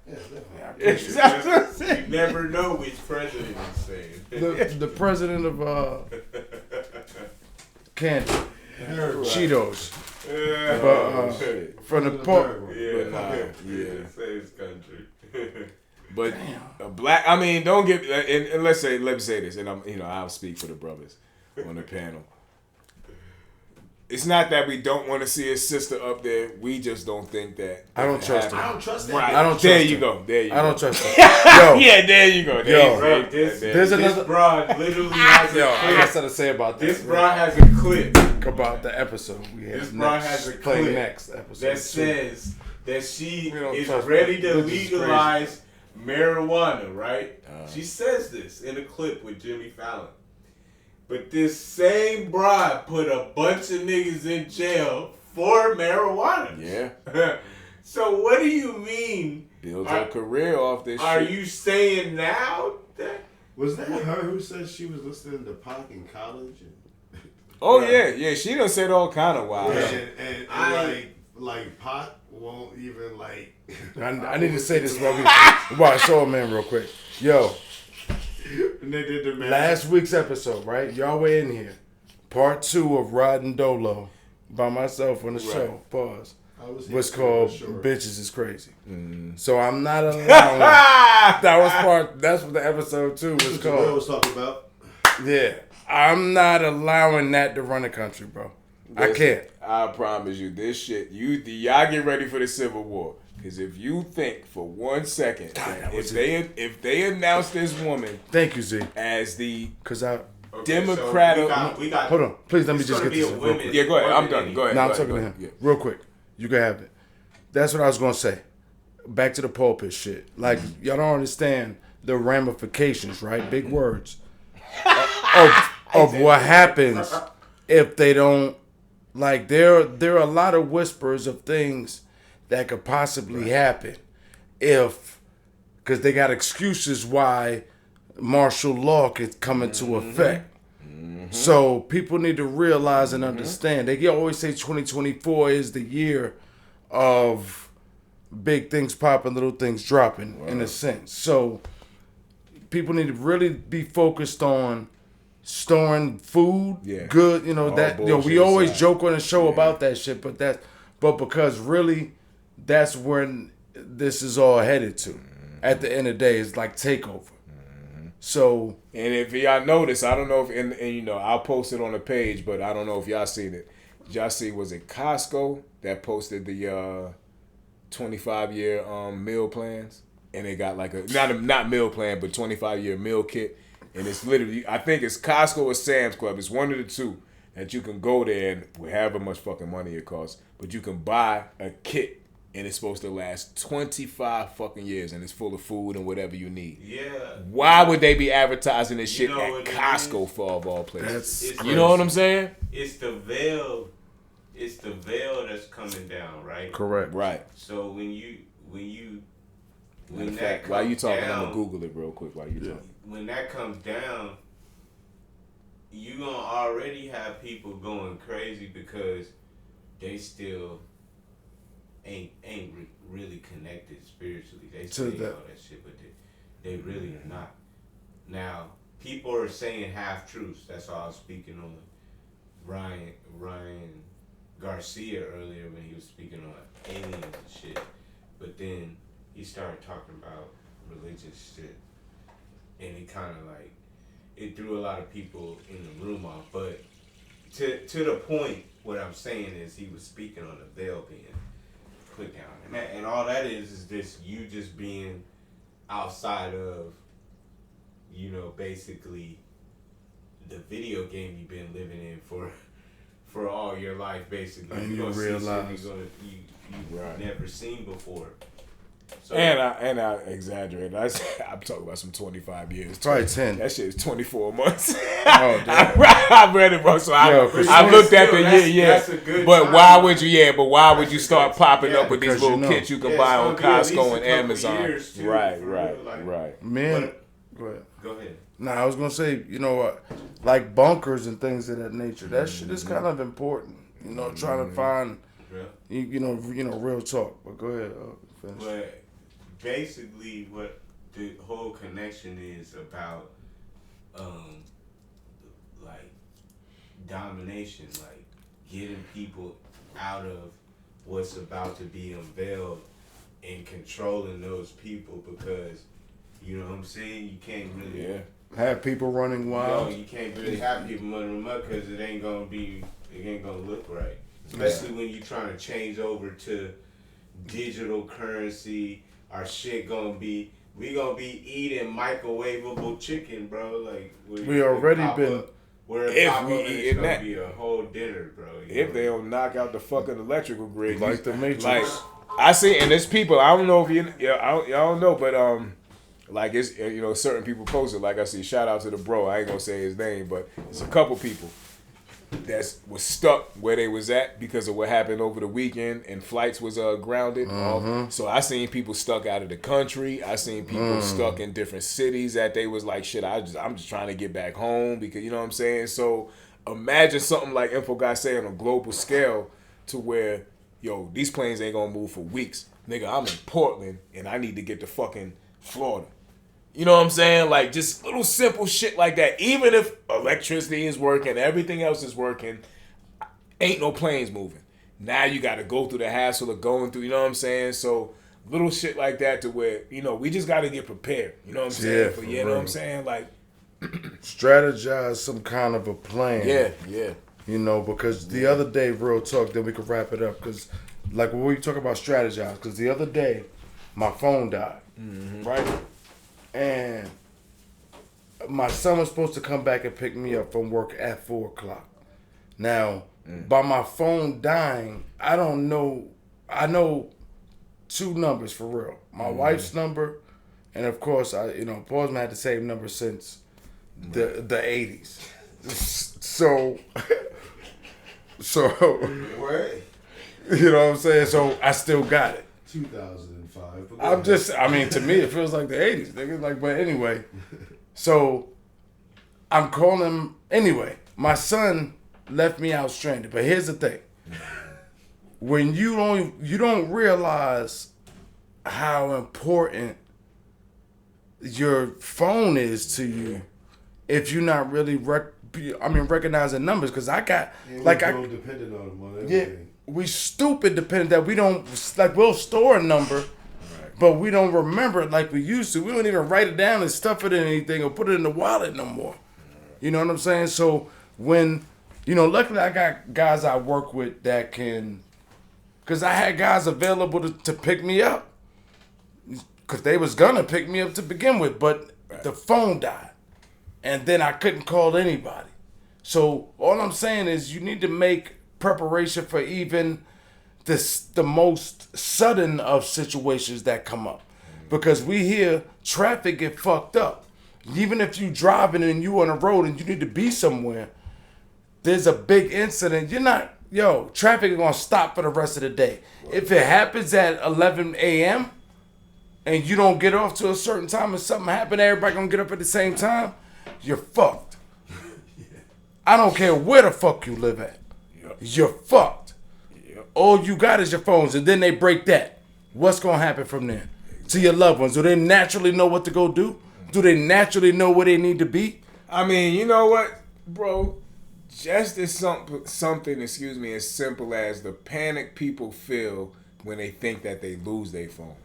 D: Yeah, definitely.
C: I appreciate
F: You never know which president is saying.
C: the president of candy, Cheetos. From the park.
F: Saves country.
B: But a black, I mean, don't get. And let me say this, and I'll speak for the brothers on the panel. It's not that we don't want to see his sister up there. We just don't think that.
C: I don't trust her.
D: I don't trust that.
B: Right.
C: I don't trust
B: there
C: her.
B: you go. There you go.
C: I don't trust her. Yo.
B: Yeah, there you go.
C: There's another.
F: This broad literally has a clip.
C: I got something to say about this.
F: This broad has a clip
C: about the episode we have.
F: This broad has a clip
C: next episode
F: that says that she is
C: trust
F: ready
C: her.
F: to
C: This is
F: legalize marijuana, right? She says this in a clip with Jimmy Fallon. But this same broad put a bunch of niggas in jail for marijuana.
B: Yeah.
F: So what do you mean?
B: Build her career off this
F: Are
B: shit.
F: you saying now that...
D: Was that her who said she was listening to Pac in college?
B: Oh, yeah. She done said all kind of wild shit.
D: And like Pac won't even like...
C: I need to say this while I show a man real quick. Yo.
D: And they did the math.
C: Last week's episode, right? Y'all were in here. Part 2 of Riding Dolo by myself on the show. Pause. Was called Bitches is Crazy. So I'm not allowing. That's what the episode 2 was called.
D: What was talking about?
C: Yeah. I'm not allowing that to run the country, bro. I can't.
B: I promise you, this shit. Y'all get ready for the Civil War. Because if you think for 1 second, if they announce this woman,
C: thank you, Z,
B: as the
F: Democratic,
C: hold on, please let me just get this in real quick.
B: Yeah, go ahead. I'm done. Go ahead.
C: No, I'm talking to him. Yeah. Real quick, you can have it. That's what I was gonna say. Back to the pulpit shit. Like y'all don't understand the ramifications, right? Big words of what happens if they don't. Like there are a lot of whispers of things that could possibly happen because they got excuses why martial law could come into effect. So people need to realize and understand. They always say 2024 is the year of big things popping, little things dropping in a sense. So people need to really be focused on storing food, good, you know,
B: All
C: that, you know, we
B: bullshit
C: always
B: aside.
C: joke on the show about that shit, but because really that's where this is all headed to. At the end of the day, it's like takeover. So,
B: and if y'all notice, I don't know if, and you know, I'll post it on the page, but I don't know if y'all seen it. Did y'all see, was it Costco that posted the 25-year meal plans? And they got like a, not meal plan, but 25-year meal kit. And it's literally, I think it's Costco or Sam's Club. It's one of the two that you can go there and however much fucking money it costs. But you can buy a kit and it's supposed to last 25 fucking years and it's full of food and whatever you need.
F: Yeah.
B: Why would they be advertising this shit
F: know
B: at
F: what it
B: Costco for of all places?
F: It's
B: You know what I'm saying?
F: It's the veil. It's the veil that's coming down, right?
C: Correct.
B: Right.
F: So when
B: In
F: that
B: fact, while you talking, I'm
F: down,
B: gonna Google it real quick while you talking.
F: When that comes down, you gonna already have people going crazy because they still ain't really connected spiritually. They say all that shit, but they really not. Now, people are saying half truths. That's all I was speaking on Ryan Garcia earlier when he was speaking on aliens and shit. But then he started talking about religious shit, and it kind of like it threw a lot of people in the room off. But to the point, what I'm saying is he was speaking on the veil being put down, and all that is this you just being outside of, you know, basically the video game you've been living in for all your life, basically.
C: And
F: You're
C: you
F: gonna
C: realize
F: see something you've never seen before. So,
B: And I exaggerated. I'm talking about some 25 years.
C: Probably 10.
B: That shit is 24 months.
C: Oh, damn.
B: I read it, bro. So I looked at the year.
F: That's a good
B: But
F: time.
B: why would you? Yeah, but why would you start popping up with these
C: Because
B: little
C: you know.
B: kits you can
F: Yeah,
B: buy
F: it's
B: on
F: gonna be at least
B: Costco
F: a
B: and
F: couple
B: Amazon?
F: years, too,
B: Right.
F: for real, like-
C: Man, go ahead.
F: Go ahead.
C: Nah, I was gonna say, you know what, like bunkers and things of that nature. That shit is kind of important. You know, trying to find, you know, real talk. But go ahead, finish.
F: But basically, what the whole connection is about, like domination, like getting people out of what's about to be unveiled and controlling those people, because you know what I'm saying, you can't really
C: have people running wild.
F: You can't really have people running them up because it ain't gonna look right. Especially when you're trying to change over to digital currency. Our shit we gonna be eating microwavable chicken, bro. Like
C: We already been.
B: If we eating
F: gonna
B: that,
F: be a whole dinner, bro.
B: If they don't knock out the fucking electrical grid,
C: Like the Matrix.
B: Like I see, and there's people. I don't know if y'all don't know, but like it's, you know, certain people posted. Like I see, shout out to the bro. I ain't gonna say his name, but it's a couple people that was stuck where they was at because of what happened over the weekend, and flights was grounded. So I seen people stuck out of the country. I seen people stuck in different cities that they was like, shit, I'm just trying to get back home, because you know what I'm saying. So imagine something like Info Guy say on a global scale, to where yo, these planes ain't gonna move for weeks, nigga. I'm in Portland and I need to get to fucking Florida. You know what I'm saying? Like, just little simple shit like that. Even if electricity is working, everything else is working, ain't no planes moving. Now you got to go through the hassle of going through, you know what I'm saying? So, little shit like that, to where, you know, we just got to get prepared. You know what I'm saying?
C: for
B: You know what
C: real.
B: I'm saying? Like,
C: Strategize some kind of a plan.
B: Yeah.
C: You know, because the other day, real talk, then we can wrap it up. Because, like, when we talk about strategize, because the other day, my phone died, right? And my son was supposed to come back and pick me up from work at 4 o'clock. Now, by my phone dying, I don't know. I know 2 numbers for real. My wife's number, and of course, Paul's had the same number since the 80s. So,
F: Word.
C: you know what I'm saying? So I still got it.
D: 2005.
C: To me, it feels like the 80s, nigga. Like, but anyway, so I'm calling him anyway. My son left me out stranded. But here's the thing: when you don't realize how important your phone is to you if you're not really recognizing numbers. Because I got
D: dependent on them on everything.
C: We stupid dependent that we don't we'll store a number, but we don't remember it like we used to. We don't even write it down and stuff it in anything or put it in the wallet no more. You know what I'm saying? So when luckily I got guys I work with that can, because I had guys available to pick me up, because they was gonna pick me up to begin with, but the phone died, and then I couldn't call anybody. So all I'm saying is you need to make preparation for even the most sudden of situations that come up, because we hear traffic get fucked up. Even if you driving and you on the road and you need to be somewhere, there's a big incident. Traffic is gonna stop for the rest of the day. If it happens at 11 a.m. and you don't get off to a certain time and something happened, everybody gonna get up at the same time, you're fucked. I don't care where the fuck you live at. You're fucked. All you got is your phones, and then they break that. What's gonna happen from there? To your loved ones, do they naturally know what to go do? Do they naturally know where they need to be?
B: I mean, you know what, bro? Just as something, as simple as the panic people feel when they think that they lose their phone.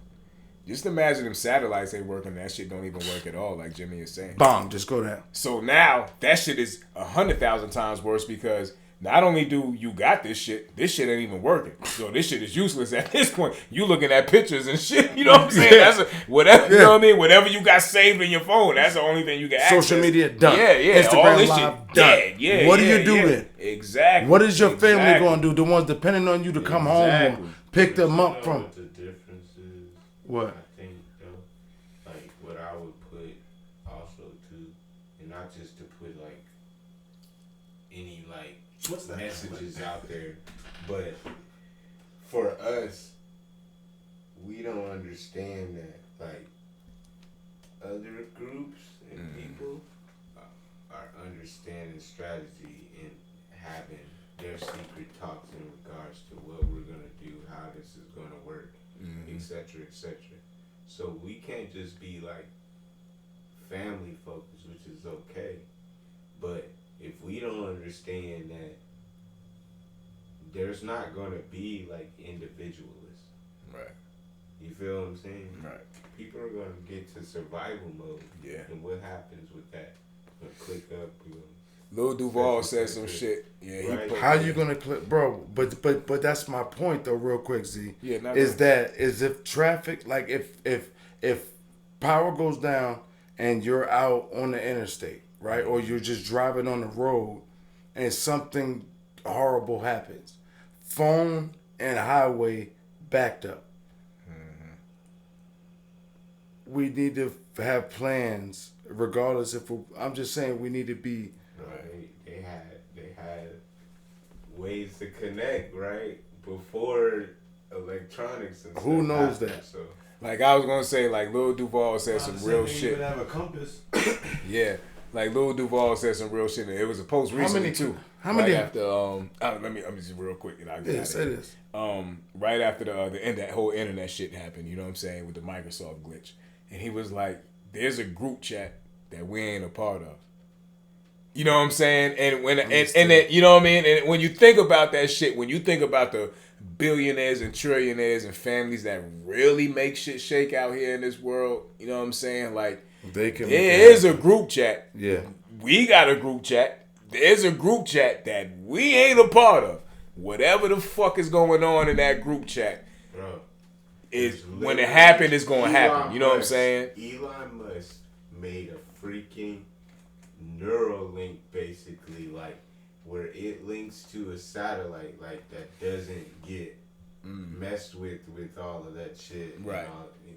B: Just imagine them satellites ain't working, that shit don't even work at all, like Jimmy is saying.
C: Bong, just go down.
B: So now, that shit is 100,000 times worse, because not only do you got this shit ain't even working. So this shit is useless at this point. You looking at pictures and shit, you know what I'm saying? That's whatever, you know what I mean? Whatever you got saved in your phone, that's the only thing you can access.
C: Social media done.
B: Yeah.
C: Instagram
B: all this
C: Live
B: shit
C: done.
B: dead.
C: What do you do then?
B: Exactly.
C: What is your family going to do? The ones depending on you to come home or pick them up from?
F: What the difference is?
C: What?
F: I think, though, like, what I would put also, too, and not just to put, like, any, like, messages out there, but for us, we don't understand that, like, other groups and people are understanding strategy and having their secret talks in regards to what we're gonna do, how this is gonna work, etc., etc. So we can't just be like family focused, which is okay, but if we don't understand that there's not going to be like individualists.
B: Right.
F: You feel what I'm saying?
B: Right.
F: People are going to get to survival mode.
B: Yeah.
F: And what happens with that? You'll click up.
B: Lil Duval said some shit. Yeah.
F: Right.
C: How you going to click, bro? But that's my point though, real quick, Z.
B: Yeah.
C: Is if traffic, like if power goes down and you're out on the interstate, right, or you're just driving on the road, and something horrible happens, phone and highway backed up. We need to have plans, regardless if I'm just saying we need to be.
F: Right. They had ways to connect, right, before electronics and
C: who
F: stuff
C: knows
F: happened,
C: that?
F: So.
B: Like I was gonna say, like Lil Duval said some real shit.
D: Even have a compass.
B: Yeah, like Lil Duval said some real shit. It was a post recently too.
C: How many?
B: Right after let me just real quick. And I'll get
C: Yes, it is.
B: Right after the end, that whole internet shit happened. You know what I'm saying, with the Microsoft glitch, and he was like, "There's a group chat that we ain't a part of." You know what I'm saying? And when and then, you know what I mean? And when you think about that shit, when you think about the billionaires and trillionaires and families that really make shit shake out here in this world, you know what I'm saying? Like,
C: there
B: is a group chat.
C: Yeah.
B: We got a group chat. There's a group chat that we ain't a part of. Whatever the fuck is going on in that group chat,
F: bro,
B: is when it happen, it's going to happen. You know what I'm saying?
F: Elon Musk made a freaking Neuralink, basically, like, where it links to a satellite, like, that doesn't get messed with all of that shit.
B: Right.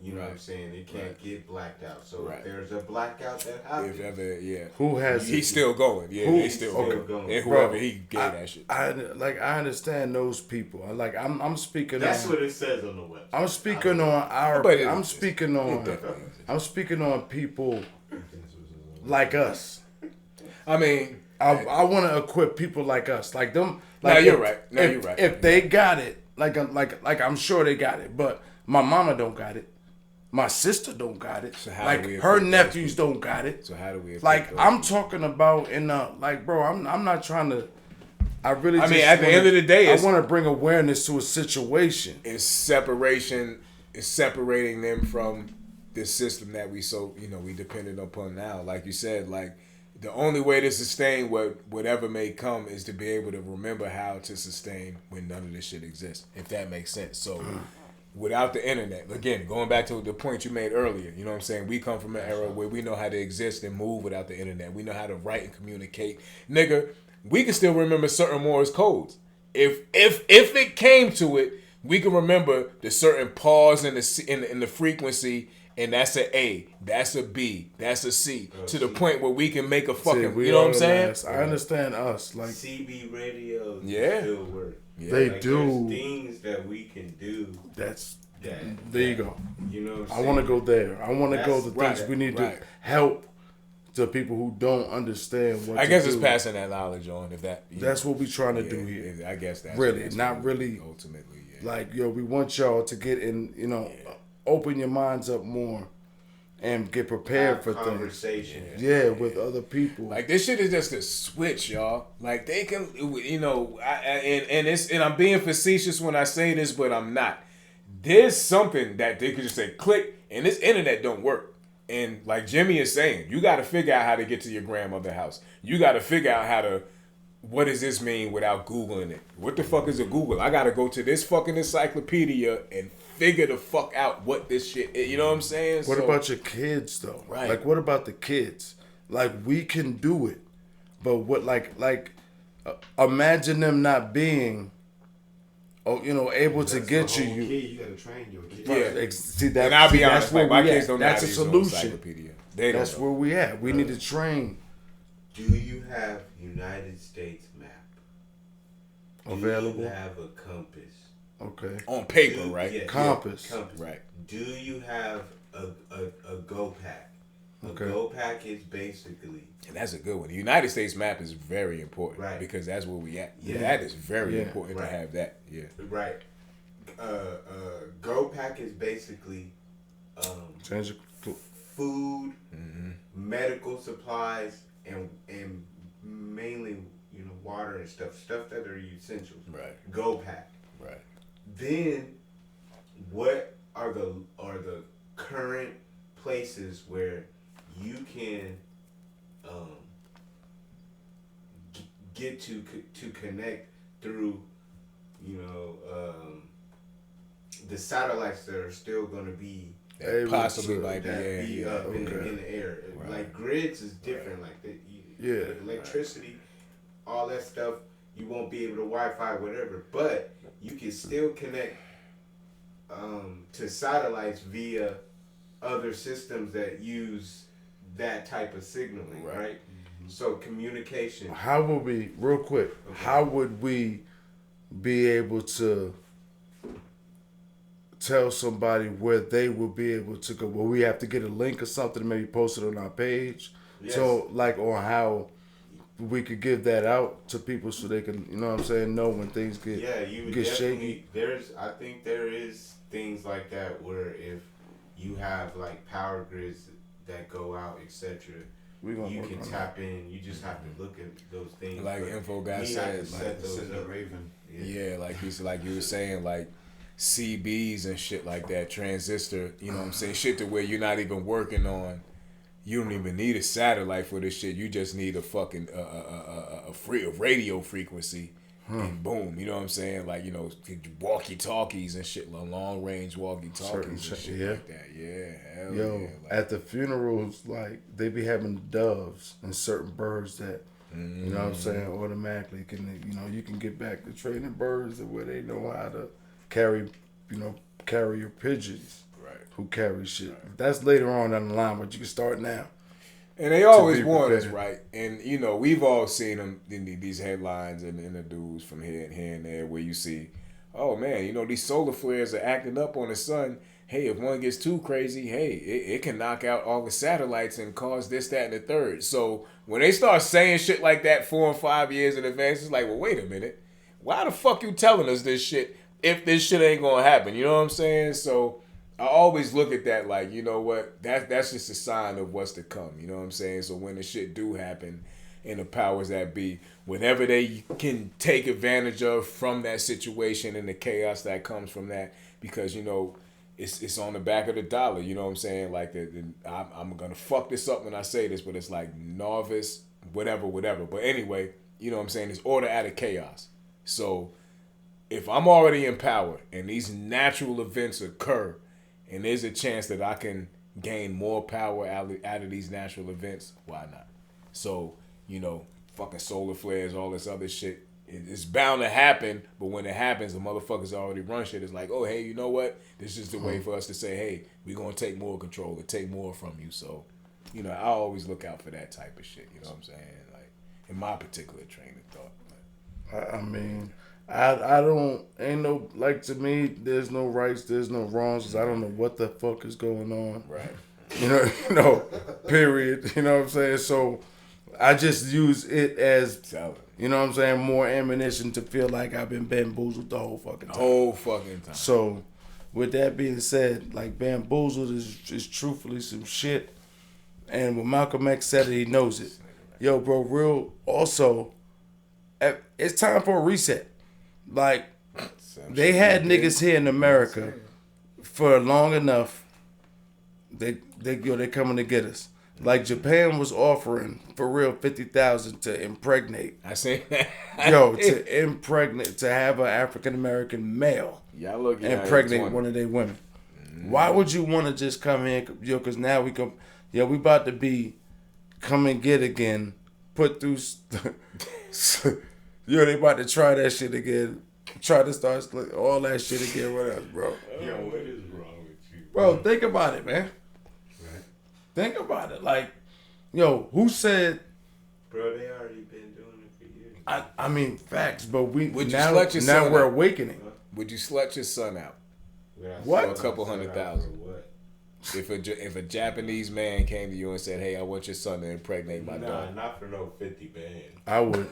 F: You know what I'm saying? It can't get blacked out. So if there's a blackout that happens,
B: if ever, yeah.
C: Who has
B: He's still going. Yeah, he's still going. And whoever he gave that shit.
C: I understand those people. I'm speaking.
F: That's
C: on,
F: what it says on the website.
C: I'm speaking on our. I'm speaking on people like us.
B: I mean,
C: I want to equip people like us, like them.
B: Like,
C: no,
B: you're right.
C: If they got it, like I'm sure they got it, but my mama don't got it. My sister don't got it.
B: So how
C: like
B: do we
C: her
B: equip
C: nephews don't got it.
B: So how do we?
C: Like I'm talking about like, bro, I'm not trying to. I mean,
B: at the end of the day,
C: I want to bring awareness to a situation.
B: It's separation. It's separating them from this system that we dependent upon now. Like you said, like the only way to sustain whatever may come is to be able to remember how to sustain when none of this shit exists. If that makes sense. So. Without the internet, again, going back to the point you made earlier, you know what I'm saying? We come from an era where we know how to exist and move without the internet. We know how to write and communicate. Nigga, we can still remember certain Morse codes. If it came to it, we can remember the certain pause in the frequency, and that's a A, that's a B, that's a C, to the point where we can make a fucking, you know what I'm saying?
C: I understand us. Like
F: CB radio still work.
C: Yeah. They do.
F: There's things that we can do.
C: There you go.
F: You know what I'm
C: I
F: saying?
C: want to go there. I want to go to things
B: right,
C: we need to help to people who don't understand what
B: I guess
C: to
B: it's
C: do.
B: passing that knowledge on. If that,
C: that's what we trying to do here.
B: I guess that's
C: really
B: that's
C: not really
B: ultimately.
C: Like we want y'all to get in. Open your minds up more. And get prepared for
F: conversation.
C: Things. Yeah, with other people.
B: Like this shit is just a switch, y'all. Like they can, and I'm being facetious when I say this, but I'm not. There's something that they could just say click, and this internet don't work. And like Jimmy is saying, you got to figure out how to get to your grandmother's house. You got to figure out how to. What does this mean without Googling it? What the fuck is a Google? I got to go to this fucking encyclopedia and figure the fuck out what this shit is. You know what I'm saying?
C: What about your kids though?
B: Right.
C: Like what about the kids? Like we can do it, but what imagine them not being, able to get you.
D: You gotta train your kids.
C: Yeah. See that?
B: And I'll be
C: that's
B: honest,
C: where
B: my
C: we
B: kids
C: at.
B: don't know
C: That's
B: how
C: a
B: to use no
C: solution.
B: encyclopedia. That's
C: where we at. We need to train.
F: Do you have United States map?
C: Available?
F: Do you have a compass?
C: Okay.
B: On paper, right?
F: Yeah,
C: compass.
F: Compass.
B: Right.
F: Do you have a Go Pack? A Go Pack is basically...
B: And that's a good one. The United States map is very important.
F: Right.
B: Because that's where we at.
F: Yeah.
B: That is very important to have that. Yeah.
F: Right. Go Pack is basically food, medical supplies, and mainly water and stuff that are essentials.
B: Right.
F: Go Pack.
B: Right.
F: Then, what are the current places where you can get to connect through, the satellites that are still going to be
B: possibly might be
F: up in the air.
B: Right.
F: Like grids is different. Like electricity, all that stuff. You won't be able to Wi-Fi, whatever, but you can still connect to satellites via other systems that use that type of signaling, right? So communication.
C: How would we, real quick, how would we be able to tell somebody where they will be able to go? Well, we have to get a link or something, maybe post it on our page.
F: Yes.
C: So, on how we could give that out to people so they can, know when things get shaky.
F: I think there is things like that where if you have like power grids that go out, etc., you can tap in. You just have to look at those things.
B: Like Info Guy said,
D: Raven.
B: Yeah, like you were saying, like CBs and shit like that, transistor. You know what I'm saying? Shit to where you're not even working on. You don't even need a satellite for this shit. You just need a fucking a radio frequency, and boom. You know what I'm saying? Like walkie talkies and shit, long range walkie talkies and shit like that. Yeah, hell yeah. Like,
C: at the funerals, they be having doves and certain birds that you know what I'm saying automatically can you can get back to training birds where they know how to carry carrier pigeons. Who carry shit. Right. That's later on down the line, but you can start now.
B: And they always warn us, right? And, we've all seen them in these headlines and in the news from here and there where you see, oh, man, these solar flares are acting up on the sun. Hey, if one gets too crazy, hey, it can knock out all the satellites and cause this, that, and the third. So when they start saying shit like that 4 and 5 years in advance, it's like, well, wait a minute. Why the fuck you telling us this shit if this shit ain't going to happen? You know what I'm saying? So... I always look at that like, you know what? That's just a sign of what's to come. You know what I'm saying? So when the shit do happen, and the powers that be, whatever they can take advantage of from that situation and the chaos that comes from that, because you know it's on the back of the dollar. You know what I'm saying? Like I'm gonna fuck this up when I say this, but it's like novice, whatever. But anyway, you know what I'm saying? It's order out of chaos. So if I'm already in power and these natural events occur, and there's a chance that I can gain more power out of these natural events, why not? So, you know, fucking solar flares, all this other shit, it's bound to happen, but when it happens, the motherfuckers already run shit. It's like, oh, hey, you know what? This is the way for us to say, hey, we're going to take more control and take more from you. So, you know, I always look out for that type of shit, you know what I'm saying? Like, in my particular train of thought.
C: I mean, I don't, ain't no, like, to me, there's no rights, there's no wrongs, 'cause I don't know what the fuck is going on.
B: Right.
C: You know, period. You know what I'm saying? So I just use it as, you know what I'm saying, more ammunition to feel like I've been bamboozled the whole fucking time. So with that being said, like, bamboozled is truthfully some shit. And when Malcolm X said it, he knows it. Yo, bro, real, also, it's time for a reset. Like, they had niggas here in America for long enough. They coming to get us. Like, Japan was offering for real $50,000 to impregnate.
B: I seen that.
C: To impregnate, to have an African American male impregnate one of their women. Why would you want to just come in? Yo, because now we about to be come and get again. Put through. Yo, they about to try that shit again. Try to start all that shit again with us, bro.
F: Yo, what is wrong with you?
C: Bro, think about it, man.
F: Right.
C: Think about it. Like, yo, who said?
F: Bro, they already been doing it for years.
C: I mean, facts, but
B: now
C: we're awakening.
B: Would you slut your son out?
C: What?
B: For a couple $100,000.
F: What?
B: If a Japanese man came to you and said, "Hey, I want your son to impregnate my daughter,"
F: not for no 50 band.
C: I would.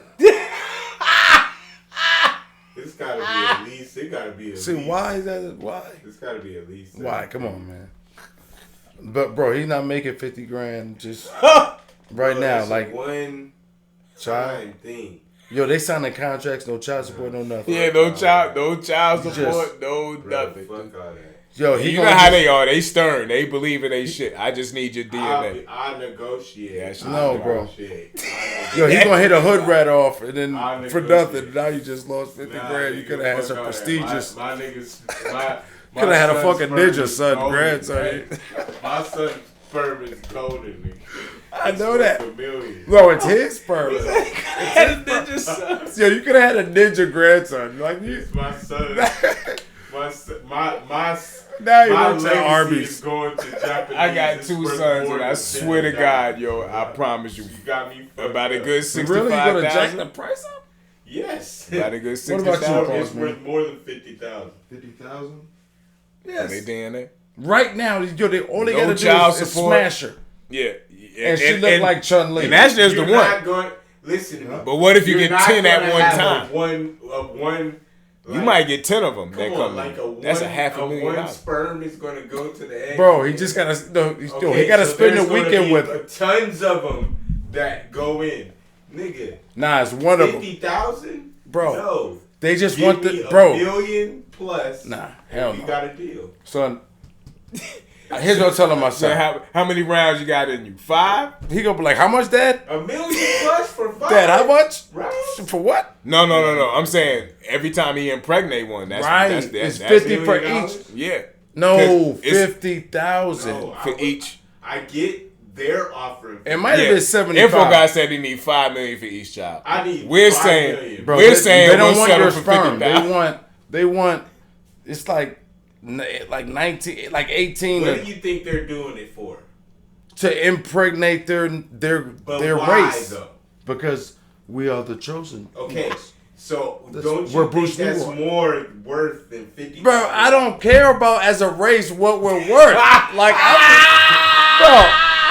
F: It's gotta be at least. It gotta be at least.
C: See, why is that? Why?
F: It's gotta be at least.
C: Why? Come on, man. But bro, he's not making 50 grand just right now. Like
F: one
C: child
F: thing.
C: Yo, they signing contracts, no child support, no nothing.
B: Yeah, no child support, no nothing.
F: Fuck all that.
C: Yo,
B: you know how they are. They stern. They believe in they shit. I just need your DNA.
F: I negotiate.
C: No, bro. Yo, he gonna hit a hood rat off, and then for nothing. Now you just lost 50 grand. You could have had some prestigious.
F: My niggas.
C: Could have had a fucking ninja son, grandson.
F: Right? My son's sperm is golden. Nigga.
C: I know that. No, it's his sperm. It's
B: his ninja son.
C: Yo, you could have had a ninja grandson. Like you.
F: It's my son. My
C: now you
F: my
C: don't say Arby's.
F: Is going to Japanese.
B: I got two sons, and I swear to God, yo, I promise you,
F: got me
B: about a good 65,000.
C: Really, you gonna jack the price up?
F: Yes.
B: About a good 60,000.
C: What about you,
F: It's worth more than 50,000.
D: 50,000?
C: Yes.
B: Are they DNA?
C: Right now, yo, they all they gotta
B: child
C: do is
B: support.
C: smash her.
B: Yeah.
C: And she look like Chun-Li.
B: And that's just
F: You're
B: the
F: not
B: one.
F: Going, listen to me.
B: But what if you
F: You're
B: get
F: not
B: 10 at
F: gonna
B: one
F: have
B: time?
F: One.
B: You might get 10 of them that
F: Come
B: come
F: on, like
B: in. That's $500,000.
F: One sperm is going to go to the egg.
C: Bro, he just gotta. He gotta spend the weekend with her.
F: Tons of them that go in, nigga.
C: Nah, it's one of them.
F: 50,000,
C: bro.
F: No,
C: they just
F: give
C: want
F: me
C: the bro.
F: $1 million plus.
C: Nah, hell
F: you
C: no.
F: got a deal,
C: son. Here's what I'm telling my son.
B: How many rounds you got in you? 5?
C: He gonna be like, how much, Dad?
F: $1 million plus for 5.
C: Dad, how much?
F: Right.
C: For what?
B: No. I'm saying every time he impregnate one, that's
C: right.
B: That's
C: 50 for each.
B: Yeah.
C: No, 50,000
B: for each.
F: I get their offering.
C: It might have been 75.
B: Info guy said he need $5 million for each child.
F: I need.
B: We're
F: $5
B: saying,
F: million.
C: Bro,
B: we're saying
C: they don't
B: we'll
C: want
B: settle
C: your
B: for
C: sperm.
B: 50,000.
C: They want. It's like 19, like 18.
F: What do you think they're doing it for?
C: To impregnate their
F: why,
C: race.
F: Though?
C: Because we are the chosen.
F: Okay.
C: ones.
F: So
C: That's
F: don't you
C: where
F: think
C: Bruce Lee
F: that's
C: was.
F: more worth than 50?
C: Bro, I don't care about as a race what we're worth. Like bro.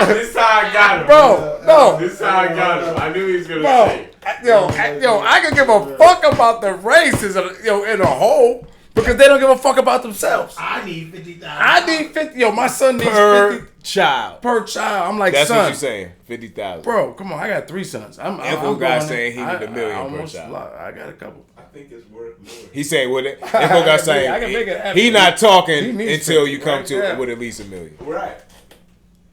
F: This is how I got him.
C: Bro, no.
F: This is how I got him. I knew he was gonna
C: Bro,
F: say it.
C: yo, I can give a fuck about the races, in a whole. Because they don't give a fuck about themselves.
I: I need 50,000.
C: I need 50. Yo, my son needs
B: per
C: 50
B: child.
C: per child. I'm like,
B: That's
C: son.
B: what you saying. 50,000.
C: Bro, come on. I got 3 sons. I'm
B: Info guy saying he need $1 million per child.
C: I got a couple.
F: I think it's worth more.
B: He saying with it. Info guy saying
C: I can make it happen.
B: he not talking
C: He needs
B: until
C: 50,
B: you come
C: right?
B: to
C: Yeah.
B: with at least $1 million.
F: Right.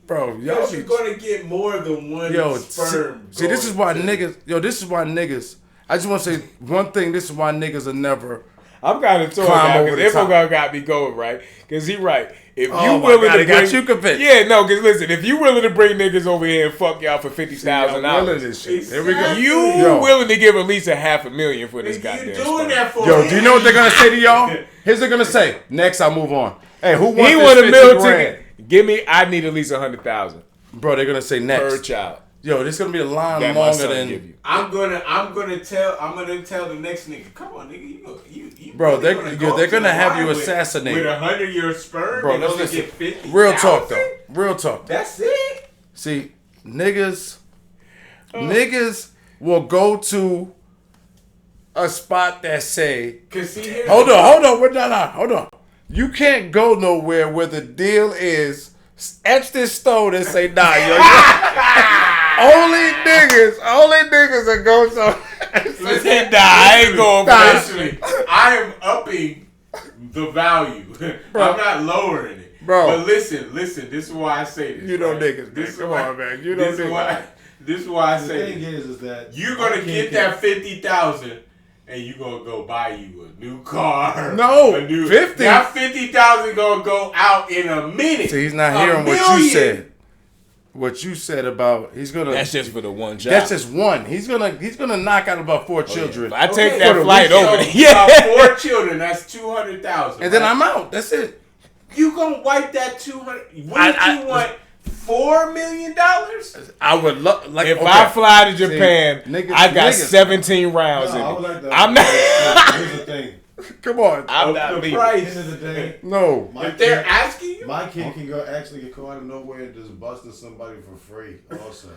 C: Bro, y'all
F: Because you're going to get more than one sperm.
C: See, this is why niggas. Yo, this is why niggas. I just want to say one thing. This is why niggas are never.
B: I'm kind of torn
C: Climb
B: now
C: over
B: because
C: the
B: Info
C: top.
B: guy got me going, right? Because he right. If
C: Oh
B: you
C: my
B: willing
C: God,
B: to
C: he
B: bring,
C: got you convinced.
B: Yeah, no, because listen, if you willing to bring niggas over here and fuck y'all for $50,000,
C: Here we go.
B: you willing to give at least $500,000 for this goddamn
F: doing
B: sperm.
F: that for
C: Yo, do you know what they're gonna say to y'all? Here's what they're gonna say. Next, I move on. Hey, who wants
B: He
C: this
B: want a
C: 50
B: meal
C: grand?
B: ticket. Give me. I need at least 100,000
C: Bro, they're gonna say next
B: per child.
C: Yo, this is gonna be a line
B: That my
C: longer
B: son
C: than.
B: give you.
F: I'm gonna tell the next nigga, come on, nigga, you
C: Bro,
F: really gonna go
C: they're
F: to
C: gonna
F: the
C: have
F: line
C: you
F: with
C: assassinated.
F: 100-year sperm,
C: Bro,
F: and
C: let's
F: only
C: listen.
F: get 50,000?
C: Real talk though. Real talk.
F: That's it.
C: See, niggas will go to a spot that say,
F: Cause see, here's
C: hold on. You can't go nowhere where the deal is etch this stone and say, nah, yo. only niggas that go so.
B: Say, nah, I ain't going for
F: Literally, I am upping the value. I'm not lowering it.
C: Bro.
F: But listen, this is why I say this.
C: You know
F: right?
C: niggas,
F: This is
C: come
F: why-
C: on, man. You know
F: this is
C: niggas.
F: why. This is why I
D: The
F: say
D: thing
F: this.
D: is that
F: You're gonna get that 50,000, and you gonna go buy you a new car.
C: No,
F: a new
C: 50.
F: That 50,000 gonna go out in a minute.
C: See, he's not
F: A
C: hearing what you
F: million.
C: said. What you said about he's gonna.
B: That's just for the one child.
C: That's just one. He's gonna knock out about 4 children.
B: I take
F: Okay,
B: that
C: for the
B: flight
C: weekend.
B: over
F: So,
B: there. Yeah.
F: 4 children. That's 200,000.
C: And then
F: right?
C: I'm out. That's it.
F: You gonna wipe that 200? Wouldn't
C: I-
F: you want $4 million?
C: I would love like
B: If
C: okay.
B: I fly to Japan,
C: See, niggas-
B: I got
C: niggas.
B: 17 rounds
D: No, I
B: in
D: would
B: me.
D: like that.
B: I'm not.
D: Here's the thing.
C: Come on.
B: I'm not
F: The
B: leaving.
F: price.
D: Here's the thing.
C: No.
D: My
F: If they're
D: kid-
F: asking you,
D: My kid can go actually get caught out of nowhere and just busting somebody for free. Also,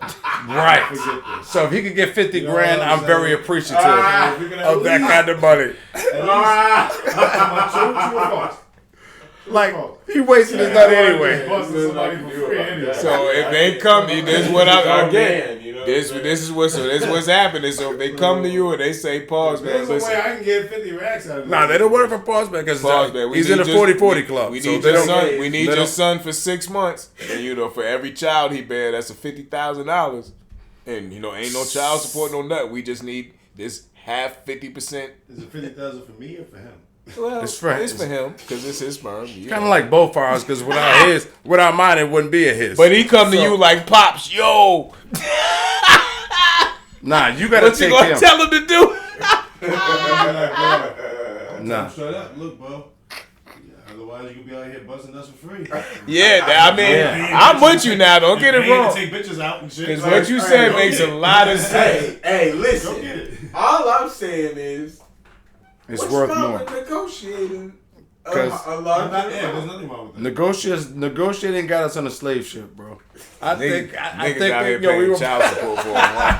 C: Right.
D: forget this.
C: So if he could get 50
D: You know
C: grand,
D: what
C: I'm
D: I'm
C: very
D: saying?
C: appreciative
D: If you're gonna
C: of that
D: at
C: kind of money.
D: least- True or false?
C: Like he wasting his nut anyway.
D: Busting somebody for free anyway.
B: So if they come to you, this is what I
F: Oh,
B: get.
F: man, you know
B: This
F: what I'm saying?
B: is what's happening. So if they come to you and they say, "Pause, man,
D: There's a way
B: listen."
D: I can get 50 racks out of
C: Nah, they don't work for pause man because
B: Pause, man. We
C: he's
B: need
C: in the
B: just-
C: 40-40 club.
B: We
C: so
B: need
C: they
B: your
C: don't.
B: son. We need
C: they
B: your
C: don't-
B: son for 6 months, and for every child he bear, that's a $50,000, and ain't no child support, no nut. We just need this half 50%.
D: Is it 50,000 for me or for him?
B: Well,
C: It's for-
B: it's for him because it's his sperm.
C: Kind of like both ours because without mine, it wouldn't be a his.
B: But he come to you like, "Pops, yo,
C: nah, you gotta
B: what you
C: take
B: gonna
C: him.
B: tell him to do?"
C: Nah.
D: Shut up. Look, bro. Otherwise, you could be out here busting us for free.
B: Yeah, I mean, I'm with you now. Don't get it wrong.
D: Take pictures out and shit.
B: Because what you said makes a lot of sense.
F: Hey,
D: Go
F: listen.
D: get it.
F: All I'm saying is,
C: It's
F: what's
C: worth
F: wrong
C: more.
F: with negotiating a
C: 'Cause-
F: larger
D: There's nothing wrong with that.
C: Negotiating got us on a slave ship, bro. I think
B: Niggas out here
C: yo, we
B: paying
C: were
B: child support for a wrong.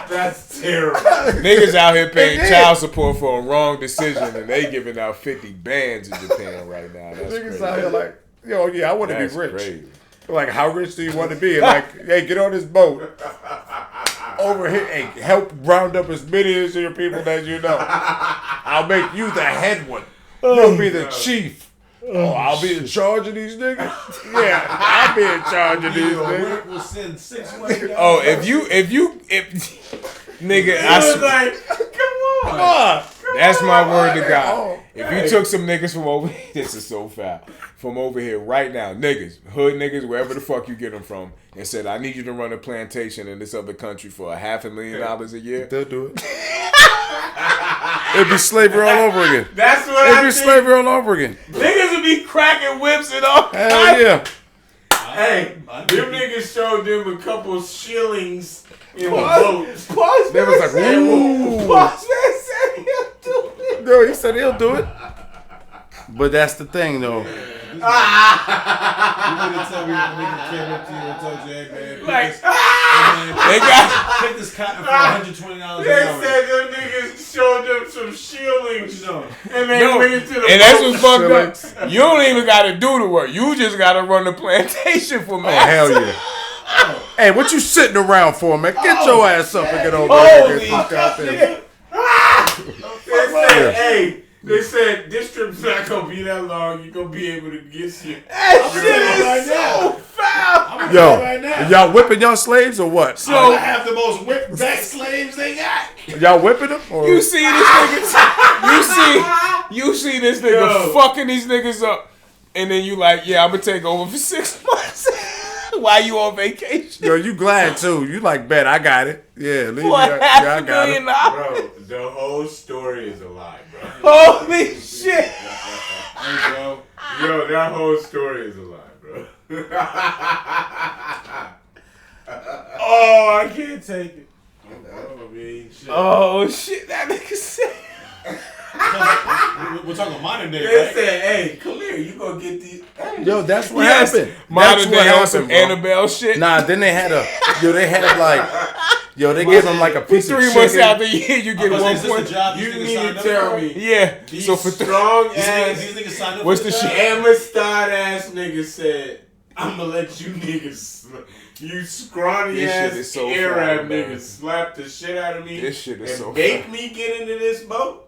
F: That's terrible.
B: Niggas out here paying
C: It is.
B: child support for a wrong decision, and they giving out 50 bands in Japan right now. That's
C: niggas
B: crazy.
C: out here like, yo, yeah, I want to be
B: That's
C: rich.
B: crazy.
C: Like, how rich do you want to be? Like, hey, get on this boat over here. Hey, help round up as many of your people as you know. I'll make you the head one. You'll be the chief. Oh, I'll be in charge of these niggas? Yeah, I'll be in charge of these niggas.
D: We'll send 6 months.
B: Oh, if nigga, I
F: was
B: swear.
F: like, come on.
B: That's my word to God. If you took some niggas from over here, this is so foul. From over here right now, niggas, hood niggas, wherever the fuck you get them from, and said, "I need you to run a plantation in this other country for $500,000 a year."
C: They'll do it. It'd be slavery all over again.
F: That's what
C: It'd
F: I
C: be
F: think.
C: slavery all over again.
F: Niggas would be cracking whips and all.
C: Hell yeah.
F: Hey, them niggas showed them a couple shillings in the boat.
B: Pause,
C: They was like, ooh.
F: Boss man said he'll do it.
C: No, he said he'll do it. But that's the thing, though.
D: You mean to tell me if a nigga came up to you and told you, hey, man,
B: Like,
D: pick this cotton for $120 an
F: They
D: hour.
F: said them niggas showed them some shillings see what you're doing.
B: And that's what's fucked up. You don't even got to do the work. You just got to run the plantation for me.
C: Oh, hell yeah. Hey, what you sitting around for, man? Get your ass up and get over
B: there.
F: They said this trip's not gonna be that long. You're gonna be able to get you.
B: That shit is so foul.
C: Yo, y'all whipping y'all slaves or what?
D: So I have the most whipped back slaves they got.
C: Y'all whipping them? Or?
B: You see this nigga? You see this nigga fucking these niggas up, and then you like, yeah, I'm gonna take over for 6 months. While you on vacation?
C: Yo, you glad too? You like, bet I got it. Yeah, leave
B: What,
C: me.
B: $500
C: I got
B: million?
C: it.
F: Bro, the whole story is a lie, bro.
B: Holy shit!
F: Hey, bro. Yo, that whole story is a lie, bro.
B: Oh, I can't take it.
F: Oh,
B: shit, that nigga said.
D: We're talking modern day,
F: They
D: right?
F: said, hey, come here, you gonna get these.
C: Yo, that's what happened.
B: Modern
C: That's
B: day
C: what
B: on some
C: happened, bro.
B: Annabelle shit.
C: Nah, then they had they gave him like a piece of
B: 3
C: chicken.
B: months out the year, you get 1 point.
F: You need to tell me.
B: Yeah.
F: These
B: So for
F: strong
D: These
F: ass,
D: niggas signed up
B: what's
D: for
B: the
D: this
B: shit?
F: Amistad ass nigga said, I'm gonna let you niggas, you scrawny
B: This shit
F: ass
B: is so
F: Arab
B: foul, man.
F: niggas slap the shit out of me.
B: This shit is
F: and
B: so
F: make
B: foul.
F: me get into this boat.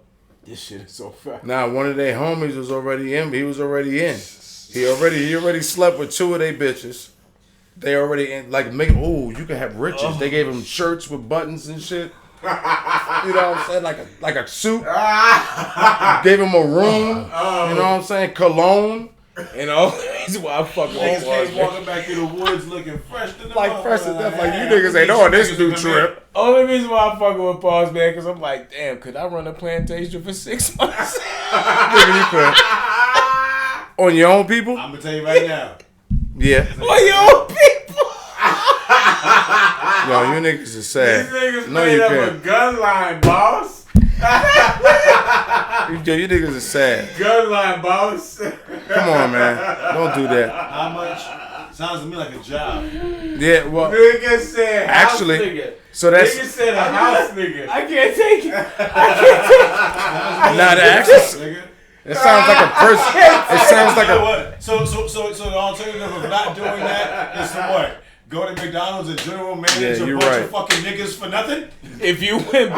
B: This shit is so fat.
C: Nah, one of their homies was already in. He was already in. He already slept with 2 of their bitches. They already in. Like, ooh, you can have riches. They gave him shirts with buttons and shit. You know what I'm saying? Like a suit. Gave him a room. You know what I'm saying? Cologne.
B: And all the reason why I fucking
D: Niggas came walking back through the woods looking fresh to the
C: Like fresh to death. Like, you
D: man,
C: niggas ain't on this new trip.
B: Only reason why I'm fucking with Paws, man, because I'm like, damn, could I run a plantation for 6 months?
C: Nigga, you could. On your own people?
D: I'm gonna tell you right now.
C: Yeah.
B: On your own people?
C: Yo, you niggas is sad.
F: These niggas
C: No,
F: made
C: you
F: up a
C: can't.
F: gun line, boss.
C: Yo, you niggas is sad.
F: Gun line, boss.
C: Come on, man. Don't do that.
D: How much? Sounds to me like a job.
C: Yeah, well,
F: Nigga said house
C: actually,
F: nigga.
C: so that's
F: Nigga said a house nigga.
B: I can't take it.
C: nah. The actually, it sounds like a person. It sounds like a.
D: So the alternative of not doing that is to what? Go to McDonald's and general manage
C: Yeah,
D: a
C: you're
D: bunch
C: right.
D: of fucking niggas for nothing?
B: If you went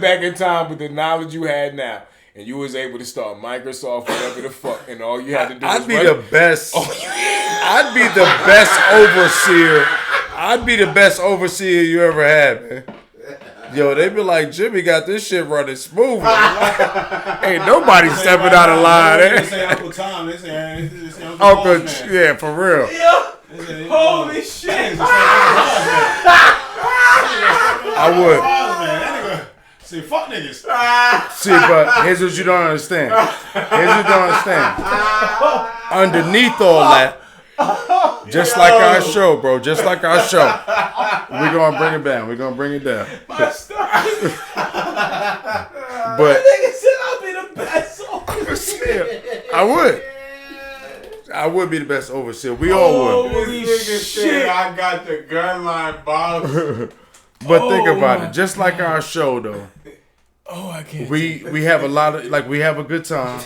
B: back in time with the knowledge you had now, and you was able to start Microsoft, whatever the fuck, and all you had to do was
C: I'd be
B: run
C: the best. I'd be the best overseer. I'd be the best overseer you ever had, man. Yo, they be like, Jimmy got this shit running smooth. Ain't nobody stepping out of line.
D: They say Uncle Tom. They say Uncle
C: Uncle,
D: Boss Man.
C: yeah, for real.
B: Holy shit!
C: I would.
D: That nigga say fuck niggas.
C: See, but here's what you don't understand. Here's what you don't understand. Underneath all that, just like our show, bro. Just like our show. We're gonna bring it down. We're gonna bring it down. But
B: nigga said I'll be the best overseer.
C: I would be the best overseer. We all would.
F: This nigga said I got the gun line, boss.
C: But think about it. Just like our show, though.
B: Oh, I can't.
C: We have a lot of we have a good time.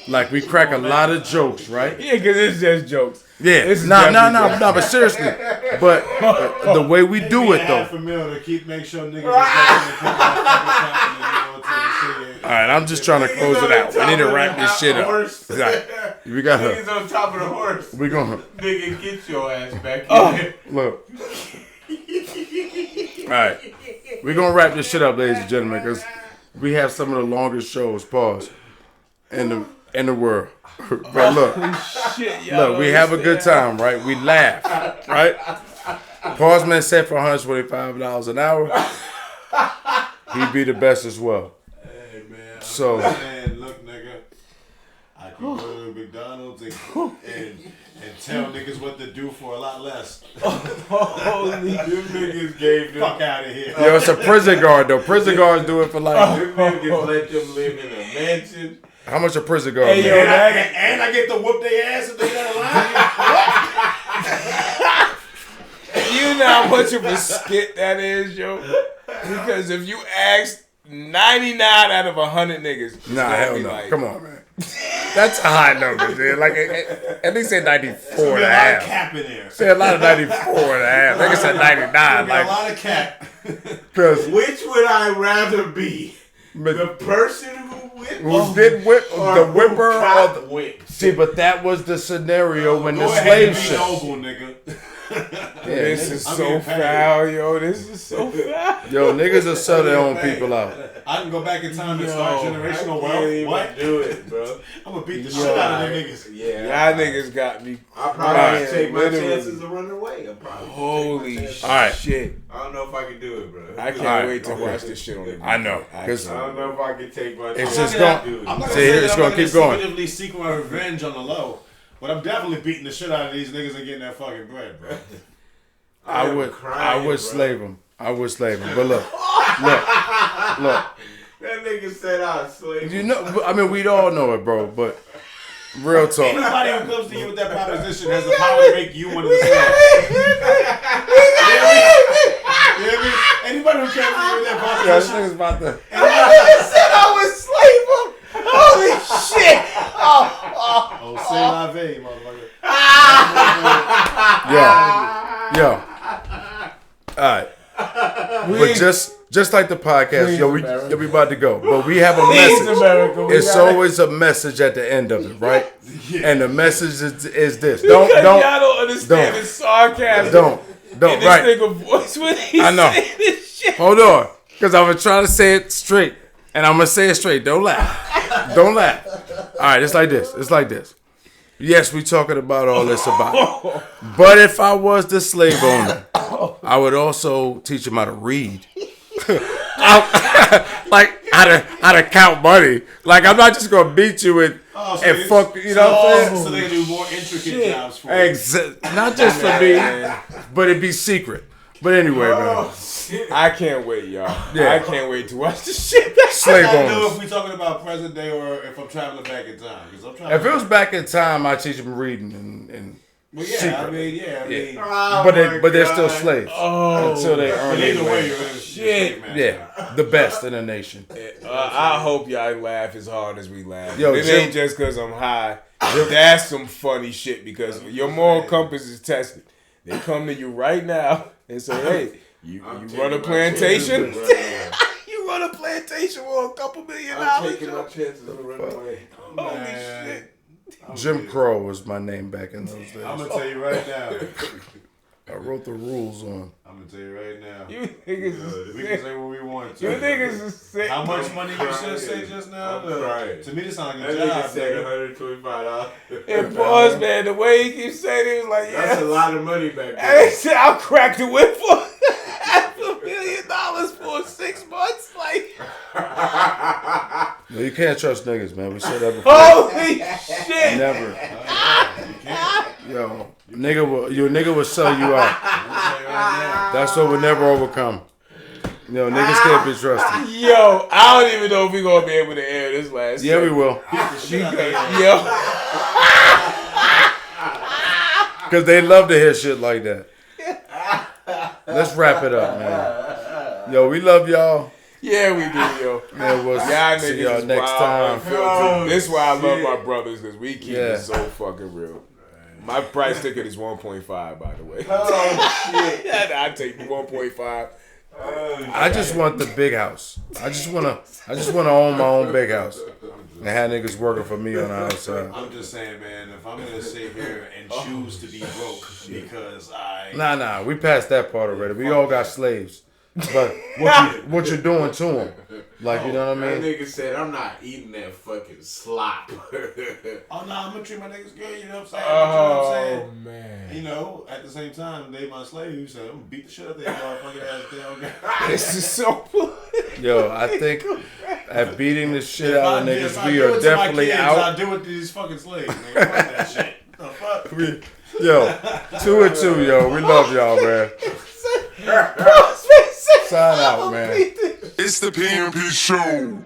C: Like we crack a lot of jokes, right?
B: Yeah, because it's just jokes.
C: Yeah. No. But seriously. But the way we do it, though.
D: $500,000 to make sure niggas is
C: All right, I'm just trying to close it out. We need to wrap this shit up. Right. We got her.
F: Niggas on top of the horse.
C: We gonna
F: Nigga, get your ass back here.
C: look. All right, we're gonna wrap this shit up, ladies and gentlemen, because we have some of the longest shows. Pause. In the world. But look, we have a good time, right? We laugh, right? Pause man said for $125 an hour, he'd be the best as well.
D: Hey man,
C: So
D: man, look, nigga, I can go to McDonald's and tell niggas what to do for a lot less.
F: Holy, them niggas gave them.
D: Fuck out of here.
C: yo, it's a prison guard though. Prison guards do it for like.
F: Them niggas let them live in a mansion.
C: How much a prison guard?
B: Hey,
C: make?
B: yo,
D: And I get to whoop their ass if they got a line.
B: You know how much of a skit that is, yo? Because if you ask 99 out of 100 niggas.
C: Nah, hell no. Like, come on, man. That's a high number, dude. Like, at least say 94 and a half.
D: A lot of cap in there.
C: Say a lot of 94 and a half. Nigga said 99. Like,
D: a lot of cap.
F: Which would I rather be? The person who
C: did whip, the whipper, or the
F: whipped.
C: See, but that was the scenario when the slave ship.
D: Nigga.
B: This is so foul, yo. This is so foul.
C: Yo, niggas will sell their own people out.
D: I can go back in time and start generational wealth. What?
F: Do it, bro.
D: I'm gonna beat the shit out of them niggas.
F: Yeah.
B: Y'all niggas got me.
F: I probably take my chances of running away.
B: Holy shit.
C: All right.
F: I don't know if I can do it, bro.
B: I can't wait to watch this shit on the
C: I know.
F: I don't know if I can take my
C: It's
F: chances.
C: just going.
D: I'm not
C: See, it's going to keep going.
D: secretively seek my revenge on the low, but I'm definitely beating the shit out of these niggas and getting that fucking bread, bro.
C: I would slave him. I would slave him. But look.
F: That nigga said I'd slave him.
C: You know, I mean, we'd all know it, bro. But real talk.
D: Anybody who comes to you with that proposition has the power to make you one of the slaves. You hear me? Anybody who comes to you with that proposition.
C: Yeah, this nigga's about to.
B: Nigga said I would slave him. Holy shit.
D: Oh, say la vie, motherfucker.
C: Yo. All right. But just like the podcast, yo, we about to go. But we have a message. It's always a message at the end of it, right? And the message is this.
B: Y'all don't understand the sarcasm.
C: Don't.
B: In this
C: Right.
B: nigga voice when he's
C: I know.
B: saying this shit.
C: Hold on. Because I'm going to try to say it straight. And I'm going to say it straight. Don't laugh. Don't laugh. All right, it's like this. It's like this. Yes, we talking about all this about. But if I was the slave owner, I would also teach him how to read. Like how to count money. Like I'm not just gonna beat you with and fuck. You know what I'm saying?
D: So they can do more intricate jobs for you.
C: Not just for me, but it'd be secret. But anyway, man.
B: I can't wait, y'all.
C: Yeah.
B: I can't wait to watch this shit.
C: Slave
D: I don't know
C: owners.
D: if we talking about present day or if I'm traveling back in time. Because I'm
C: If it was back in time, I'd teach them reading and
D: well, yeah,
C: secret.
D: I mean.
C: But they're still slaves until they earn
D: But
C: their
D: either way,
C: way.
D: you're in
B: Shit.
C: Yeah, the best in the nation.
B: I hope y'all laugh as hard as we laugh.
C: Yo,
B: It ain't just because I'm high. That's some funny shit because your moral compass is tested. They come to you right now and say, hey, you run a plantation? You run a plantation for a couple $1 million?
F: I'm taking my chances of running away.
B: Holy shit.
C: Jim Crow was my name back in those days.
D: I'm going to tell you right now.
C: I wrote the rules on.
D: I'm going to tell you right now.
B: You niggas
D: we can say what we want to.
B: You niggas is sick.
D: How much money you just say just now? To me, this sounds like a
F: That
D: job.
F: nigga said $125.
B: And pause, man. The way he keeps saying it, he was like, yeah.
F: That's a lot of money back
B: And
F: then.
B: they said, I'll crack the whip for $500 million for 6 months. Like,
C: No, you can't trust niggas, man. We said that before.
B: holy shit.
C: Never. Yo, nigga will sell you out. That's what we'll never overcome. Yo, niggas can't be trusted.
B: Yo, I don't even know if we're gonna be able to air this last.
C: Yeah, we will.
B: Yo,
C: Because they love to hear shit like that. Let's wrap it up, man. Yo, we love y'all.
B: yeah, we do, yo.
C: Man, we'll
B: Y'all
C: see
B: niggas
C: y'all
B: is
C: next
B: wild,
C: time.
B: unfiltered. This is why I love my brothers because we keep
C: Yeah.
B: it so fucking real. My price ticket is 1.5, by the way.
F: Oh, shit.
B: Yeah, I take the 1.5.
C: I just want the big house. I just wanna own my own big house. And have niggas working for me on the outside.
D: I'm just saying, man, if I'm going to sit here and choose to be broke because I...
C: Nah, we passed that part already. We all got slaves. But what you doing to them? Like, you know what I
F: That
C: mean?
F: nigga said, I'm not eating that fucking slop.
D: Oh, no, I'm going to treat my niggas good, you know what I'm saying?
B: Oh, man.
D: You know, at the same time, they my slaves, so I'm going to beat the shit out of their motherfucking ass.
B: This is so
C: Yo, I think at beating the shit out of
D: If
C: niggas,
D: I
C: we
D: do it
C: are
D: to
C: definitely
D: my kids,
C: out.
D: I do it to these fucking slaves, nigga. Fuck that shit. The fuck?
C: Yo, 2 and 2, yo. We love y'all, man. Sign out, man.
A: It's the PMP Show.